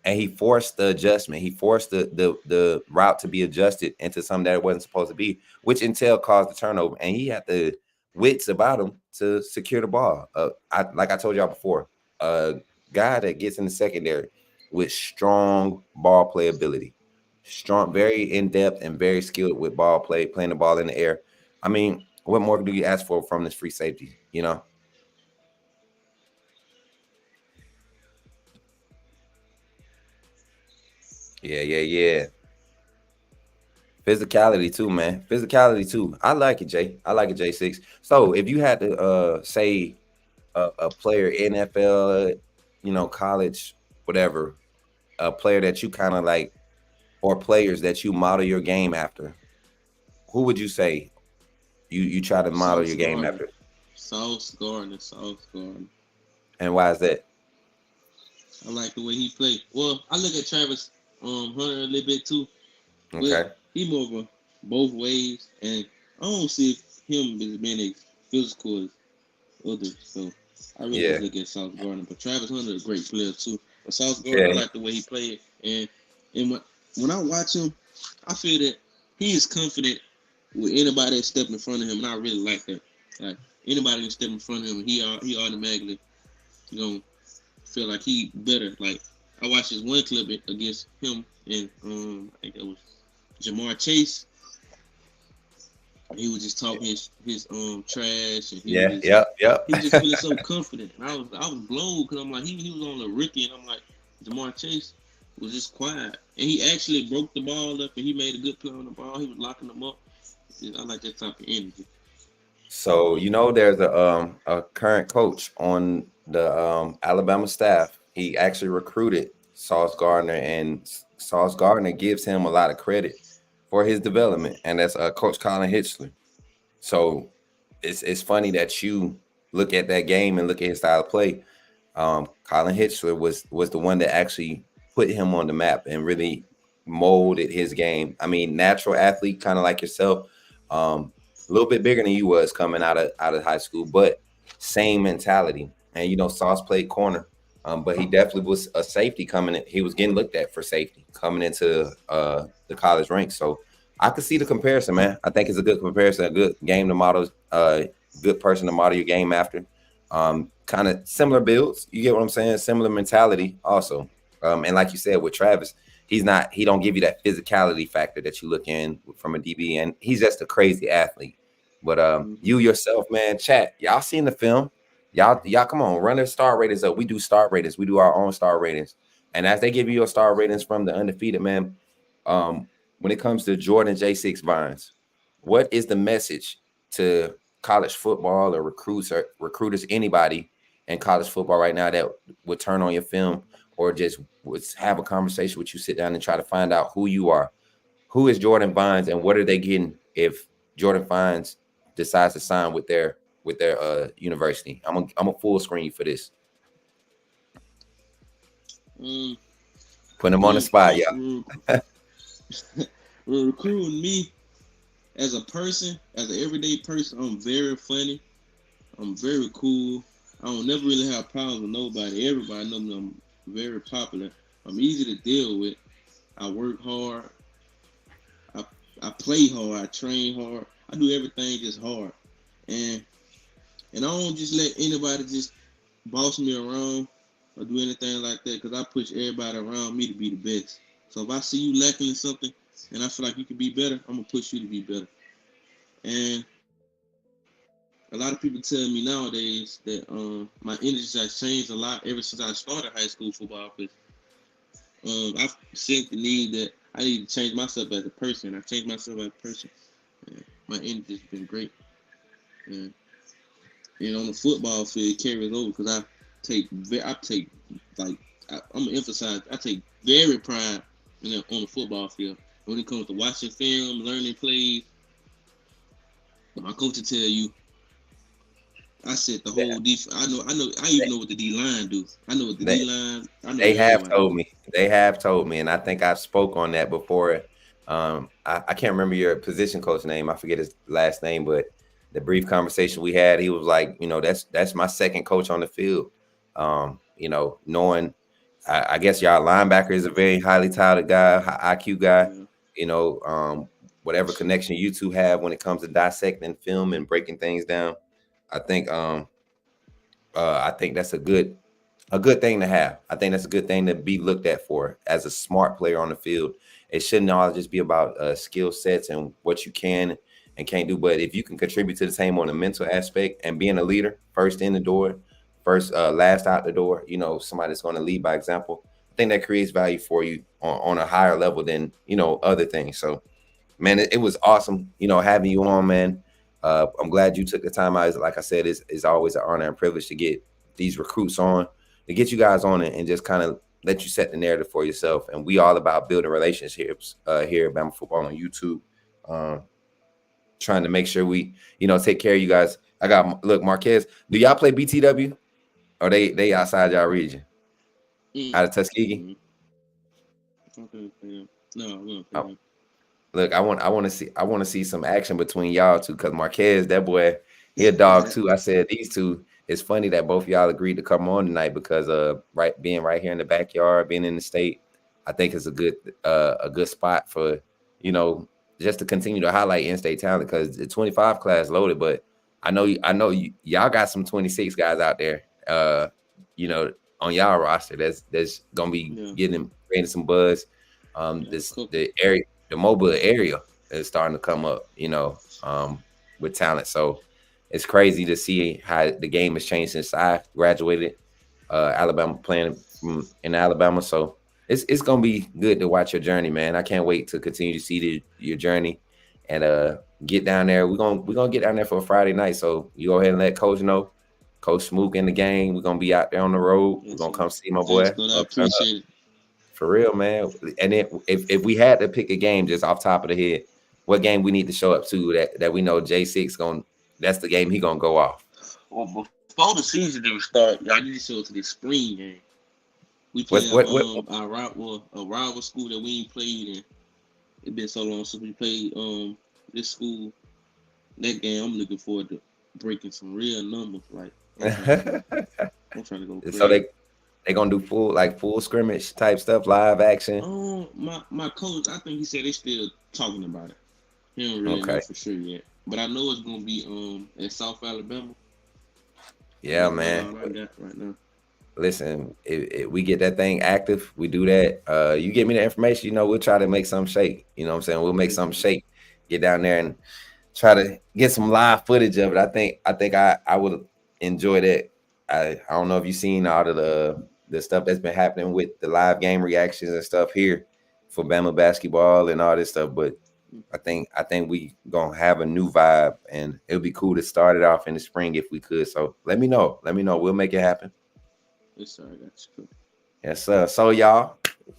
And he forced the adjustment. He forced the route to be adjusted into something that it wasn't supposed to be, which entail caused the turnover. And he had the wits about him to secure the ball. Like I told y'all before, a guy that gets in the secondary with strong ball playability, strong, very in-depth and very skilled with ball play, playing the ball in the air. I mean, what more do you ask for from this free safety, Yeah. Physicality too, man. Physicality too. I like it, Jay. I like it, J6. So if you had to say a player, NFL, college, whatever, a player that you kind of like, or players that you model your game after, who would you say you try to model your game after? Sauce Gardner. And why is that? I like the way he played. Well, I look at Travis Hunter a little bit too. Okay. But he more of both ways, and I don't see him as being as physical as others. So I really just look at Sauce Gardner. But Travis Hunter is a great player too. But Sauce Gardner, I like the way he played, and when I watch him, I feel that he is confident with anybody that step in front of him, and I really like that. Like anybody that step in front of him, he automatically gonna feel like he better. Like I watched this one clip against him, and I think that was Jamar Chase. He was just talking his trash, and he was just feeling so confident. And I was blown because I'm like he was on a rookie, and I'm like Jamar Chase was just quiet, and he actually broke the ball up, and he made a good play on the ball. He was locking them up. I like that type of energy. So there's a current coach on the Alabama staff. He actually recruited Sauce Gardner, and Sauce Gardner gives him a lot of credit for his development, and that's Coach Colin Hitchler. So it's funny that you look at that game and look at his style of play. Colin Hitchler was the one that actually put him on the map and really molded his game. I mean, natural athlete, kind of like yourself, a little bit bigger than you was coming out of high school, but same mentality. And Sauce played corner, but he definitely was a safety coming in. He was getting looked at for safety coming into the college ranks. So I could see the comparison, man. I think it's a good comparison, a good game to model, good person to model your game after. Kind of similar builds. You get what I'm saying? Similar mentality also. And like you said with Travis, he don't give you that physicality factor that you look in from a DB, and he's just a crazy athlete. But you yourself, man, chat, y'all seen the film. Y'all come on, run the star ratings up. We do star ratings. We do our own star ratings. And as they give you your star ratings from the undefeated, man, when it comes to Jordan J6 Vines, what is the message to college football or recruiters, anybody in college football right now that would turn on your film or just would have a conversation with you, sit down and try to find out who you are? Who is Jordan Vines, and what are they getting if Jordan Vines decides to sign with their university? I'm a full screen you for this. Put him on the spot, yeah. Recruiting me as a person, as an everyday person, I'm very funny. I'm very cool. I don't never really have problems with nobody. Everybody knows me. I'm very popular. I'm easy to deal with. I work hard. I play hard. I train hard. I do everything just hard. And I don't just let anybody just boss me around or do anything like that, because I push everybody around me to be the best. So if I see you lacking in something and I feel like you can be better, I'm going to push you to be better. And a lot of people tell me nowadays that my energy has changed a lot ever since I started high school football. I've seen the need that I need to change myself as a person. I changed myself as a person. And my energy has been great. And on the football field, it carries over because I'm gonna emphasize, I take very pride on the football field. When it comes to watching film, learning plays, my coach will tell you, I set the whole defense. I even know what the D line do. I know what the D line. They have told me, and I think I've spoke on that before. I can't remember your position coach name. I forget his last name, but the brief conversation we had, he was like, that's my second coach on the field. Knowing, I guess y'all linebacker is a very highly touted guy, high IQ guy. Yeah. Whatever connection you two have when it comes to dissecting film and breaking things down, I think that's a good thing to have. I think that's a good thing to be looked at for as a smart player on the field. It shouldn't all just be about skill sets and what you can and can't do, but if you can contribute to the team on the mental aspect and being a leader, first in the door, last out the door, somebody that's going to lead by example, I think that creates value for you on a higher level than other things. So, man, it was awesome, having you on, man. I'm glad you took the time out. Like I said, it's always an honor and privilege to get these recruits on, to get you guys on it and just kind of let you set the narrative for yourself. And we all about building relationships here at Bama Football on YouTube, trying to make sure we, take care of you guys. Look, Marquez, do y'all play BTW? Or they outside y'all region? Out of Tuskegee? Okay, yeah. No. Look, I want to see some action between y'all two, because Marquez, that boy, he a dog too. I said these two. It's funny that both of y'all agreed to come on tonight because being right here in the backyard, being in the state, I think is a good spot for just to continue to highlight in-state talent, because the 25 class loaded, but I know y'all got some 26 guys out there, on y'all roster that's gonna be creating some buzz. The mobile area is starting to come up, with talent. So it's crazy to see how the game has changed since I graduated Alabama, playing in Alabama. So it's gonna be good to watch your journey, man. I can't wait to continue to see your journey and get down there. We're gonna get down there for a Friday night. So you go ahead and let Coach know. Coach Smook in the game. We're gonna be out there on the road. We're gonna come see my boy. I appreciate it. For real, man. And then if we had to pick a game just off top of the head, what game we need to show up to that we know J6 that's the game he gonna go off. Well, before the season even start, y'all need to show it to the spring game. We play What a rival school that we ain't played in. It's been so long since we played this school. That game, I'm looking forward to breaking some real numbers. Like I'm trying to go crazy. So they gonna do full scrimmage type stuff, live action. My coach, I think he said they still talking about it. He don't really know for sure yet, but I know it's gonna be at South Alabama. Yeah, man. All I got right now. Listen, if we get that thing active, we do that. You get me the information, we'll try to make something shake. You know what I'm saying? We'll make something shake. Get down there and try to get some live footage of it. I think I would enjoy that. I don't know if you've seen all of the stuff that's been happening with the live game reactions and stuff here for Bama basketball and all this stuff, but I think we gonna have a new vibe, and it would be cool to start it off in the spring if we could. So let me know. We'll make it happen. Yes, sir. That's cool. Yes, sir. So y'all,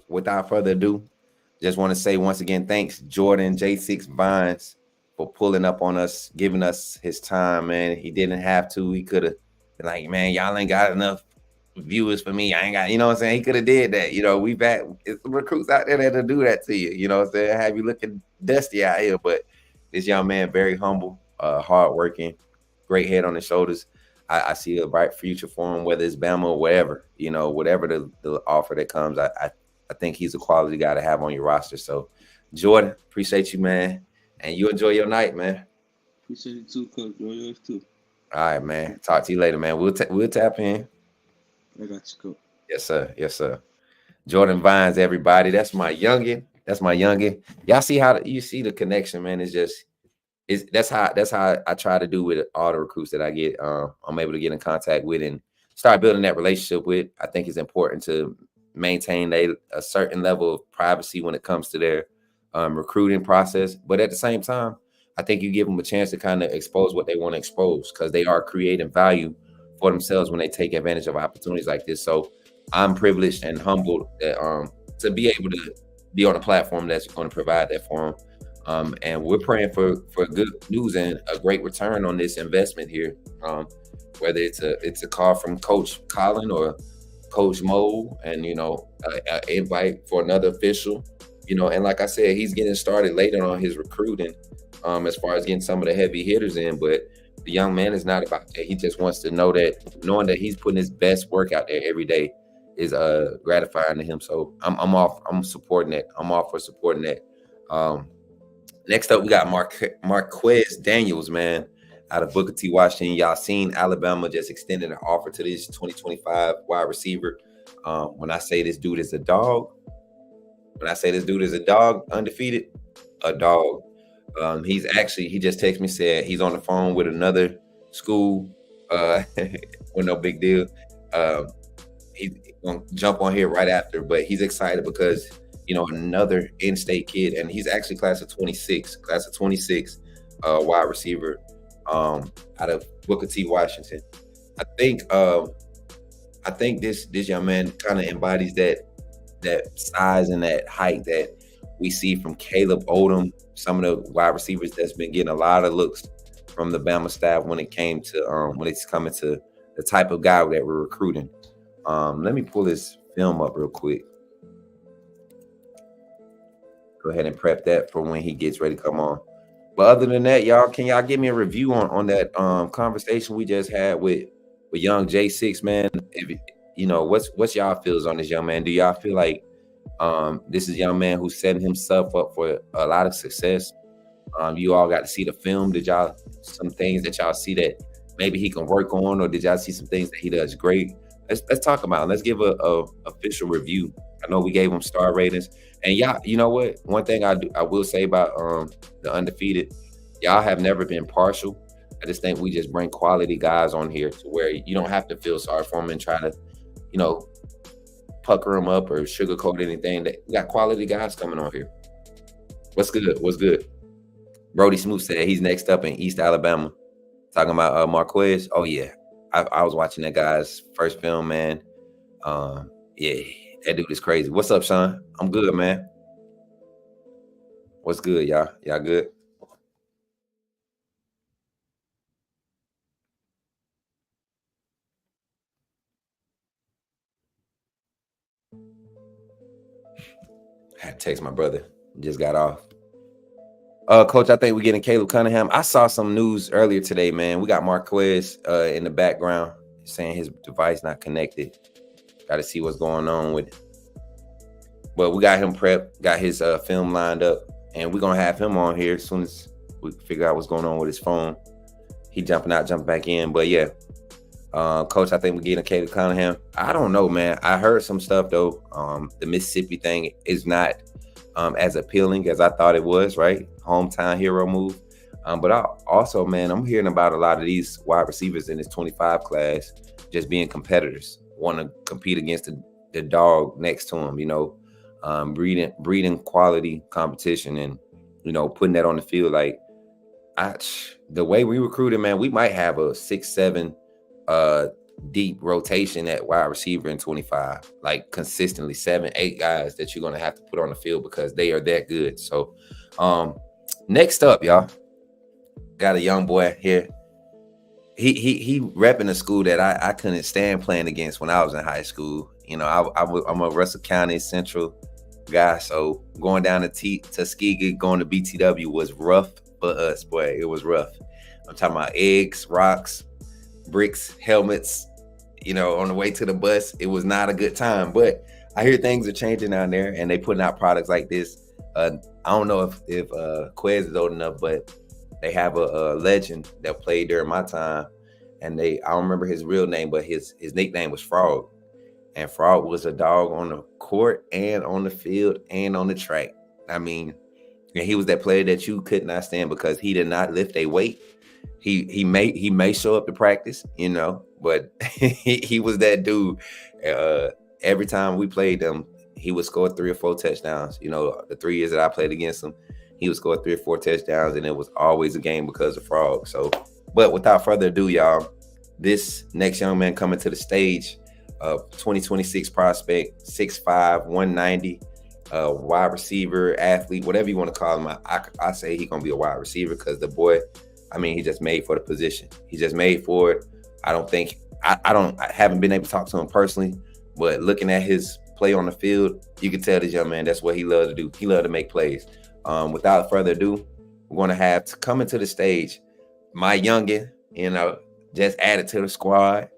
without further ado, just want to say once again, thanks Jordan J6 Vines for pulling up on us, giving us his time, man. He didn't have to. He could have been like, man, y'all ain't got enough viewers for me. I ain't got, you know what I'm saying? He could have did that. We've had recruits out there that'll do that to you. You know what I'm saying? Have you looking dusty out here. But this young man, very humble, hardworking, great head on his shoulders. I see a bright future for him, whether it's Bama or whatever, whatever the offer that comes. I think he's a quality guy to have on your roster. So, Jordan, appreciate you, man. And you enjoy your night, man. Appreciate it too, Coach. Enjoy yours too. All right, man. Talk to you later, man. We'll tap in. I got you, Coach. Yes, sir. Yes, sir. Jordan Vines, everybody. That's my youngin. Y'all see how you see the connection, man. That's how I try to do with all the recruits that I get. I'm able to get in contact with and start building that relationship with. I think it's important to maintain a certain level of privacy when it comes to their recruiting process. But at the same time, I think you give them a chance to kind of expose what they want to expose, because they are creating value for themselves when they take advantage of opportunities like this. So I'm privileged and humbled that, to be able to be on a platform that's going to provide that for them. And we're praying for good news and a great return on this investment here. Whether it's a call from Coach Colin or Coach Mo, and an invite for another official, and like I said, he's getting started later on his recruiting, as far as getting some of the heavy hitters in. But the young man is not about that. He just wants to know that knowing that he's putting his best work out there every day is gratifying to him. So I'm supporting that. I'm all for supporting that. Next up, we got Marquez Daniels, man, out of Booker T. Washington. Y'all seen Alabama just extended an offer to this 2025 wide receiver. When I say this dude is a dog, undefeated, a dog. He just texted me, said he's on the phone with another school, with no big deal. He's gonna jump on here right after, but he's excited because another in-state kid, and he's actually class of 26, wide receiver, out of Booker T. Washington. I think this young man kind of embodies that size and that height that we see from Caleb Odom, some of the wide receivers that's been getting a lot of looks from the Bama staff when it came to when it's coming to the type of guy that we're recruiting. Let me pull his film up real quick. Go ahead and prep that for when he gets ready to come on. But other than that, can y'all give me a review on that conversation we just had with young J6, man? What's y'all feels on this young man? Do y'all feel like this is a young man who's setting himself up for a lot of success? You all got to see the film. Did y'all some things that y'all see that maybe he can work on, or did y'all see some things that he does great? Let's talk about it. Let's give a official review. I know we gave him star ratings, and y'all, you know what? One thing I will say about the undefeated, y'all have never been partial. I just think we just bring quality guys on here to where you don't have to feel sorry for them and try to, pucker them up or sugarcoat anything. We got quality guys coming on here. What's good? Brody Smooth said he's next up in East Alabama. Talking about Marquez. Oh yeah, I was watching that guy's first film, man. Yeah, That dude is crazy. What's up, Sean? I'm good, man. What's good, y'all? Y'all good? I had to text my brother. Just got off. Coach, I think we're getting Caleb Cunningham. I saw some news earlier today, man. We got Marquez in the background saying his device not connected. Got to see what's going on with it. But we got him prepped, got his film lined up, and we're going to have him on here as soon as we figure out what's going on with his phone. He jumping out, jumping back in. But, yeah, Coach, I think we're getting Caleb Cunningham. I don't know, man. I heard some stuff, though. The Mississippi thing is not as appealing as I thought it was, right? Hometown hero move. But I also, man, I'm hearing about a lot of these wide receivers in this 25 class just being competitors, want to compete against the dog next to them, you know, breeding quality competition and, you know, putting that on the field. Like, the way we recruited, man, we might have a 6-7 deep rotation at wide receiver in 25, like consistently 7-8 guys that you're going to have to put on the field because they are that good. So next up, y'all, got a young boy here. He repping a school that I couldn't stand playing against when I was in high school. You know, I'm a Russell County Central guy, so going down to Tuskegee, going to BTW was rough for us, boy. It was rough. I'm talking about eggs, rocks, bricks, helmets, you know, on the way to the bus. It was not a good time, but I hear things are changing down there and they putting out products like this. I don't know if Quez is old enough, but they have a legend that played during my time, and I don't remember his real name, but his nickname was Frog. And Frog was a dog on the court and on the field and on the track. I mean, and he was that player that you could not stand because he did not lift a weight. He may show up to practice, you know, but he was that dude. Every time we played them, he would score 3 or 4 touchdowns. You know, the 3 years that I played against him, he would score 3 or 4 touchdowns, and it was always a game because of Frog. So, but without further ado, y'all, this next young man coming to the stage, 2026 prospect, 6'5", 190, wide receiver, athlete, whatever you want to call him. I say he's gonna be a wide receiver because the boy, I mean, he just made for the position. He just made for it. I haven't been able to talk to him personally, but looking at his play on the field, you can tell this young man, that's what he loves to do. He loves to make plays. Without further ado, we're going to have to come into the stage, my youngin, you know, just added to the squad,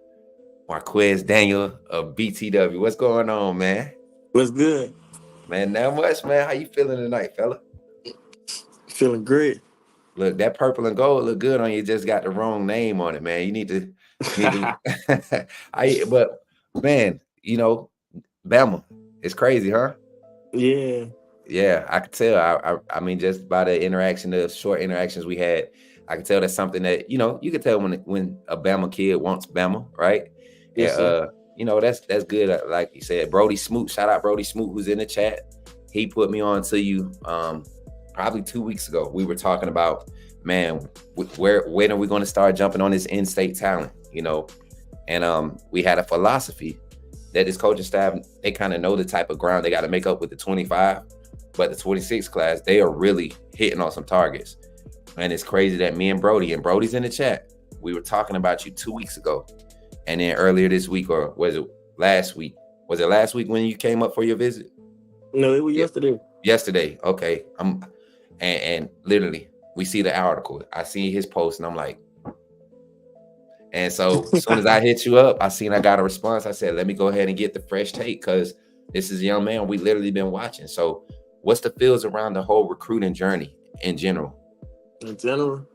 Marquez Daniel of BTW. What's going on, man? What's good? Man, not much, man. How you feeling tonight, fella? Feeling great. Look, that purple and gold look good on you. Just got the wrong name on it, man. You need to but man, you know, Bama, it's crazy, huh? Yeah. Yeah, I could tell. I mean, just by the short interactions we had, I could tell that's something that, you know, you could tell when a Bama kid wants Bama, right? Yes, Yeah, you know, that's good. Like you said, Brody Smoot, shout out Brody Smoot, who's in the chat. He put me on to you probably 2 weeks ago. We were talking about, man, when are we going to start jumping on this in-state talent, you know? And we had a philosophy that this coaching staff, they kind of know the type of ground they got to make up with the 25, but the 26 class, they are really hitting on some targets. And it's crazy that me and Brody's in the chat, we were talking about you 2 weeks ago. And then earlier this week, or was it last week? Was it last week when you came up for your visit? No, it was yesterday. Yesterday, okay. And literally, we see the article. I see his post, and I'm like, and so as soon as I hit you up, I got a response. I said, let me go ahead and get the fresh take because this is a young man we literally been watching. So what's the feels around the whole recruiting journey in general? In general,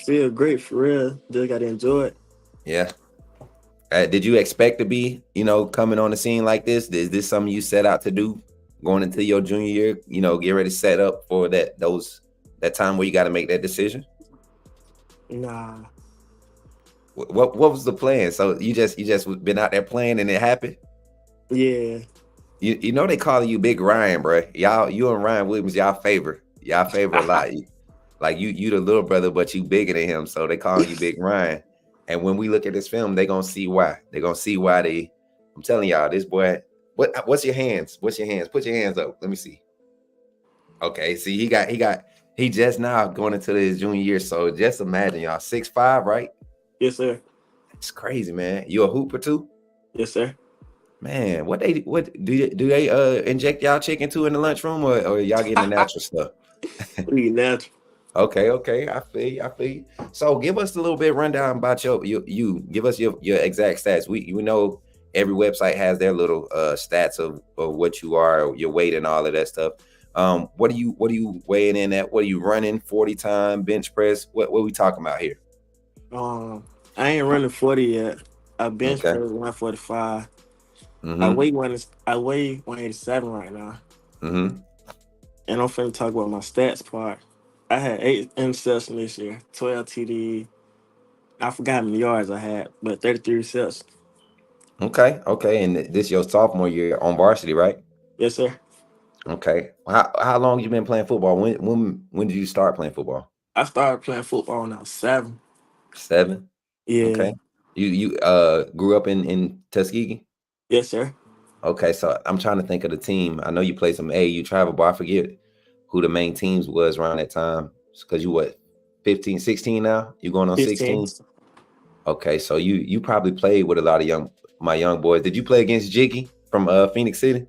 feel great for real. Just got to enjoy it. Yeah. Did you expect to be, you know, coming on the scene like this? Is this something you set out to do going into your junior year? You know, get ready to set up for that time where you got to make that decision? Nah. What was the plan? So you just been out there playing and it happened? Yeah. You know they calling you Big Ryan, bro. You and Ryan Williams, y'all favor a lot. Like you the little brother, but you bigger than him, so they calling you Big Ryan. And when we look at this film, they're gonna see why. They're gonna see why I'm telling y'all, this boy. What's your hands? What's your hands? Put your hands up. Let me see. Okay, see, he just now going into his junior year. So just imagine y'all 6'5", right? Yes, sir. It's crazy, man. You a hooper too? Yes, sir. Man, what do they inject y'all chicken too in the lunchroom, or y'all getting the natural stuff? We natural. Okay. I feel you. So give us a little bit rundown about you. Give us your exact stats. We know every website has their little stats of what you are, your weight, and all of that stuff. What are you weighing in at? What are you running? 40 time bench press? What we talking about here? I ain't running 40 yet. I bench Okay. press 145. Mm-hmm. I weigh 187 right now. Mm-hmm. And I'm finna talk about my stats part. I had 8 interceptions this year, 12 TD. I forgot how many yards I had, but 33 receptions. Okay. And this your sophomore year on varsity, right? Yes, sir. Okay. How long you been playing football? When did you start playing football? I started playing football when I was 7. 7. Yeah. Okay. You grew up in Tuskegee? Yes, sir. Okay, so I'm trying to think of the team. I know you played some AAU travel, but I forget who the main teams was around that time. Because you what, 15, 16 now? You going on 15. 16? Okay, so you probably played with a lot of my young boys. Did you play against Jiggy from Phoenix City?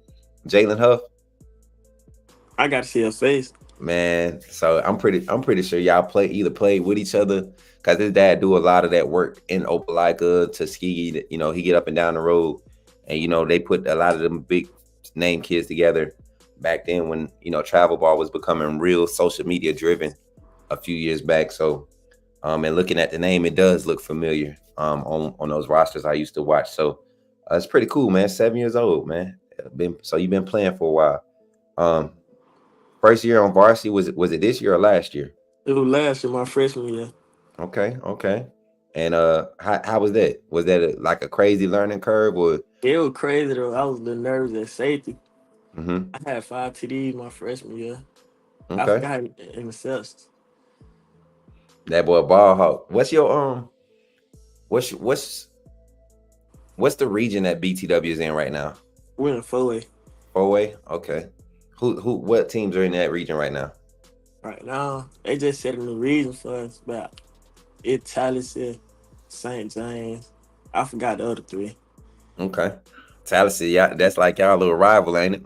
Jalen Huff? I got to see her face. Man, so I'm pretty sure y'all played with each other, because his dad do a lot of that work in Opelika, Tuskegee. You know, he get up and down the road, and you know they put a lot of them big name kids together back then when travel ball was becoming real social media driven a few years back. So, and looking at the name, it does look familiar on those rosters I used to watch. So it's pretty cool, man. 7 years old, man. You've been playing for a while. First year on varsity, was it this year or last year? It was last year, my freshman year. Okay. And how was that? Was that like a crazy learning curve, or? It was crazy though. I was a little nervous at safety. Mm-hmm. I had 5 TDs my freshman year. I Okay. forgot interceptions. That boy ball hawk. What's your what's the region that BTW is in right now? We're in 4A. 4A. Okay. What teams are in that region right now? Right now, they just set a new region for us, but it's Tallahassee, St. James. I forgot the other 3. Okay. Tallahassee, yeah, that's like y'all little rival, ain't it?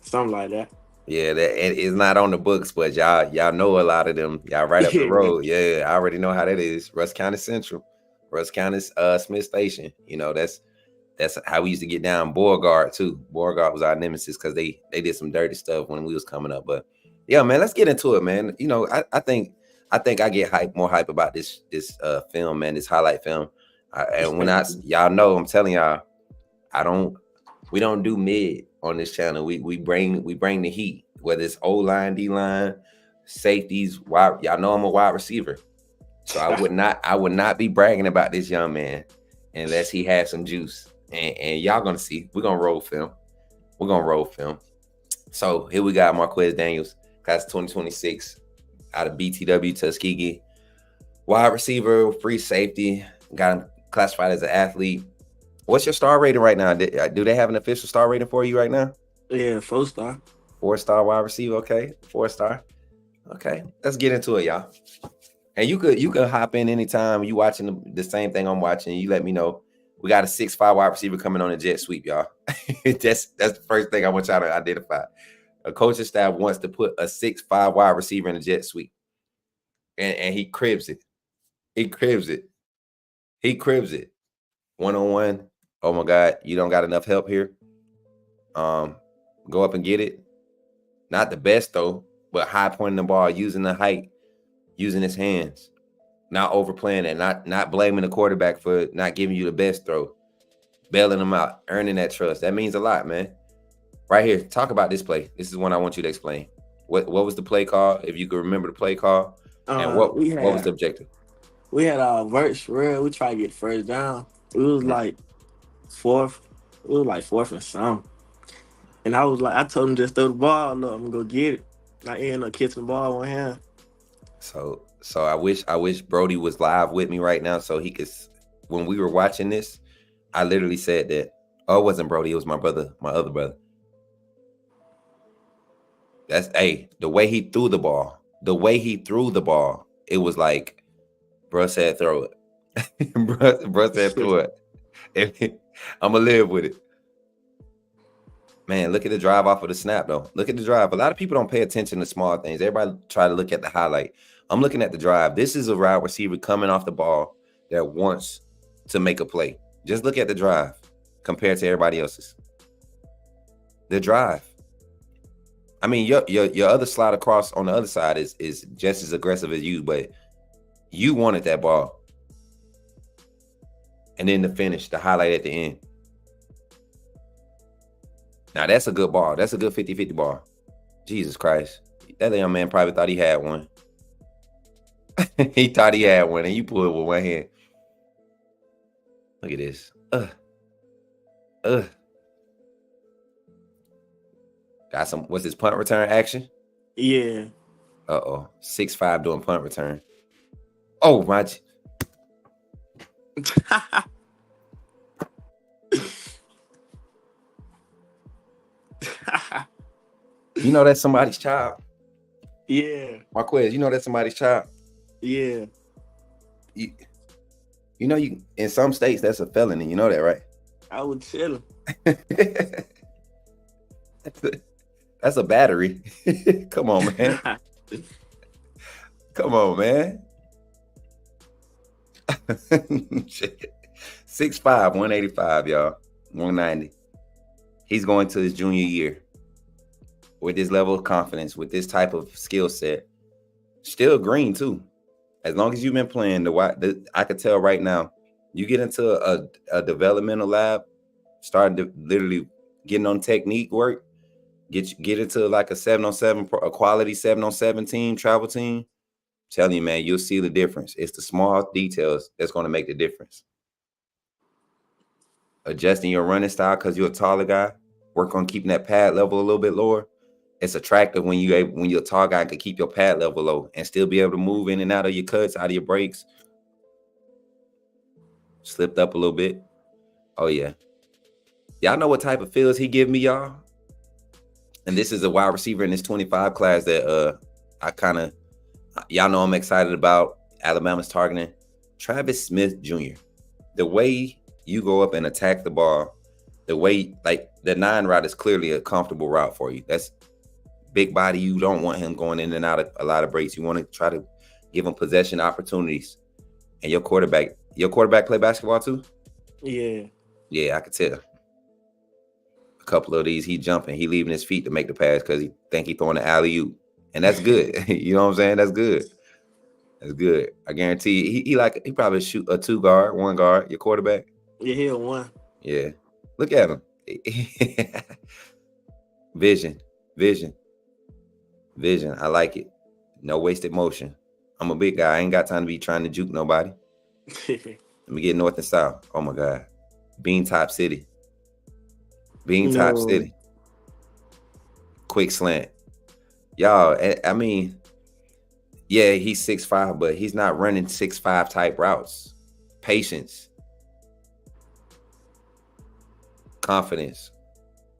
Something like that. Yeah, that it's not on the books, but y'all know a lot of them. Y'all right up the road. Yeah, I already know how that is. Rusk County Central, Rusk County Smith Station. You know, that's how we used to get down. Beauregard too. Beauregard was our nemesis because they did some dirty stuff when we was coming up. But yeah, man, let's get into it, man. You know, I think I get more hype about this film, man. This highlight film. And when y'all know, I'm telling y'all, we don't do mid on this channel. We bring the heat, whether it's O-line, D-line, safeties, wide. Y'all know I'm a wide receiver. So I would not be bragging about this young man unless he has some juice. And y'all gonna see. We're gonna roll film. So here we got Marquez Daniels, class 2026, out of BTW Tuskegee. Wide receiver, free safety, got him classified as an athlete. What's your star rating right now? Do they have an official star rating for you right now? Yeah, 4-star. 4-star wide receiver, okay. 4-star. Okay, let's get into it, y'all. And you could hop in anytime you watching the same thing I'm watching. You let me know. We got a 6'5" wide receiver coming on the jet sweep, y'all. that's the first thing I want y'all to identify. A coaching staff wants to put a 6'5" wide receiver in a jet sweep. And he cribs it. He cribs it. 1-on-1. Oh my God, you don't got enough help here. Go up and get it. Not the best though, but high pointing the ball, using the height, using his hands, not overplaying it, not blaming the quarterback for not giving you the best throw, bailing him out, earning that trust. That means a lot, man. Right here, talk about this play. This is one I want you to explain. What was the play call? If you could remember the play call, and what was the objective? We had our verse for real. We tried to get first down. It was like fourth. It was like 4th and something. And I told him just throw the ball. Look, I'm gonna go get it. I ended up catching the ball in one hand. So I wish Brody was live with me right now so he could. When we were watching this, I literally said that Oh, it wasn't Brody. It was my brother, my other brother. That's the way he threw the ball. The way he threw the ball, it was like, bro said throw it. bro said throw it. I'm gonna live with it. Man, look at the drive off of the snap, though. Look at the drive. A lot of people don't pay attention to small things. Everybody try to look at the highlight. I'm looking at the drive. This is a wide receiver coming off the ball that wants to make a play. Just look at the drive compared to everybody else's. The drive. I mean, your other slide across on the other side is just as aggressive as you, but you wanted that ball. And then the finish, the highlight at the end. Now, that's a good ball. That's a good 50-50 ball. Jesus Christ. That young man probably thought he had one. He thought he had one, and you pulled it with one hand. Look at this. Got some, what's this, punt return action? Yeah. 6'5" doing punt return. Oh, my. You know that's somebody's child? Yeah. Marquez, you know that's somebody's child? Yeah. You know, you in some states that's a felony. You know that, right? I would tell him. That's a battery. Come on, man. Come on, man. 6'5", 185, y'all. 190. He's going to his junior year with this level of confidence, with this type of skill set. Still green, too. As long as you've been playing, I could tell right now, you get into a developmental lab, start literally getting on technique work, get into like a 7-on-7, a quality 7-on-7 team, travel team. I'm telling you, man, you'll see the difference. It's the small details that's going to make the difference. Adjusting your running style because you're a taller guy. Work on keeping that pad level a little bit lower. It's attractive when you're a tall guy and can keep your pad level low and still be able to move in and out of your cuts, out of your breaks. Slipped up a little bit. Oh, yeah. Y'all know what type of feels he give me, y'all? And this is a wide receiver in this 25 class that y'all know I'm excited about. Alabama's targeting Travis Smith Jr. The way you go up and attack the ball, the way, like, the 9 route is clearly a comfortable route for you. That's big body. You don't want him going in and out of a lot of breaks. You want to try to give him possession opportunities. And your quarterback play basketball too? Yeah. Yeah, I could tell. A couple of these, he jumping, he leaving his feet to make the pass because he think he throwing the alley-oop. And that's good. You know what I'm saying? That's good. That's good. I guarantee he probably shoot a 2 guard, 1 guard, your quarterback. Yeah, he'll 1. Yeah. Look at him. Vision. I like it. No wasted motion. I'm a big guy. I ain't got time to be trying to juke nobody. Let me get north and south. Oh my God. Bean Top City. City. Quick slant. Y'all, I mean, yeah, he's 6'5", but he's not running 6'5" type routes. Patience. Confidence.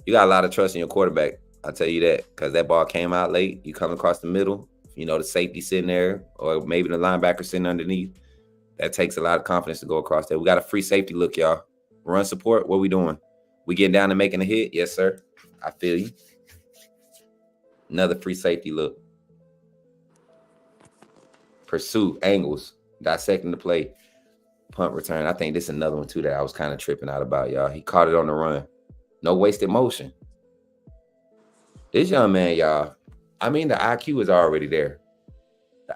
You got a lot of trust in your quarterback. I'll tell you that, because that ball came out late. You come across the middle, you know, the safety sitting there, or maybe the linebacker sitting underneath. That takes a lot of confidence to go across there. We got a free safety look, y'all. Run support, what we doing? We getting down and making a hit? Yes, sir. I feel you. Another free safety look. Pursuit, angles, dissecting the play. Punt return. I think this is another one, too, that I was kind of tripping out about, y'all. He caught it on the run. No wasted motion. This young man, y'all, I mean, the IQ is already there.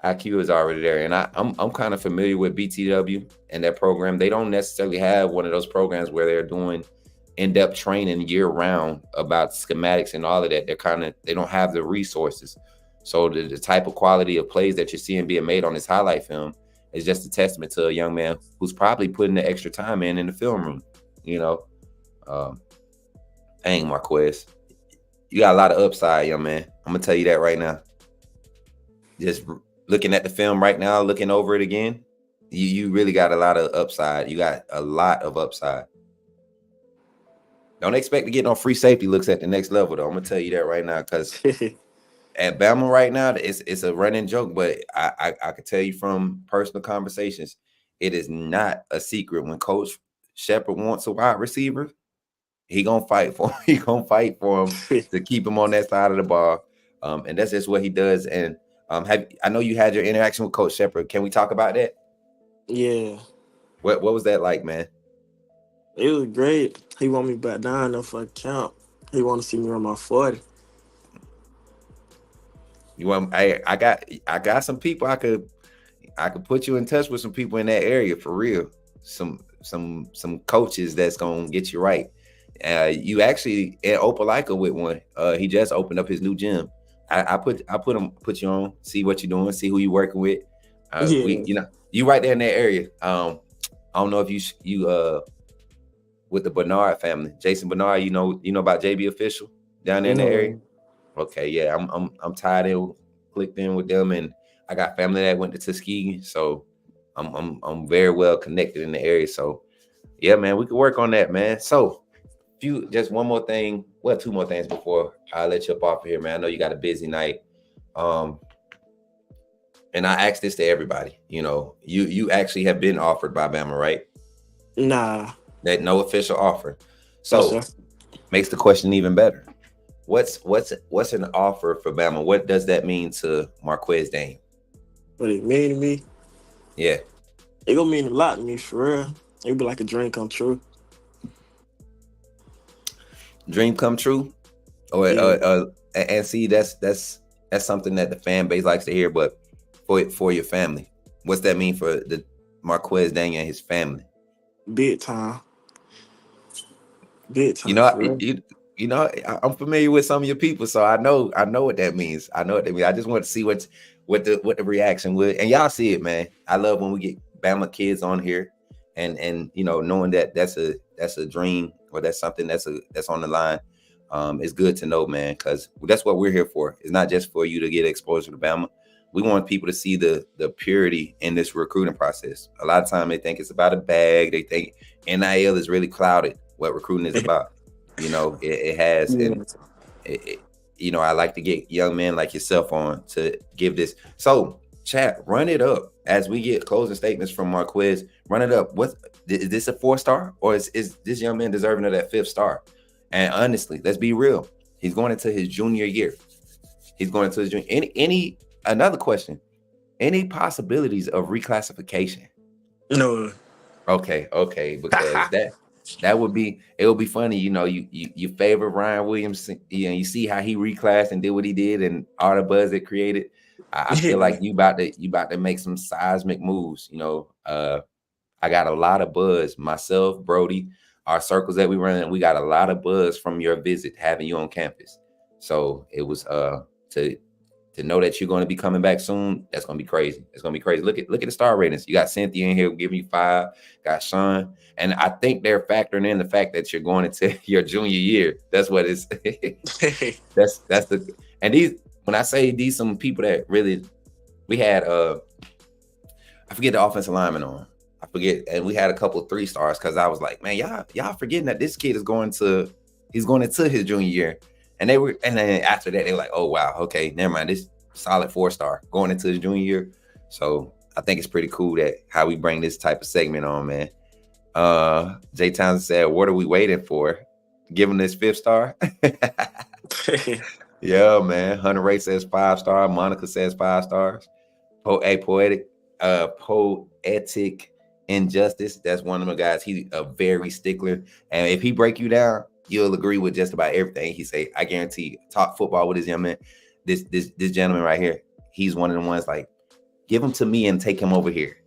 And I'm kind of familiar with BTW and that program. They don't necessarily have one of those programs where they're doing in-depth training year round about schematics and all of that. They don't have the resources. So the type of quality of plays that you're seeing being made on this highlight film is just a testament to a young man who's probably putting the extra time in the film room, you know. Dang, Marquez. You got a lot of upside, young man. I'm going to tell you that right now. Just looking at the film right now, looking over it again, you really got a lot of upside. You got a lot of upside. Don't expect to get no free safety looks at the next level, though. I'm gonna tell you that right now, because at Bama right now, it's a running joke, but I can tell you from personal conversations, it is not a secret. When Coach Shepard wants a wide receiver, he gonna fight for him. He gonna fight for him to keep him on that side of the ball, and that's just what he does. And I know you had your interaction with Coach Shepard. Can we talk about that? Yeah, What was that like, man? it was great. He want me back down there for a camp. He want to see me on my 40. You want? I got some people I could put you in touch with some people in that area for real. Some coaches that's gonna get you right. You actually at Opelika with one. He just opened up his new gym. I put you on, see what you're doing, see who you working with. Yeah. You right there in that area. I don't know if you with the Bernard family, Jason Bernard. You know about JB Official down there in the area. Okay, yeah, I'm tied in, clicked in with them, and I got family that went to Tuskegee, so I'm very well connected in the area. So yeah, man, we could work on that, man. So just one more thing, well, two more things before I let you up off of here, man. I know you got a busy night. And I asked this to everybody. You actually have been offered by Bama, right? Nah. That no official offer. So Yes, makes the question even better. What's an offer for Bama? What does that mean to Marquez Daniel? What it mean to me? Yeah. It gonna mean a lot to me, for real. It'd be like a dream come true. Dream come true? And see, that's something that the fan base likes to hear, but for your family, what's that mean for the Marquez Daniel and his family? Big time. For real. I'm familiar with some of your people, so I know what that means. I just want to see what the reaction would, and y'all see it, man. I love when we get Bama kids on here, and knowing that that's a dream, or that's something that's on the line. It's good to know, man, because that's what we're here for. It's not just for you to get exposure to Bama. We want people to see the purity in this recruiting process. A lot of time they think it's about a bag. They think NIL is really clouded what recruiting is about. It has. Yeah. And I like to get young men like yourself on to give this. So chat, run it up as we get closing statements from Marquez. Run it up. Is this a 4-star, or is this young man deserving of that 5th star? And honestly, let's be real. He's going into his junior year. Another question. Any possibilities of reclassification? No. Okay, because that would be, it would be funny, you favor Ryan Williams, you see how he reclassed and did what he did and all the buzz it created. I feel like you about to make some seismic moves. I got a lot of buzz, myself, Brody, our circles that we run, we got a lot of buzz from your visit, having you on campus. So it was to know that you're going to be coming back soon. That's going to be crazy. It's going to be crazy. Look at the star ratings. You got Cynthia in here giving you 5. Got Sean, and I think they're factoring in the fact that you're going into your junior year. That's what it's. that's the. And these, when I say these, some people that really, we had I forget the offensive lineman on. I forget, and we had a couple 3-stars because I was like, man, y'all forgetting that this kid is going into his junior year. And then after that, they were like, oh, wow, okay, never mind. This solid 4-star going into his junior year. So I think it's pretty cool that how we bring this type of segment on, man. Jay Townsend said, what are we waiting for? Give him this 5th star? Yeah, man. Hunter Ray says 5-star. Monica says 5 stars. Poetic Injustice. That's one of the guys. He's a very stickler. And if he break you down, you'll agree with just about everything he say. I guarantee. Talk football with this young man. This gentleman right here. He's one of the ones like, give him to me and take him over here.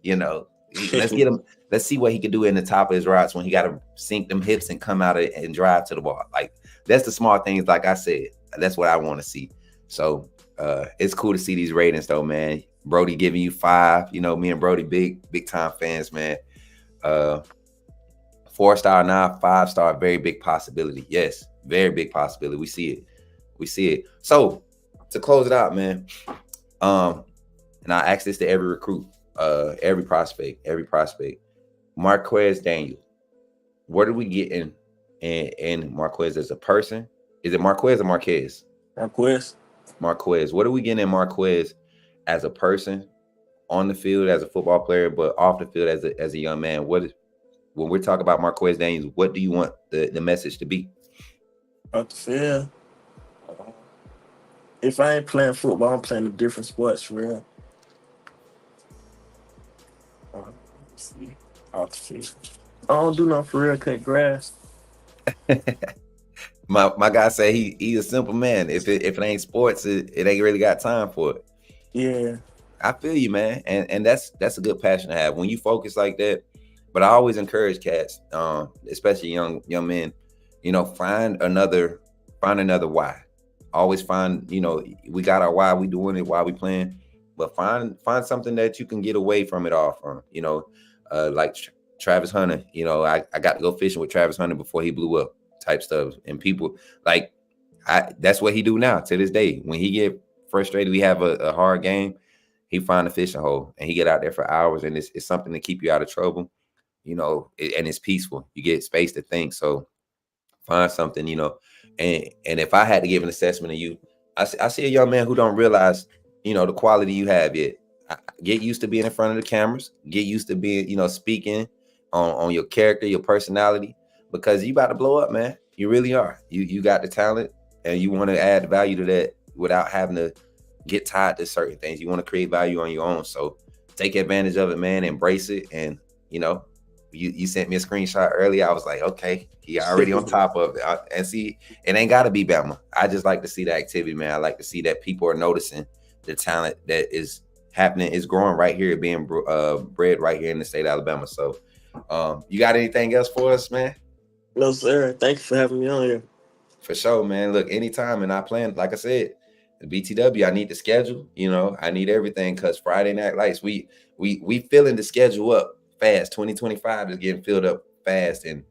Let's get him. Let's see what he can do in the top of his routes when he got to sink them hips and come out and drive to the ball. Like, that's the small things. Like I said, that's what I want to see. So it's cool to see these ratings though, man. Brody giving you 5. Me and Brody big time fans, man. 4-star now, 5-star, very big possibility. Yes, very big possibility. We see it. So to close it out, man. And I ask this to every recruit, every prospect. Marquez Daniel, what are we getting and Marquez as a person? Is it Marquez or Marquez? Marquez. Marquez. What are we getting in Marquez as a person, on the field as a football player, but off the field as a young man? When we're talking about Marquez Daniels, what do you want the message to be? Off the field. If I ain't playing football, I'm playing a different sports for real. Let's see. Off the field. I don't do nothing for real, cut grass. My guy say he's a simple man. If it ain't sports, it ain't really got time for it. Yeah. I feel you, man, and that's a good passion to have when you focus like that. But I always encourage cats, especially young men, find another why. Always find, we got our why we doing it, why we playing, but find something that you can get away from it all from. Like Travis Hunter. I got to go fishing with Travis Hunter before he blew up, type stuff. And people like that's what he do now to this day. When he get frustrated, we have a hard game, he find a fishing hole and he get out there for hours, and it's something to keep you out of trouble, and it's peaceful. You get space to think. So find something, and if I had to give an assessment of you, I see a young man who don't realize, the quality you have yet. Get used to being in front of the cameras. Get used to being, speaking on your character, your personality, because you about to blow up, man. You really are. You got the talent, and you want to add value to that without having to get tied to certain things. You want to create value on your own. So take advantage of it, man. Embrace it. And, you sent me a screenshot earlier. I was like, okay, he already on top of it. And see, it ain't got to be Bama. I just like to see the activity, man. I like to see that people are noticing the talent that is happening, is growing right here, being bred right here in the state of Alabama. So you got anything else for us, man? No, sir. Thank you for having me on here. For sure, man. Look, anytime, and I plan, like I said, the BTW, I need the schedule. I need everything, because Friday Night Lights, we filling the schedule up fast. 2025 is getting filled up fast, and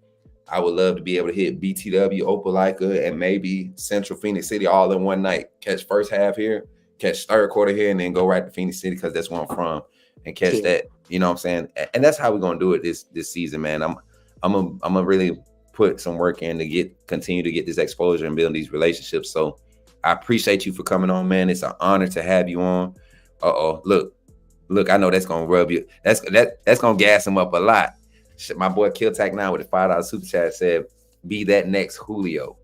I would love to be able to hit BTW, Opelika, and maybe Central Phoenix City all in one night. Catch first half here, catch third quarter here, and then go right to Phoenix City, because that's where I'm from, and catch that. You know what I'm saying? And that's how we're gonna do it this season, man. I'm gonna really put some work in to continue to get this exposure and build these relationships. So I appreciate you for coming on, man. It's an honor to have you on. Look, I know that's gonna rub you. That's gonna gas him up a lot. My boy Kill Tack 9 with the $5 super chat said, "Be that next Julio."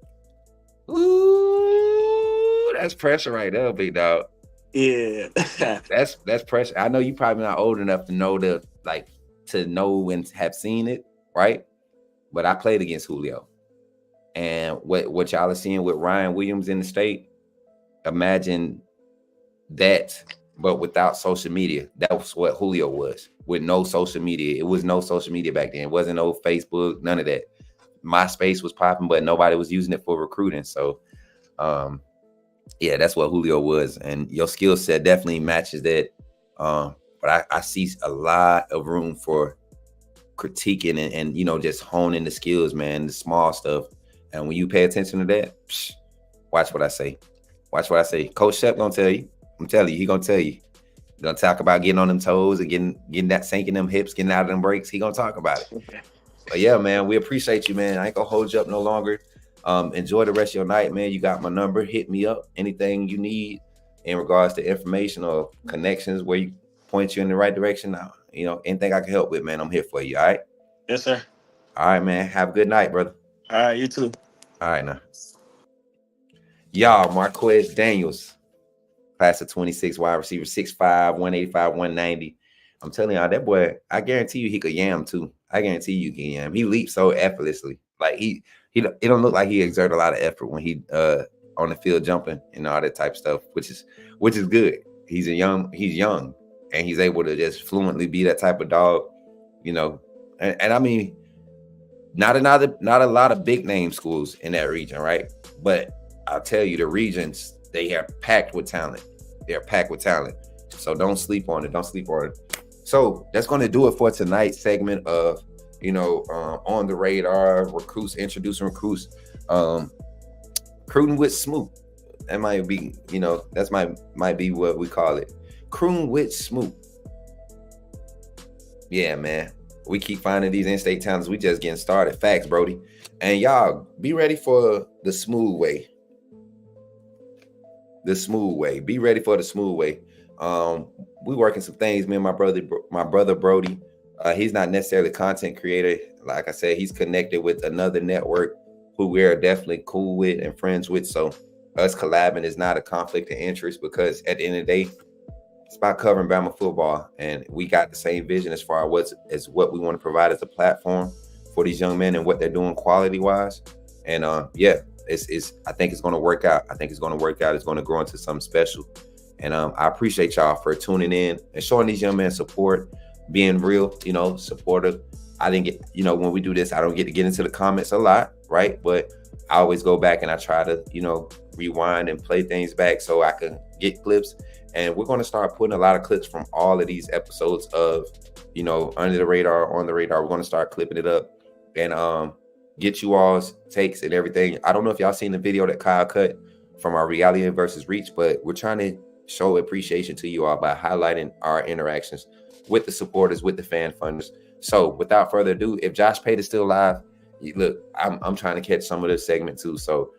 Ooh, that's pressure right there, big dog. Yeah. that's pressure. I know you probably not old enough to know to know and have seen it, right? But I played against Julio. And what y'all are seeing with Ryan Williams in the state, imagine that, but without social media. That was what Julio was, with no social media. It was no social media back then. It wasn't no Facebook, none of that. MySpace was popping, but nobody was using it for recruiting. So, yeah, that's what Julio was. And your skill set definitely matches that. But I see a lot of room for critiquing and just honing the skills, man, the small stuff. And when you pay attention to that, watch what I say. Watch what I say. Coach Shep gonna tell you. I'm telling you, he gonna tell you. He gonna talk about getting on them toes and getting that, sinking them hips, getting out of them breaks. He gonna talk about it. But yeah, man, we appreciate you, man. I ain't gonna hold you up no longer. Enjoy the rest of your night, man. You got my number. Hit me up. Anything you need in regards to information or connections where you point you in the right direction. Now, anything I can help with, man, I'm here for you. All right. Yes, sir. All right, man. Have a good night, brother. All right, you too. All right, now. Y'all, Marquez Daniels, class of 26, wide receiver, 6'5", 185, 190. I'm telling y'all, that boy, I guarantee you he could yam too. I guarantee you he can yam. He leaps so effortlessly. Like it don't look like he exert a lot of effort when he on the field jumping and all that type of stuff, which is good. He's young, and he's able to just fluently be that type of dog, and I mean, not a lot of big name schools in that region, right? But I'll tell you, the regions, they are packed with talent. They're packed with talent. So don't sleep on it. So that's going to do it for tonight's segment of, on the radar, recruits, introducing recruits, recruiting with Smoot. That might be, that's might be what we call it. Recruiting with Smoot. Yeah, man. We keep finding these in-state talents. We just getting started. Facts, Brody. And y'all be ready for the smooth way. The smooth way. Be ready for the smooth way. We working some things. Me and my brother Brody. He's not necessarily a content creator. Like I said, he's connected with another network who we are definitely cool with and friends with. So us collabing is not a conflict of interest, because at the end of the day, it's about covering Bama football, and we got the same vision as far as what we want to provide as a platform for these young men and what they're doing quality wise. And yeah, it's I think it's going to work out. I think it's going to work out. It's going to grow into something special. And I appreciate y'all for tuning in and showing these young men support, being real, supportive. I didn't get, when we do this, I don't get to get into the comments a lot, right? But I always go back and I try to, rewind and play things back so I can get clips. And we're going to start putting a lot of clips from all of these episodes of, Under the Radar, On the Radar. We're going to start clipping it up and get you all's takes and everything. I don't know if y'all seen the video that Kyle cut from our Reality versus Reach, but we're trying to show appreciation to you all by highlighting our interactions with the supporters, with the fan funders. So without further ado, if Josh Pate is still live, look, I'm trying to catch some of this segment too. So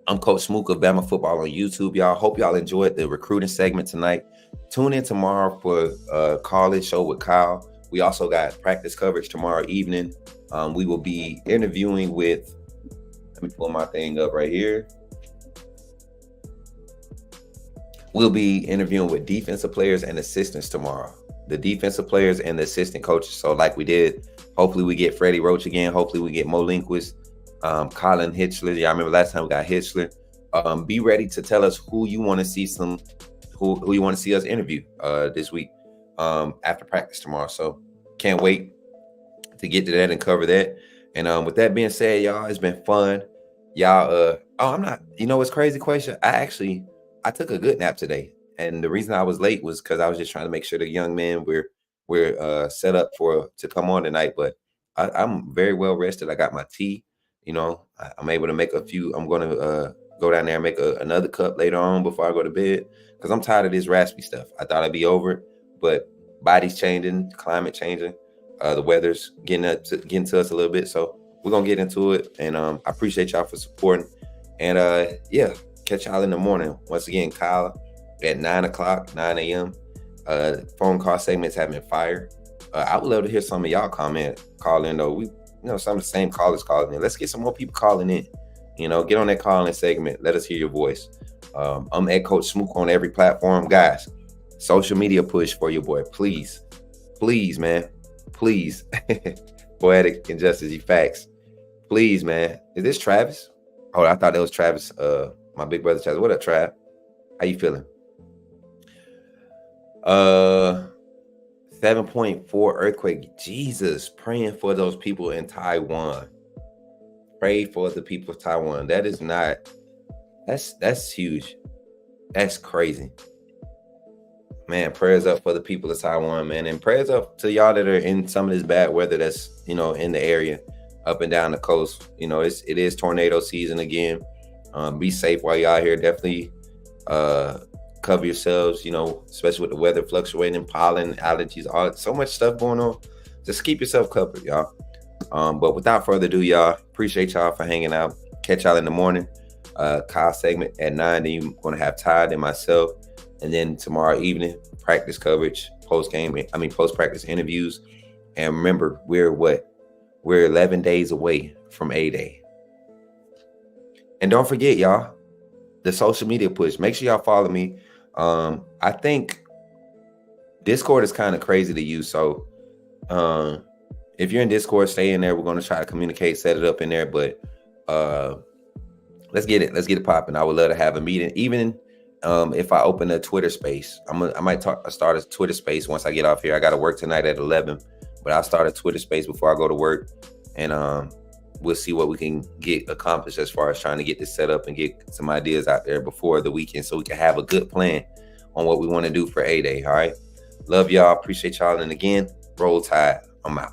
I'm Coach Smook of Bama Football on YouTube. Y'all, hope y'all enjoyed the recruiting segment tonight. Tune in tomorrow for a college show with Kyle. We also got practice coverage tomorrow evening. We will be interviewing with, let me pull my thing up right here. We'll be interviewing with defensive players and assistants tomorrow. The defensive players and the assistant coaches. So like we did, hopefully we get Freddie Roach again. Hopefully we get Mo Lindquist, Colin Hitchler. Yeah, I remember last time we got Hitchler. Be ready to tell us who you want to see who you want to see us interview this week after practice tomorrow. So can't wait to get to that and cover that. And with that being said, y'all, it's been fun. Y'all, I'm not, what's crazy question? I took a good nap today. And the reason I was late was because I was just trying to make sure the young men we're set up to come on tonight. But I'm very well rested. I got my tea. I'm able to make a few. I'm going to go down there and make another cup later on before I go to bed, because I'm tired of this raspy stuff. I thought I'd be over it, but body's changing, climate changing, the weather's getting to us a little bit. So we're going to get into it. And I appreciate y'all for supporting. And yeah, catch y'all in the morning. Once again, Kyle at 9 a.m. Phone call segments have been fired. I would love to hear some of y'all call in though. We, some of the same callers calling in. Let's get some more people calling in. Get on that calling segment. Let us hear your voice. I'm at Coach Smook on every platform. Guys, social media push for your boy. Please, man. Please. Poetic injustice, facts. Please, man. Is this Travis? Oh, I thought that was Travis. My big brother Travis. What up, Trav? How you feeling? 7.4 earthquake. Jesus, praying for those people in Taiwan. Pray for the people of Taiwan. That's huge. That's crazy. Man, prayers up for the people of Taiwan, man. And prayers up to y'all that are in some of this bad weather that's, in the area, up and down the coast. It is tornado season again. Be safe while you're out here. Definitely cover yourselves, especially with the weather fluctuating, pollen, allergies, so much stuff going on. Just keep yourself covered, y'all. But without further ado, y'all, appreciate y'all for hanging out. Catch y'all in the morning. Kyle segment at 9. Then you're going to have Todd and myself. And then tomorrow evening, practice coverage, post-practice interviews. And remember, we're 11 days away from A-Day. And don't forget, y'all, the social media push. Make sure y'all follow me. I think Discord is kind of crazy to use. So if you're in Discord, stay in there. We're going to try to communicate, set it up in there. But let's get it popping. I would love to have a meeting. Even if I open a Twitter space, I might start a Twitter space once I get off here. I got to work tonight at 11, but I'll start a Twitter space before I go to work. And we'll see what we can get accomplished as far as trying to get this set up and get some ideas out there before the weekend so we can have a good plan on what we want to do for A-Day. All right. Love y'all. Appreciate y'all. And again, roll tide. I'm out.